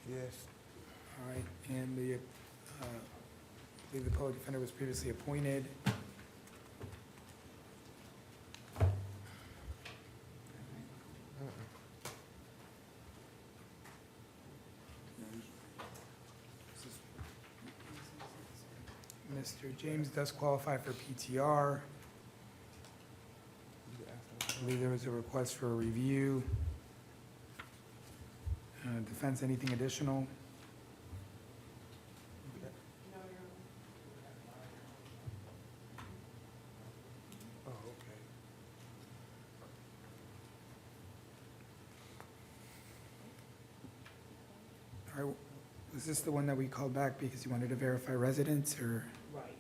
Yes. all right, and the, I believe the public defender was previously appointed. Mr. James does qualify for PTR. I believe there was a request for a review. Defense, anything additional? Oh, okay. All right, was this the one that we called back because you wanted to verify residence, or? Right.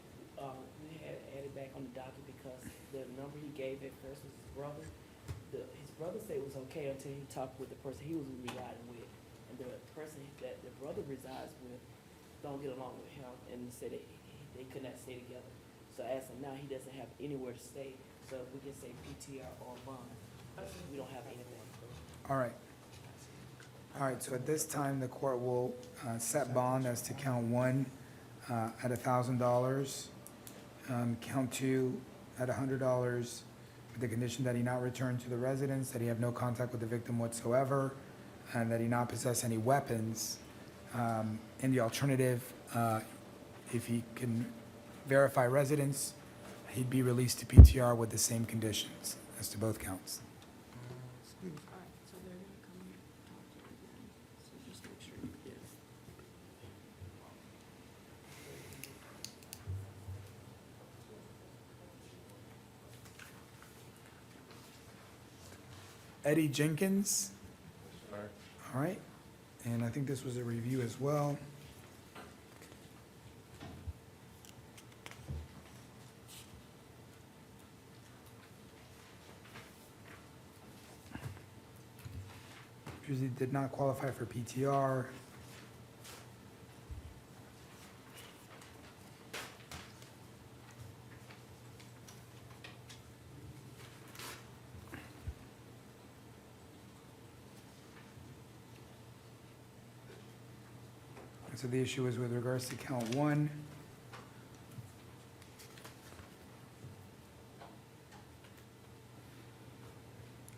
We had added back on the docket because the number he gave at first was his brother. His brother said it was okay until he talked with the person he was riding with. and the person that the brother resides with don't get along with him, and said they could not stay together. So as of now, he doesn't have anywhere to stay, so we can say PTR or bond. We don't have anything. All right. All right, so at this time, the court will set bond as to count one at $1,000, count two at $100, with the condition that he not return to the residence, that he have no contact with the victim whatsoever, and that he not possess any weapons. In the alternative, if he can verify residence, he'd be released to PTR with the same conditions as to both counts. All right, so they're gonna come and talk to you again, so just make sure you give. Eddie Jenkins. All right, and I think this was a review as well. Usually did not qualify for PTR. And so the issue is with regards to count one.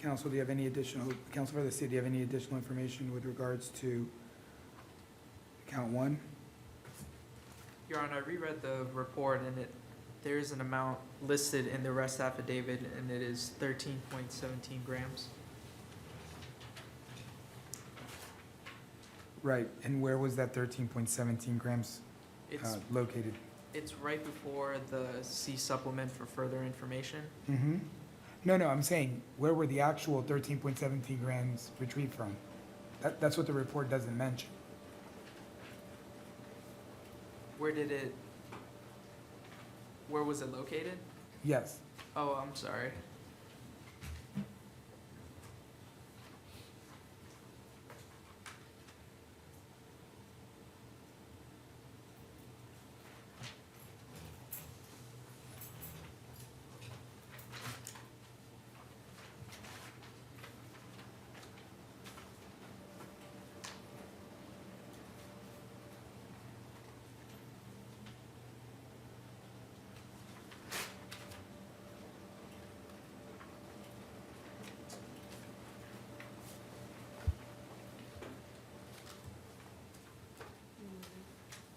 Council, do you have any additional, Council for the City, do you have any additional information with regards to count one? Your Honor, I reread the report, and there is an amount listed in the arrest affidavit, and it is 13.17 grams. Right, and where was that 13.17 grams It's, located? it's right before the C supplement for further information. Mm-hmm. No, I'm saying, where were the actual 13.17 grams retrieved from? That's what the report doesn't mention. Where was it located? Yes. Oh, I'm sorry.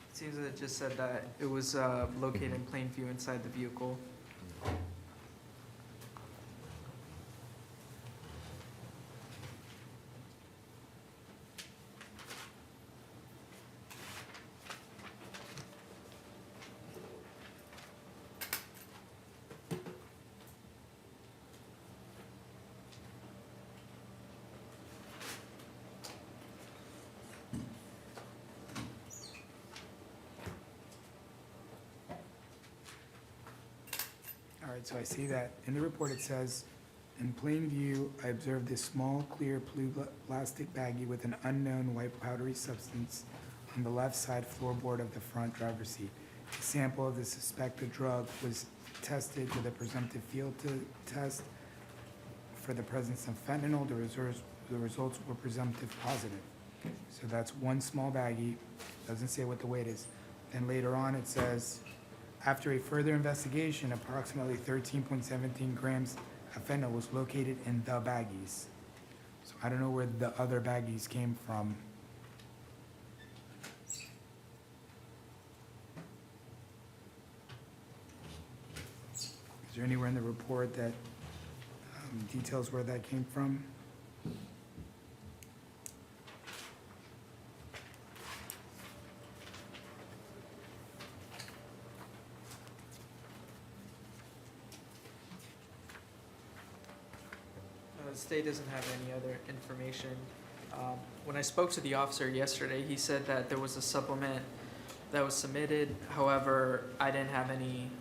It seems that it just said that it was located in plain view inside the vehicle. All right, so I see that in the report it says, in plain view, I observed this small, clear blue plastic baggie with an unknown white powdery substance on the left side floorboard of the front driver's seat. A sample of the suspected drug was tested with a presumptive field test for the presence of fentanyl. The results were presumptive positive. So that's one small baggie, doesn't say what the weight is. Then later on, it says, after a further investigation, approximately 13.17 grams of fentanyl was located in the baggies. So I don't know where the other baggies came from. Is there anywhere in the report that details where that came from? The state doesn't have any other information. When I spoke to the officer yesterday, he said that there was a supplement that was submitted. However, I didn't have any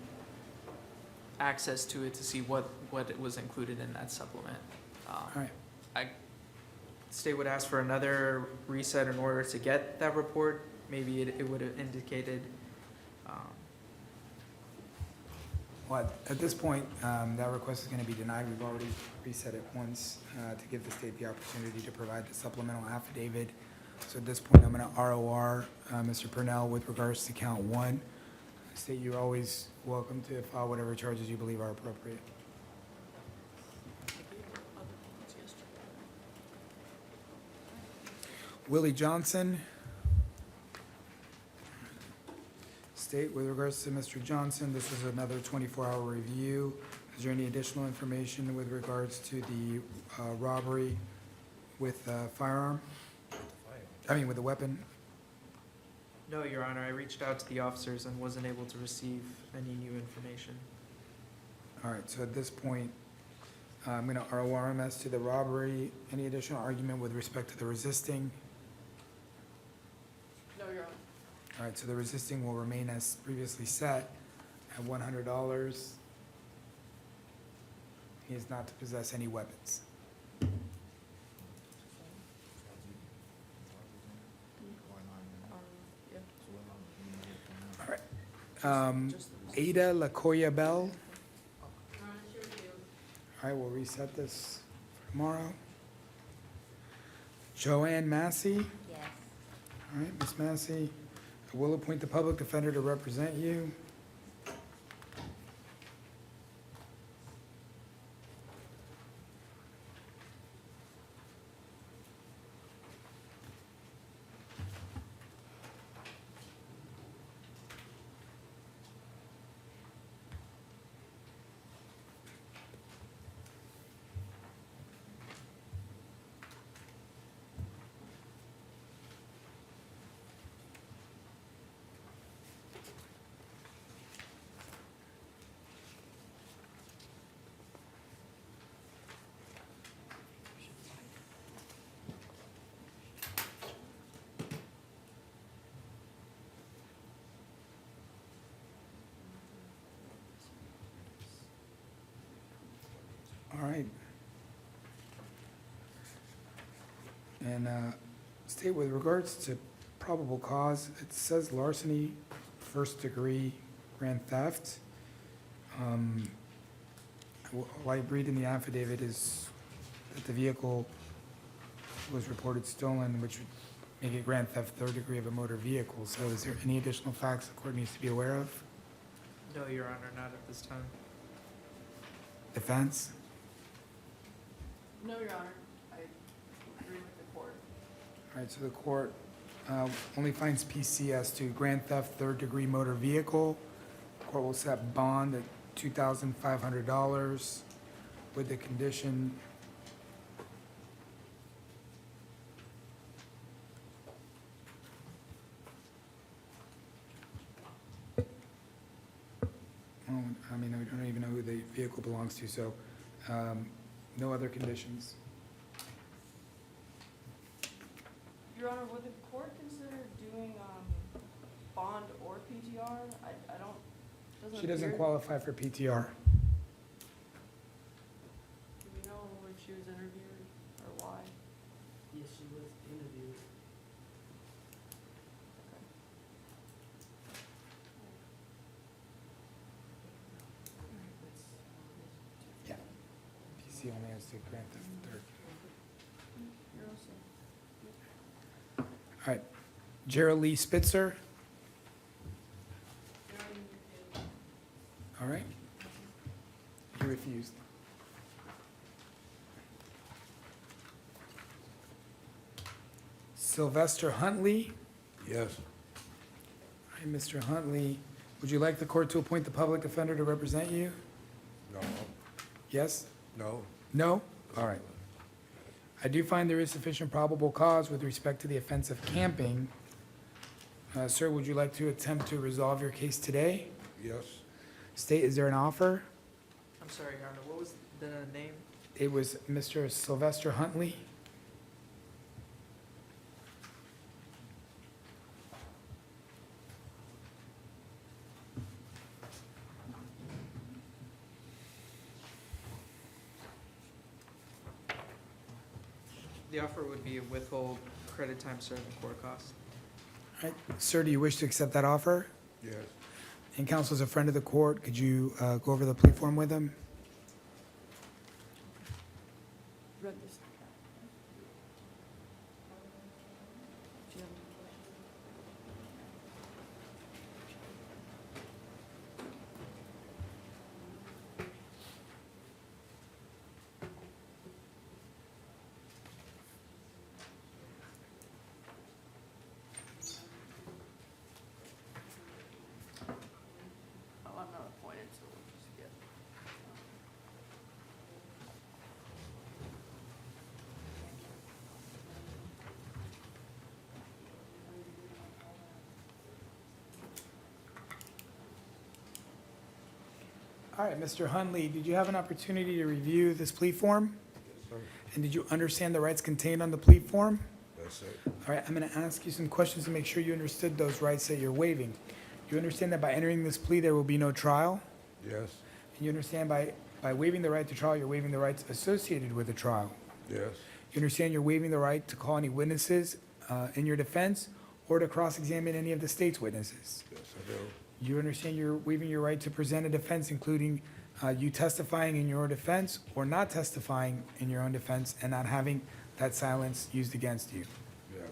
access to it to see what it was included in that supplement. All right. state would ask for another reset in order to get that report, maybe it would have indicated, Well, at this point, that request is going to be denied. We've already reset it once to give the state the opportunity to provide the supplemental affidavit. So at this point, I'm going to ROR Mr. Purnell with regards to count one. State, you're always welcome to file whatever charges you believe are appropriate. Willie Johnson. State, with regards to Mr. Johnson, this is another 24-hour review. Is there any additional information with regards to the robbery with firearm? I mean, with a weapon? no, Your Honor, I reached out to the officers and wasn't able to receive any new information. All right, so at this point, I'm going to ROR him as to the robbery. Any additional argument with respect to the resisting? No, Your Honor. All right, so the resisting will remain as previously set at $100. He is not to possess any weapons. Yeah. All right. Ada Lacoya Bell. All right, we'll reset this for tomorrow. Joanne Massey. Yes. All right, Ms. Massey, I will appoint the public defender to represent you. All right. And state, with regards to probable cause, it says larceny, first degree, grand theft. What I read in the affidavit is that the vehicle was reported stolen, which would make it grand theft, third degree of a motor vehicle. So is there any additional facts the court needs to be aware of? No, Your Honor, not at this time. Defense? No, Your Honor. I agree with the court. All right, so the court only finds PC as to grand theft, third degree motor vehicle. Court will set bond at $2,500 with the condition I mean, we don't even know who the vehicle belongs to, so no other conditions. Your Honor, would the court consider doing bond or PTR? I don't, doesn't She doesn't appear- qualify for PTR. Do we know when she was interviewed or why? Yes, she was interviewed. Yeah. PC only has to grant the third. You're also. All right. Gerald Lee Spitzer. All right. He refused. Sylvester Huntley. Yes. Hi, Mr. Huntley. Would you like the court to appoint the public defender to represent you? No. Yes? No. No? All right. I do find there is sufficient probable cause with respect to the offense of camping. Sir, would you like to attempt to resolve your case today? Yes. State, is there an offer? I'm sorry, Your Honor, what was the name? It was Mr. Sylvester Huntley. The offer would be a withhold credit time served and court costs. All right, sir, do you wish to accept that offer? Yes. And counsel, as a friend of the court, could you go over the plea form with him? Read this. Do you have any questions? Oh, I'm not appointed, so we'll just get. All right, Mr. Hunley, did you have an opportunity to review this plea form? Yes, sir. And did you understand the rights contained on the plea form? Yes, sir. All right, I'm going to ask you some questions to make sure you understood those rights that you're waiving. You understand that by entering this plea, there will be no trial? Yes. And you understand by waiving the right to trial, you're waiving the rights associated with the trial? Yes. You understand you're waiving the right to call any witnesses in your defense or to cross-examine any of the state's witnesses? Yes, I do. You understand you're waiving your right to present a defense, including you testifying in your defense or not testifying in your own defense and not having that silence used against you? Yes.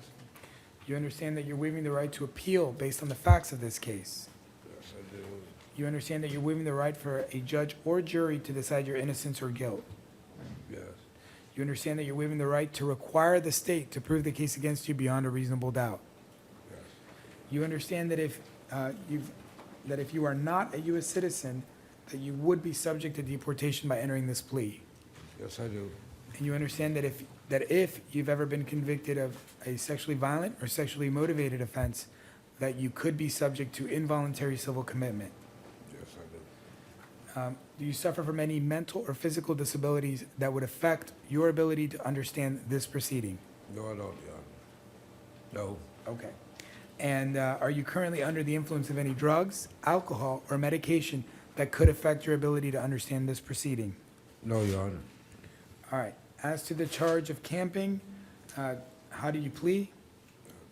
You understand that you're waiving the right to appeal based on the facts of this case? Yes, I do. You understand that you're waiving the right for a judge or jury to decide your innocence or guilt? Yes. You understand that you're waiving the right to require the state to prove the case against you beyond a reasonable doubt? Yes. You understand that if you are not a U.S. citizen, that you would be subject to deportation by entering this plea? Yes, I do. And you understand that if you've ever been convicted of a sexually violent or sexually motivated offense, that you could be subject to involuntary civil commitment? Yes, I do. Do you suffer from any mental or physical disabilities that would affect your ability to understand this proceeding? No, I don't, Your Honor. No. Okay. And are you currently under the influence of any drugs, alcohol, or medication that could affect your ability to understand this proceeding? No, Your Honor. All right. As to the charge of camping, how do you plea?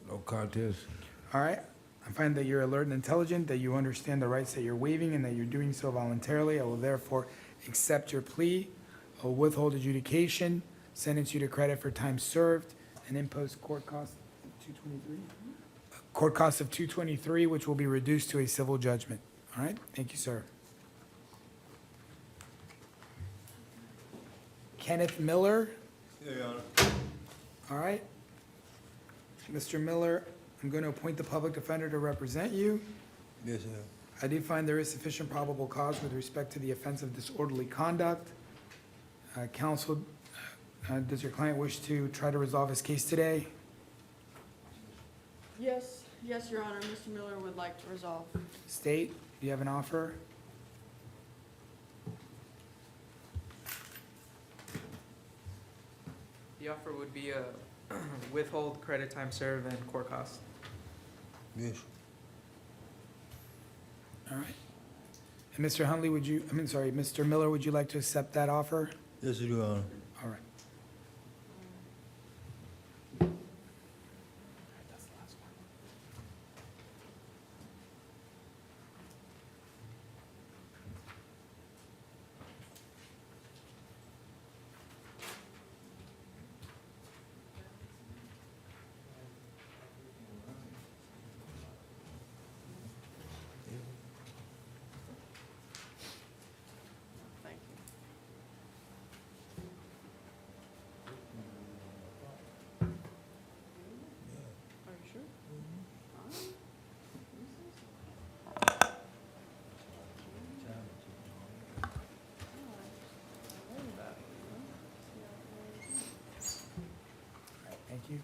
No contest. All right. I find that you're alert and intelligent, that you understand the rights that you're waiving, and that you're doing so voluntarily. I will therefore accept your plea. I will withhold adjudication, sentence you to credit for time served, and impose court costs of $223. Court costs of $223, which will be reduced to a civil judgment. All right. Thank you, sir. Kenneth Miller. Yeah, Your Honor. All right. Mr. Miller, I'm going to appoint the public defender to represent you. Yes, sir. I do find there is sufficient probable cause with respect to the offense of disorderly conduct. Counsel, does your client wish to try to resolve his case today? Yes, yes, Your Honor, Mr. Miller would like to resolve. State, do you have an offer? The offer would be a withhold credit time served and court costs. Yes. All right. And Mr. Huntley, Mr. Miller, would you like to accept that offer? Yes, Your Honor. All right. Thank you. Are you sure? All right. Thank you.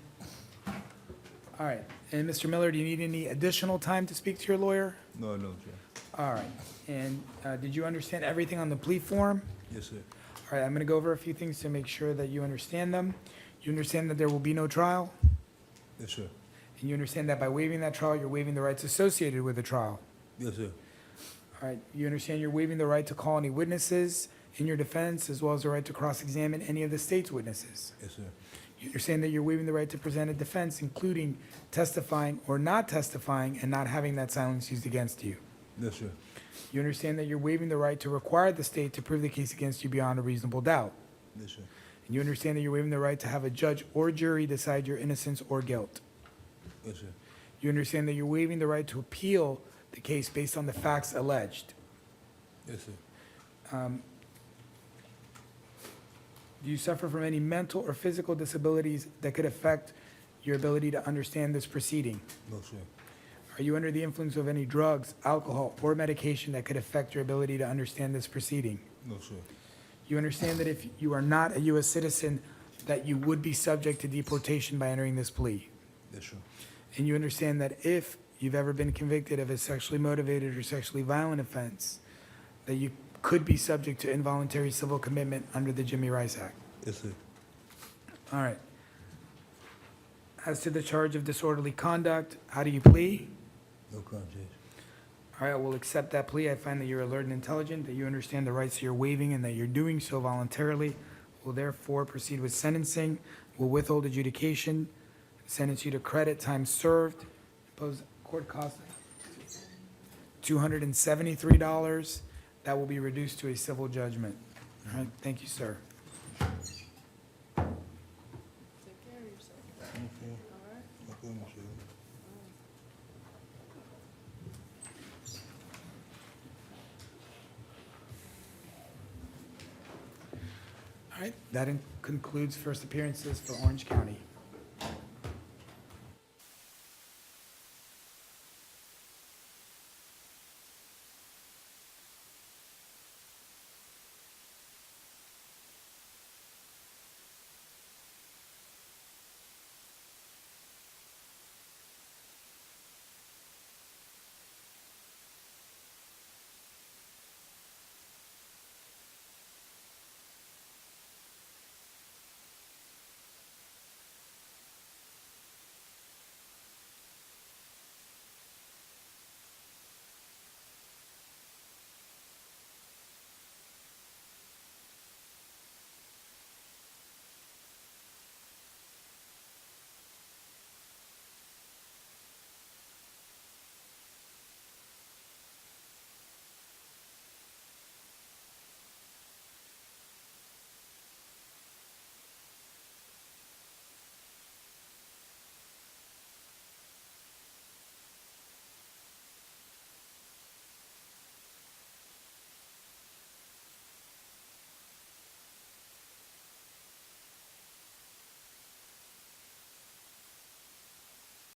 All right. And Mr. Miller, do you need any additional time to speak to your lawyer? No, no, Judge. All right. And did you understand everything on the plea form? Yes, sir. All right, I'm going to go over a few things to make sure that you understand them. You understand that there will be no trial? Yes, sir. And you understand that by waiving that trial, you're waiving the rights associated with the trial? Yes, sir. All right, you understand you're waiving the right to call any witnesses in your defense, as well as the right to cross-examine any of the state's witnesses? Yes, sir. You understand that you're waiving the right to present a defense, including testifying or not testifying and not having that silence used against you. Yes, sir. You understand that you're waiving the right to require the state to prove the case against you beyond a reasonable doubt. Yes, sir. And you understand that you're waiving the right to have a judge or jury decide your innocence or guilt. Yes, sir. You understand that you're waiving the right to appeal the case based on the facts alleged. Yes, sir. Do you suffer from any mental or physical disabilities that could affect your ability to understand this proceeding? No, sir. Are you under the influence of any drugs, alcohol, or medication that could affect your ability to understand this proceeding? No, sir. You understand that if you are not a U.S. citizen, that you would be subject to deportation by entering this plea? Yes, sir. And you understand that if you've ever been convicted of a sexually motivated or sexually violent offense, that you could be subject to involuntary civil commitment under the Jimmy Rice Act? Yes, sir. All right. As to the charge of disorderly conduct, how do you plea? No contest. All right, I will accept that plea. I find that you're alert and intelligent, that you understand the rights you're waiving, and that you're doing so voluntarily. Will therefore proceed with sentencing, will withhold adjudication, sentence you to credit time served, impose court cost $273. That will be reduced to a civil judgment. All right, thank you, sir. Take care of yourself, Okay. all right? Okay, Michelle. All right, that concludes first appearances for Orange County.